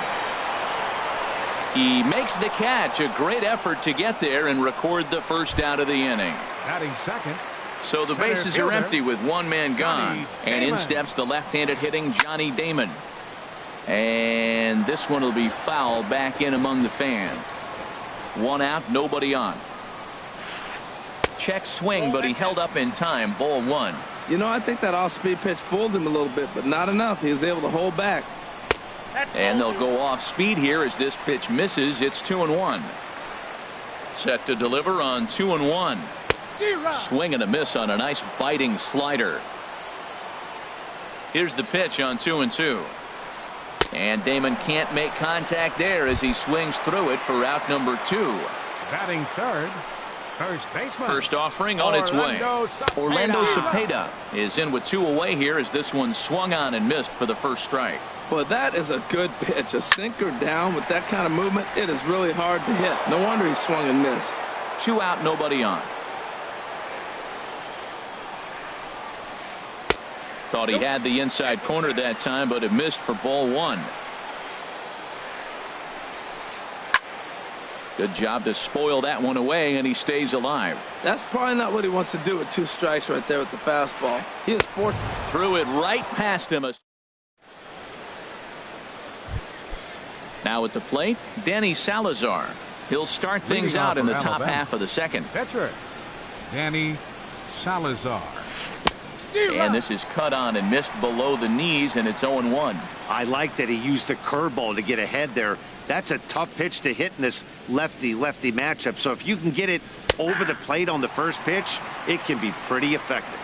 He makes the catch. A great effort to get there and record the first out of the inning. Batting second. So the bases are empty with 1 man gone. And in steps the left-handed hitting Johnny Damon. And this one will be foul back in among the fans. 1 out, nobody on. Check swing, but he held up in time. Ball 1. You know, I think that off-speed pitch fooled him a little bit, but not enough. He was able to hold back. And they'll go off speed here as this pitch misses. It's 2-1. Set to deliver on 2-1. Swing and a miss on a nice biting slider. Here's the pitch on 2-2. And Damon can't make contact there as he swings through it for out number 2. Batting third. First baseman. First offering on its way. Orlando Cepeda is in with 2 away here as this one swung on and missed for the first strike. Well, that is a good pitch. A sinker down with that kind of movement. It is really hard to hit. No wonder he swung and missed. 2 out, nobody on. Thought he had the inside corner that time, but it missed for ball 1. Good job to spoil that one away, and he stays alive. That's probably not what he wants to do with 2 strikes right there with the fastball. He is forced. Threw it right past him. Now at the plate, Danny Salazar. He'll start things out in the top half of the second. Pitcher, Danny Salazar. And this is cut on and missed below the knees, and it's 0-1. I like that he used the curveball to get ahead there. That's a tough pitch to hit in this lefty-lefty matchup. So if you can get it over the plate on the first pitch, it can be pretty effective.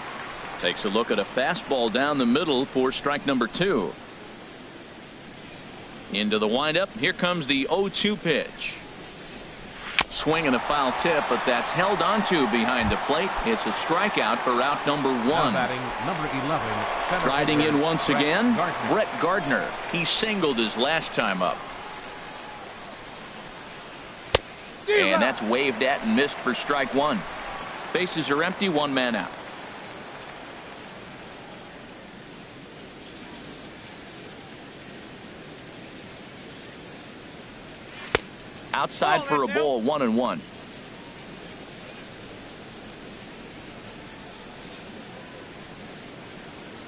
Takes a look at a fastball down the middle for strike number 2. Into the windup. Here comes the 0-2 pitch. Swing and a foul tip, but that's held onto behind the plate. It's a strikeout for out number 1. Number 11. Riding in once again, Brett Gardner. He singled his last time up. And that's waved at and missed for strike 1. Bases are empty, 1 man out. Outside for a ball, 1-1.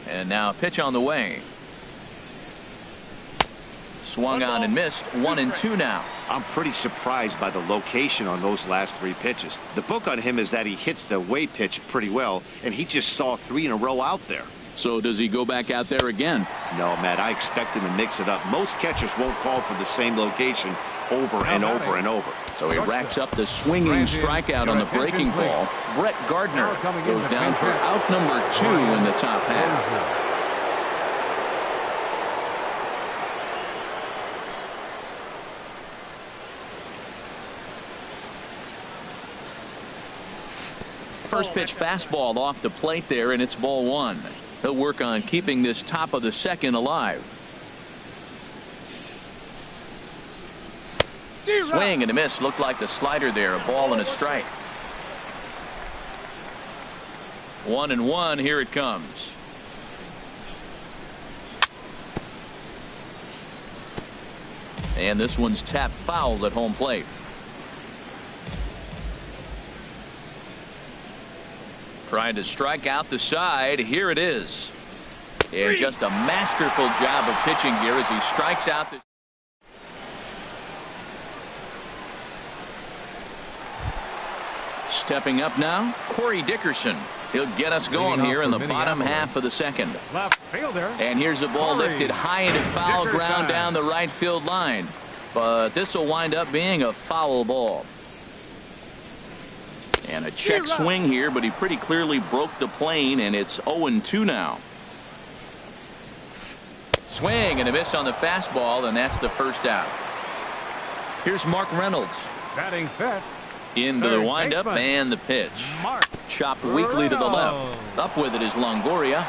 And now a pitch on the way. Swung on and missed. 1-2 now. I'm pretty surprised by the location on those last 3 pitches. The book on him is that he hits the away pitch pretty well, and he just saw 3 in a row out there. So does he go back out there again? No, Matt, I expect him to mix it up. Most catchers won't call for the same location over and over and over. So he racks up the swinging strikeout on the breaking ball. Brett Gardner goes down for out number 2 in the top half. First pitch fastball off the plate there, and it's ball 1. He'll work on keeping this top of the second alive. Swing and a miss. Looked like the slider there. A ball and a strike. 1-1. Here it comes. And this one's tapped foul at home plate. Trying to strike out the side. Here it is. And just a masterful job of pitching here as he strikes out the. Stepping up now, Corey Dickerson. He'll get us going here in the bottom half of the second. Left fielder. And here's the ball lifted high into foul ground down the right field line. But this will wind up being a foul ball. And a check swing here, but he pretty clearly broke the plane, and it's 0-2 now. Swing and a miss on the fastball, and that's the first out. Here's Mark Reynolds. Batting fifth. Into the windup and the pitch. Chopped weakly to the left. Up with it is Longoria.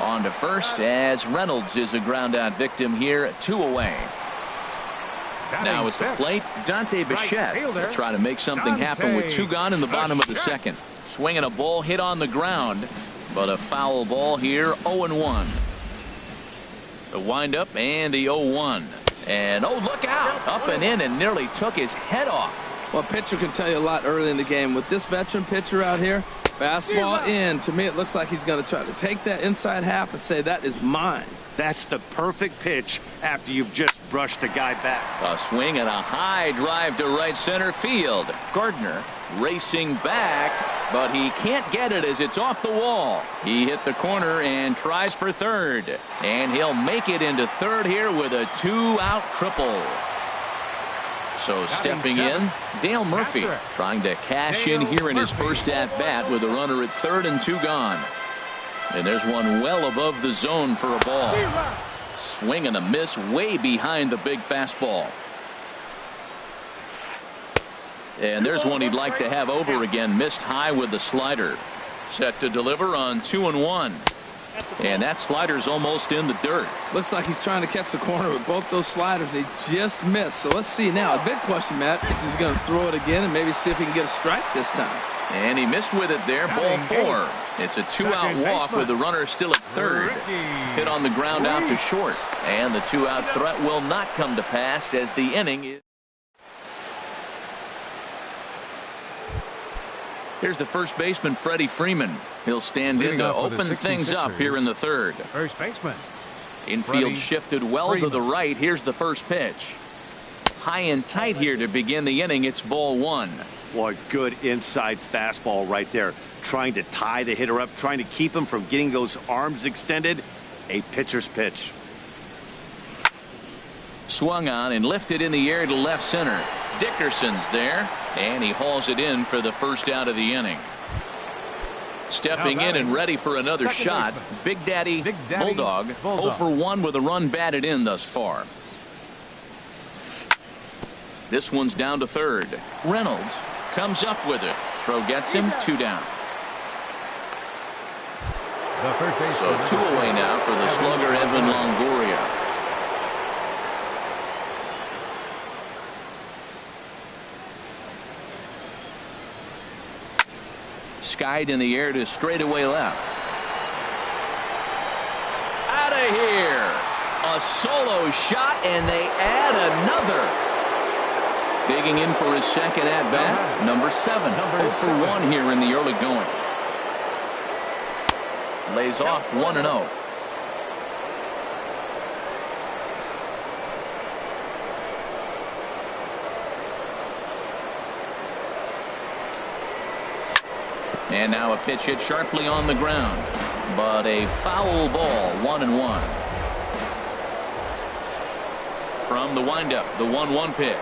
On to first as Reynolds is a ground out victim here. 2 away. Now at the plate, Dante Bichette will try to make something happen with 2 gone in the bottom of the second. Swinging a ball hit on the ground, but a foul ball here. 0-1. The windup and the 0-1. And oh, look out! Up and in and nearly took his head off. Well, a pitcher can tell you a lot early in the game. With this veteran pitcher out here, fastball in. To me, it looks like he's going to try to take that inside half and say, that is mine. That's the perfect pitch after you've just brushed a guy back. A swing and a high drive to right center field. Gardner racing back, but he can't get it as it's off the wall. He hit the corner and tries for third. And he'll make it into third here with a 2-out triple. So stepping in, Dale Murphy trying to cash in here in his first at-bat with a runner at third and 2 gone. And there's one well above the zone for a ball. Swing and a miss way behind the big fastball. And there's one he'd like to have over again. Missed high with the slider. Set to deliver on 2-1. And that slider's almost in the dirt. Looks like he's trying to catch the corner with both those sliders. He just missed. So let's see now. A big question, Matt, is he's going to throw it again and maybe see if he can get a strike this time. And he missed with it there. Ball 4. It's a 2-out walk with the runner still at third. Hit on the ground out to short. And the 2-out threat will not come to pass as the inning is. Here's the first baseman, Freddie Freeman. He'll stand in to open things up here in the third. First baseman. Infield shifted well to the right. Here's the first pitch. High and tight here to begin the inning. It's ball 1. Boy, good inside fastball right there. Trying to tie the hitter up, trying to keep him from getting those arms extended. A pitcher's pitch. Swung on and lifted in the air to left center. Dickerson's there, and he hauls it in for the first out of the inning. Stepping in and ready for another shot, Big Daddy Bulldog 0 for 1 with a run batted in thus far. This one's down to third. Reynolds comes up with it. Throw gets him. 2 down. So 2 away now for the slugger Edwin Longoria. Skied in the air to straightaway left. Out of here. A solo shot, and they add another. Digging in for his second at-bat, number 7. 0 for 1 here in the early going. Lays off 1-0. And now a pitch hit sharply on the ground, but a foul ball. 1-1. From the windup, the 1-1 pitch.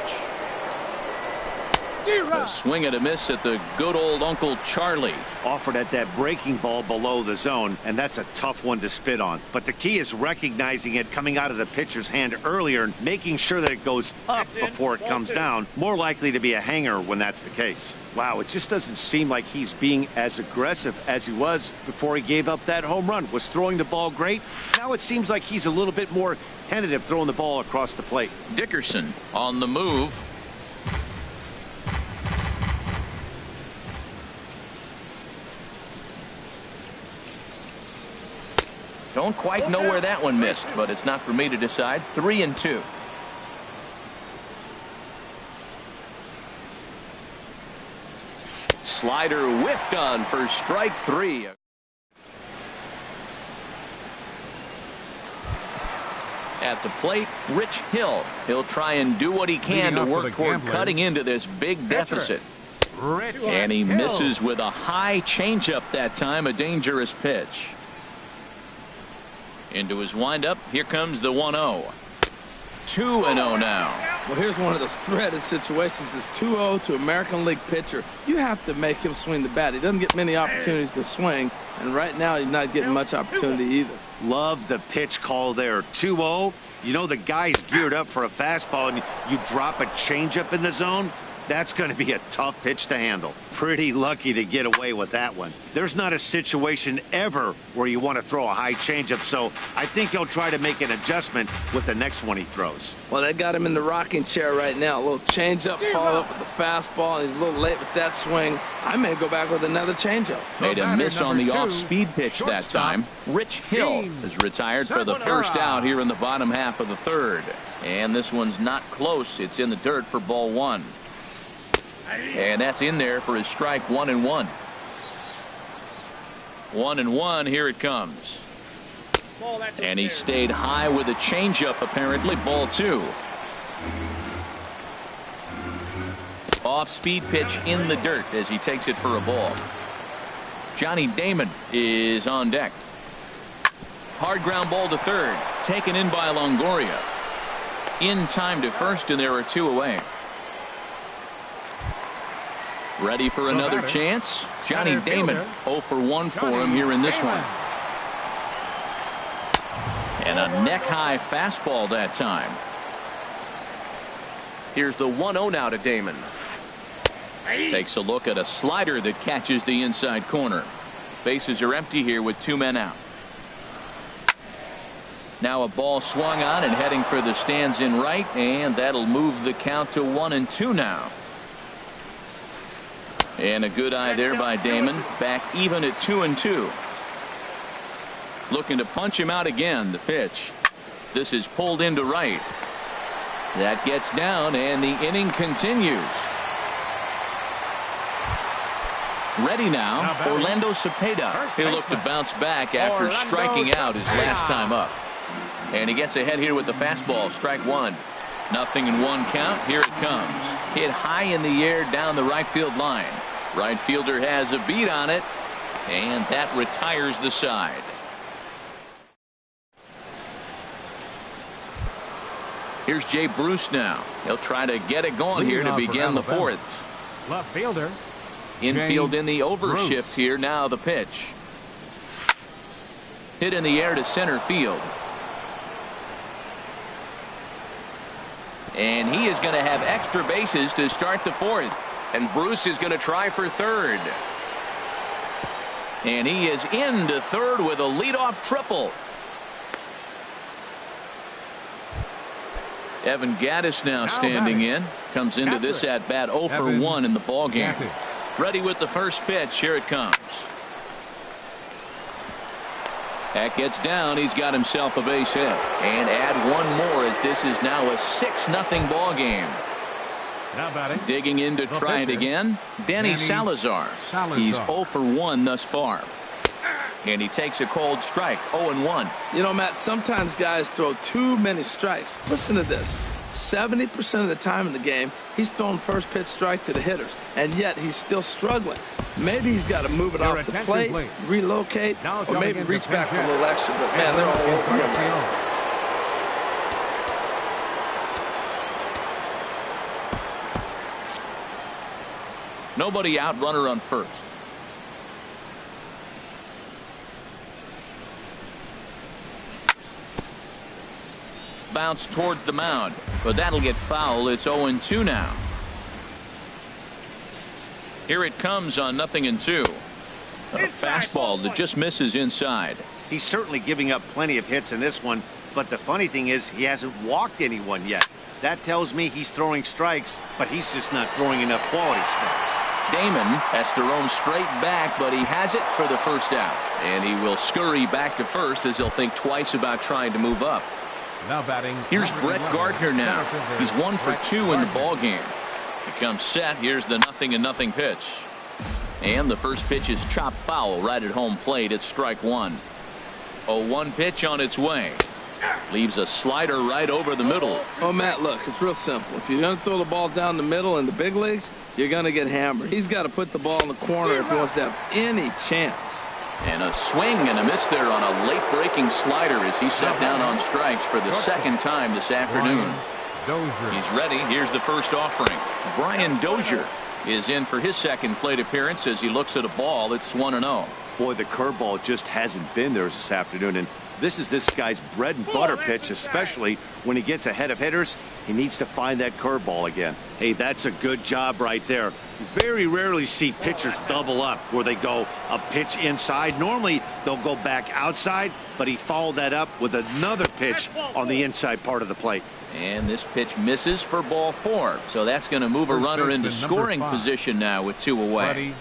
A swing and a miss at the good old Uncle Charlie. Offered at that breaking ball below the zone, and that's a tough one to spit on. But the key is recognizing it coming out of the pitcher's hand earlier and making sure that it goes up before it comes down. More likely to be a hanger when that's the case. Wow, it just doesn't seem like he's being as aggressive as he was before he gave up that home run. Was throwing the ball great? Now it seems like he's a little bit more tentative throwing the ball across the plate. Dickerson on the move. Don't quite know where that one missed, but it's not for me to decide. 3-2. Slider whiffed on for strike 3. At the plate, Rich Hill. He'll try and do what he can to work toward cutting into this big deficit. And he misses with a high changeup that time, a dangerous pitch. Into his windup, here comes the 1-0. 2-0 now. Well, here's one of those dreaded situations. It's 2-0 to American League pitcher. You have to make him swing the bat. He doesn't get many opportunities to swing, and right now he's not getting much opportunity either. Love the pitch call there. 2-0. You know the guy's geared up for a fastball, and you drop a changeup in the zone. That's going to be a tough pitch to handle. Pretty lucky to get away with that one. There's not a situation ever where you want to throw a high changeup, so I think he'll try to make an adjustment with the next one he throws. Well, that got him in the rocking chair right now. A little changeup, follow up with the fastball, and he's a little late with that swing. I may go back with another changeup. Made a miss on the off-speed pitch that time. Rich Hill is retired for the first out here in the bottom half of the third. And this one's not close. It's in the dirt for ball one. And that's in there for his strike 1-1. 1-1, here it comes. And he stayed high with a changeup, apparently. Ball two. Off-speed pitch in the dirt as he takes it for a ball. Johnny Damon is on deck. Hard ground ball to third. Taken in by Longoria. In time to first, and there are two away. Ready for another chance. Johnny Damon 0 for 1 for him here in this one. And a neck-high fastball that time. Here's the 1-0 now to Damon. Takes a look at a slider that catches the inside corner. Bases are empty here with two men out. Now a ball swung on and heading for the stands in right, and that'll move the count to 1-2 now. And a good eye there by Damon. Back even at 2-2. Looking to punch him out again. The pitch. This is pulled into right. That gets down, and the inning continues. Ready now, Orlando Cepeda. He'll look to bounce back after striking out his last time up. And he gets ahead here with the fastball. Strike one. 0-1 count. Here it comes. Hit high in the air down the right field line. Right fielder has a beat on it, and that retires the side. Here's Jay Bruce now. He'll try to get it going here to begin the fourth. Left fielder. Infield in the overshift here. Now the pitch. Hit in the air to center field. And he is going to have extra bases to start the fourth. And Bruce is going to try for third. And he is into third with a leadoff triple. Evan Gattis now standing in. Comes into this at bat 0 for 1 in the ball game. Ready with the first pitch. Here it comes. That gets down. He's got himself a base hit. And add one more as this is now a 6-0 ball game. Now batting. Digging in to try it again. Danny Salazar. He's 0 for 1 thus far. And he takes a cold strike. 0-1. You know, Matt, sometimes guys throw too many strikes. Listen to this. 70% of the time in the game, he's throwing first pitch strike to the hitters, and yet he's still struggling. Maybe he's got to move it off the plate, relocate, or maybe reach back for a little extra. But, man, they're all over him. Nobody out, runner on first. Bounce towards the mound, but that'll get foul. It's 0-2 now. Here it comes on 0-2. A fastball that just misses inside. He's certainly giving up plenty of hits in this one, but the funny thing is he hasn't walked anyone yet. That tells me he's throwing strikes, but he's just not throwing enough quality strikes. Damon has to roam straight back, but he has it for the first out. And he will scurry back to first as he'll think twice about trying to move up. Now batting. Here's Brett Gardner now. He's 1 for 2 in the ball game. He comes set. Here's the 0-0 pitch. And the first pitch is chopped foul right at home plate. It's strike one. 0-1 pitch on its way. Leaves a slider right over the middle. Oh, Matt, look, it's real simple. If you're going to throw the ball down the middle in the big leagues, you're going to get hammered. He's got to put the ball in the corner if he wants to have any chance. And a swing and a miss there on a late breaking slider as he set down on strikes for the second time this afternoon. He's ready. Here's the first offering. Brian Dozier is in for his second plate appearance as he looks at a ball that's 1-0. Boy, the curveball just hasn't been there this afternoon, and this is this guy's bread and butter pitch, especially when he gets ahead of hitters. He needs to find that curveball again. Hey, that's a good job right there. Very rarely see pitchers double up where they go a pitch inside. Normally, they'll go back outside, but he followed that up with another pitch on the inside part of the plate. And this pitch misses for ball 4. So that's going to move a runner into scoring position now with 2 away.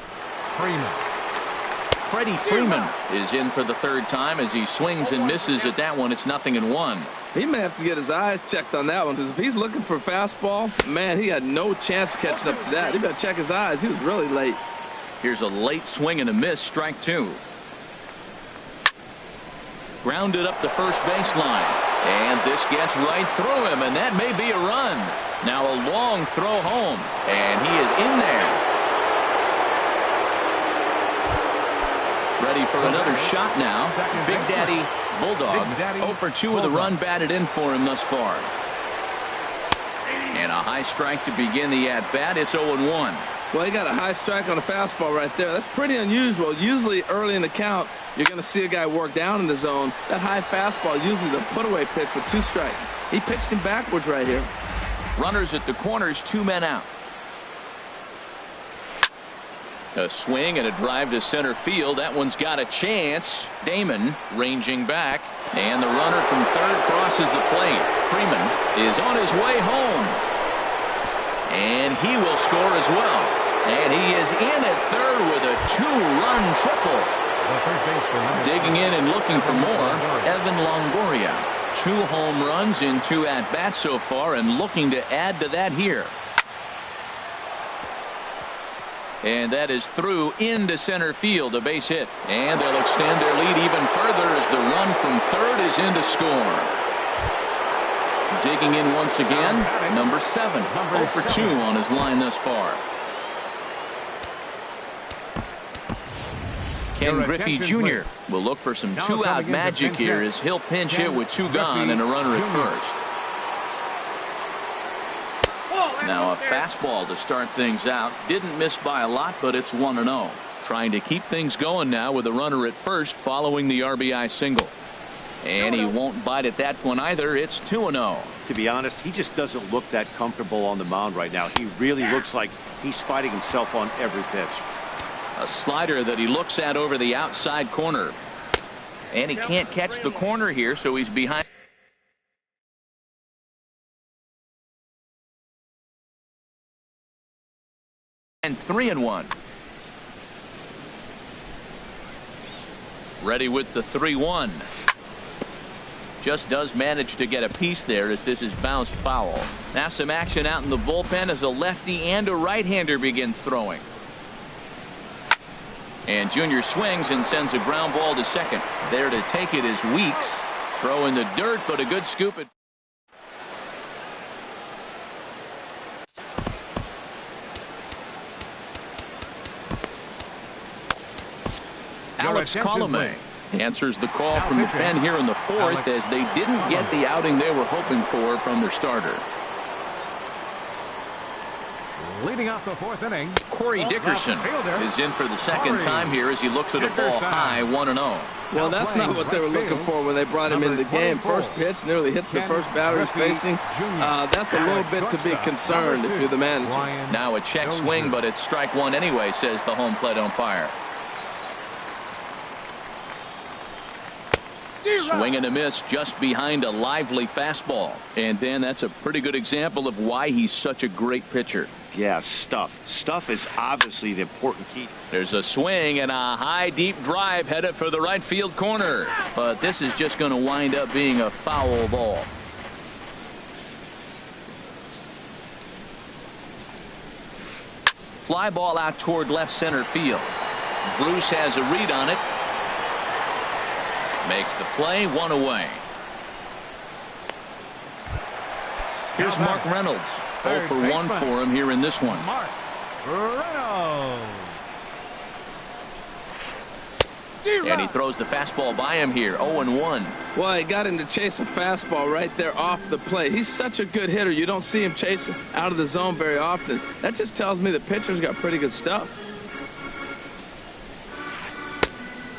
Freddie Freeman is in for the third time as he swings and misses at that one. It's 0-1. He may have to get his eyes checked on that one, because if he's looking for a fastball, man, he had no chance of catching up to that. He better check his eyes. He was really late. Here's a late swing and a miss. Strike 2. Grounded up the first baseline. And this gets right through him, and that may be a run. Now a long throw home, and he is in there. Ready for another shot now. Big Daddy Bulldog 0 for 2 with a run batted in for him thus far. And a high strike to begin the at-bat. It's 0-1. Well, he got a high strike on a fastball right there. That's pretty unusual. Usually early in the count, you're going to see a guy work down in the zone. That high fastball, usually the put-away pitch with 2 strikes. He pitched him backwards right here. Runners at the corners, 2 men out. A swing and a drive to center field. That one's got a chance. Damon ranging back, and the runner from third crosses the plate. Freeman is on his way home, and he will score as well. And he is in at third with a 2-run triple. Digging in and looking for more, Evan Longoria. 2 home runs in 2 at-bats so far, and looking to add to that here. And that is through into center field, a base hit. And they'll extend their lead even further as the run from third is in to score. Digging in once again, number 7. 0 for 2 on his line thus far. Ken Griffey Jr. will look for some 2-out magic here as he'll pinch hit with 2 gone and a runner at first. Now a fastball to start things out. Didn't miss by a lot, but it's 1-0. Trying to keep things going now with a runner at first following the RBI single. And he won't bite at that one either. It's 2-0. To be honest, he just doesn't look that comfortable on the mound right now. He really looks like he's fighting himself on every pitch. A slider that he looks at over the outside corner. And he can't catch the corner here, so he's behind. And 3-1. Ready with the 3-1. Just does manage to get a piece there as this is bounced foul. Now some action out in the bullpen as a lefty and a right-hander begin throwing. And Junior swings and sends a ground ball to second. There to take it is Weeks. Throw in the dirt, but a good scoop at Alex Colomé answers the call from the pen here in the 4th as they didn't get the outing they were hoping for from their starter. Leading off the 4th inning, Corey Dickerson is in for the second time here as he looks at a ball high 1-0. Well, that's not what they were looking for when they brought him into the game. First pitch nearly hits the first batter he's facing. That's a little bit to be concerned if you're the manager. Now a check swing, but it's strike 1 anyway, says the home plate umpire. Swing and a miss just behind a lively fastball. And Dan, that's a pretty good example of why he's such a great pitcher. Yeah, stuff. Stuff is obviously the important key. There's a swing and a high deep drive headed for the right field corner. But this is just going to wind up being a foul ball. Fly ball out toward left center field. Bruce has a read on it. Makes the play, 1 away. Here's Mark Reynolds. 0 for 1 for him here in this one. Mark Reynolds. And he throws the fastball by him here. 0-1. Well, he got him to chase a fastball right there off the plate. He's such a good hitter. You don't see him chasing out of the zone very often. That just tells me the pitcher's got pretty good stuff.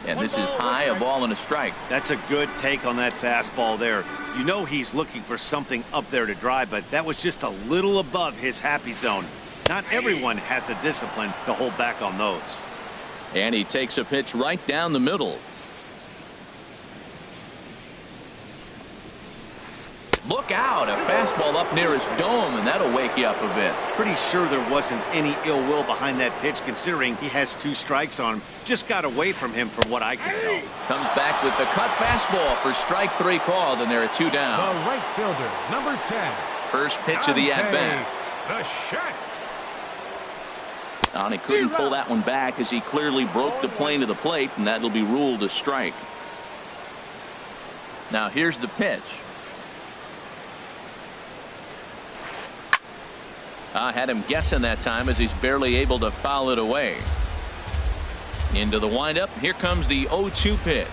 And this is high, a ball and a strike. That's a good take on that fastball there. You know he's looking for something up there to drive, but that was just a little above his happy zone. Not everyone has the discipline to hold back on those. And he takes a pitch right down the middle. Look out, a fastball up near his dome, and that'll wake you up a bit. Pretty sure there wasn't any ill will behind that pitch, considering he has 2 strikes on him. Just got away from him from what I can tell. Comes back with the cut fastball for strike 3 called, and there are 2 down. The right fielder, number 10. First pitch of the at-bat. The shot. And he couldn't pull that one back as he clearly broke the plane of the plate, and that'll be ruled a strike. Now here's the pitch. Had him guessing that time as he's barely able to foul it away. Into the windup. Here comes the 0-2 pitch.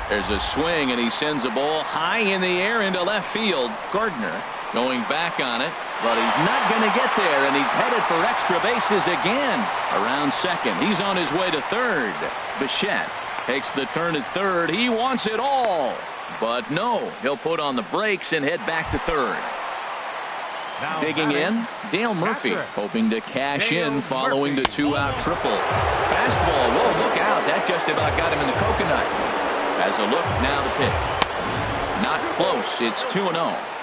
There's a swing, and he sends a ball high in the air into left field. Gardner going back on it, but he's not going to get there, and he's headed for extra bases again. Around second. He's on his way to third. Bichette takes the turn at third. He wants it all, but no. He'll put on the brakes and head back to third. Now Digging in, Dale Murphy, hoping to cash in following the 2-out triple. Fastball, whoa, look out. That just about got him in the coconut. As a look, now the pitch. Not close. It's 2-0.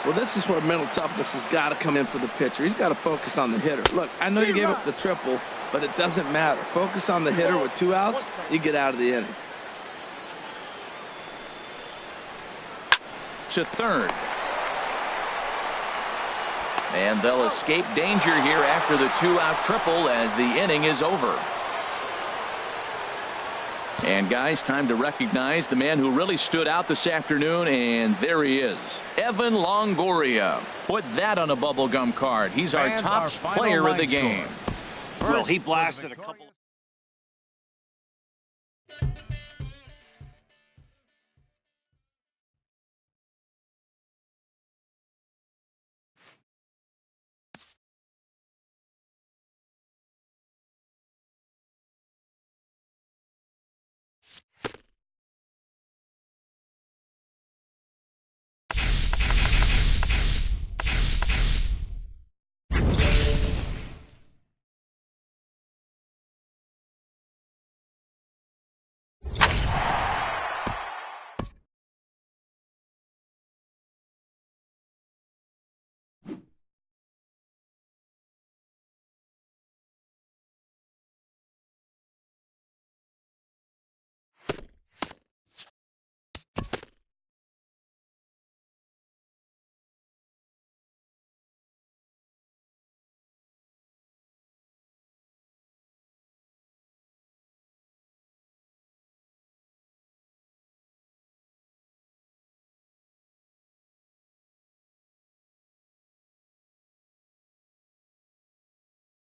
Well, this is where mental toughness has got to come in for the pitcher. He's got to focus on the hitter. Look, I know you gave up the triple, but it doesn't matter. Focus on the hitter with 2 outs, you get out of the inning. To third. And they'll escape danger here after the 2-out triple as the inning is over. And guys, time to recognize the man who really stood out this afternoon, and there he is. Evan Longoria. Put that on a bubblegum card. He's our top player of the game. Well, he blasted a couple.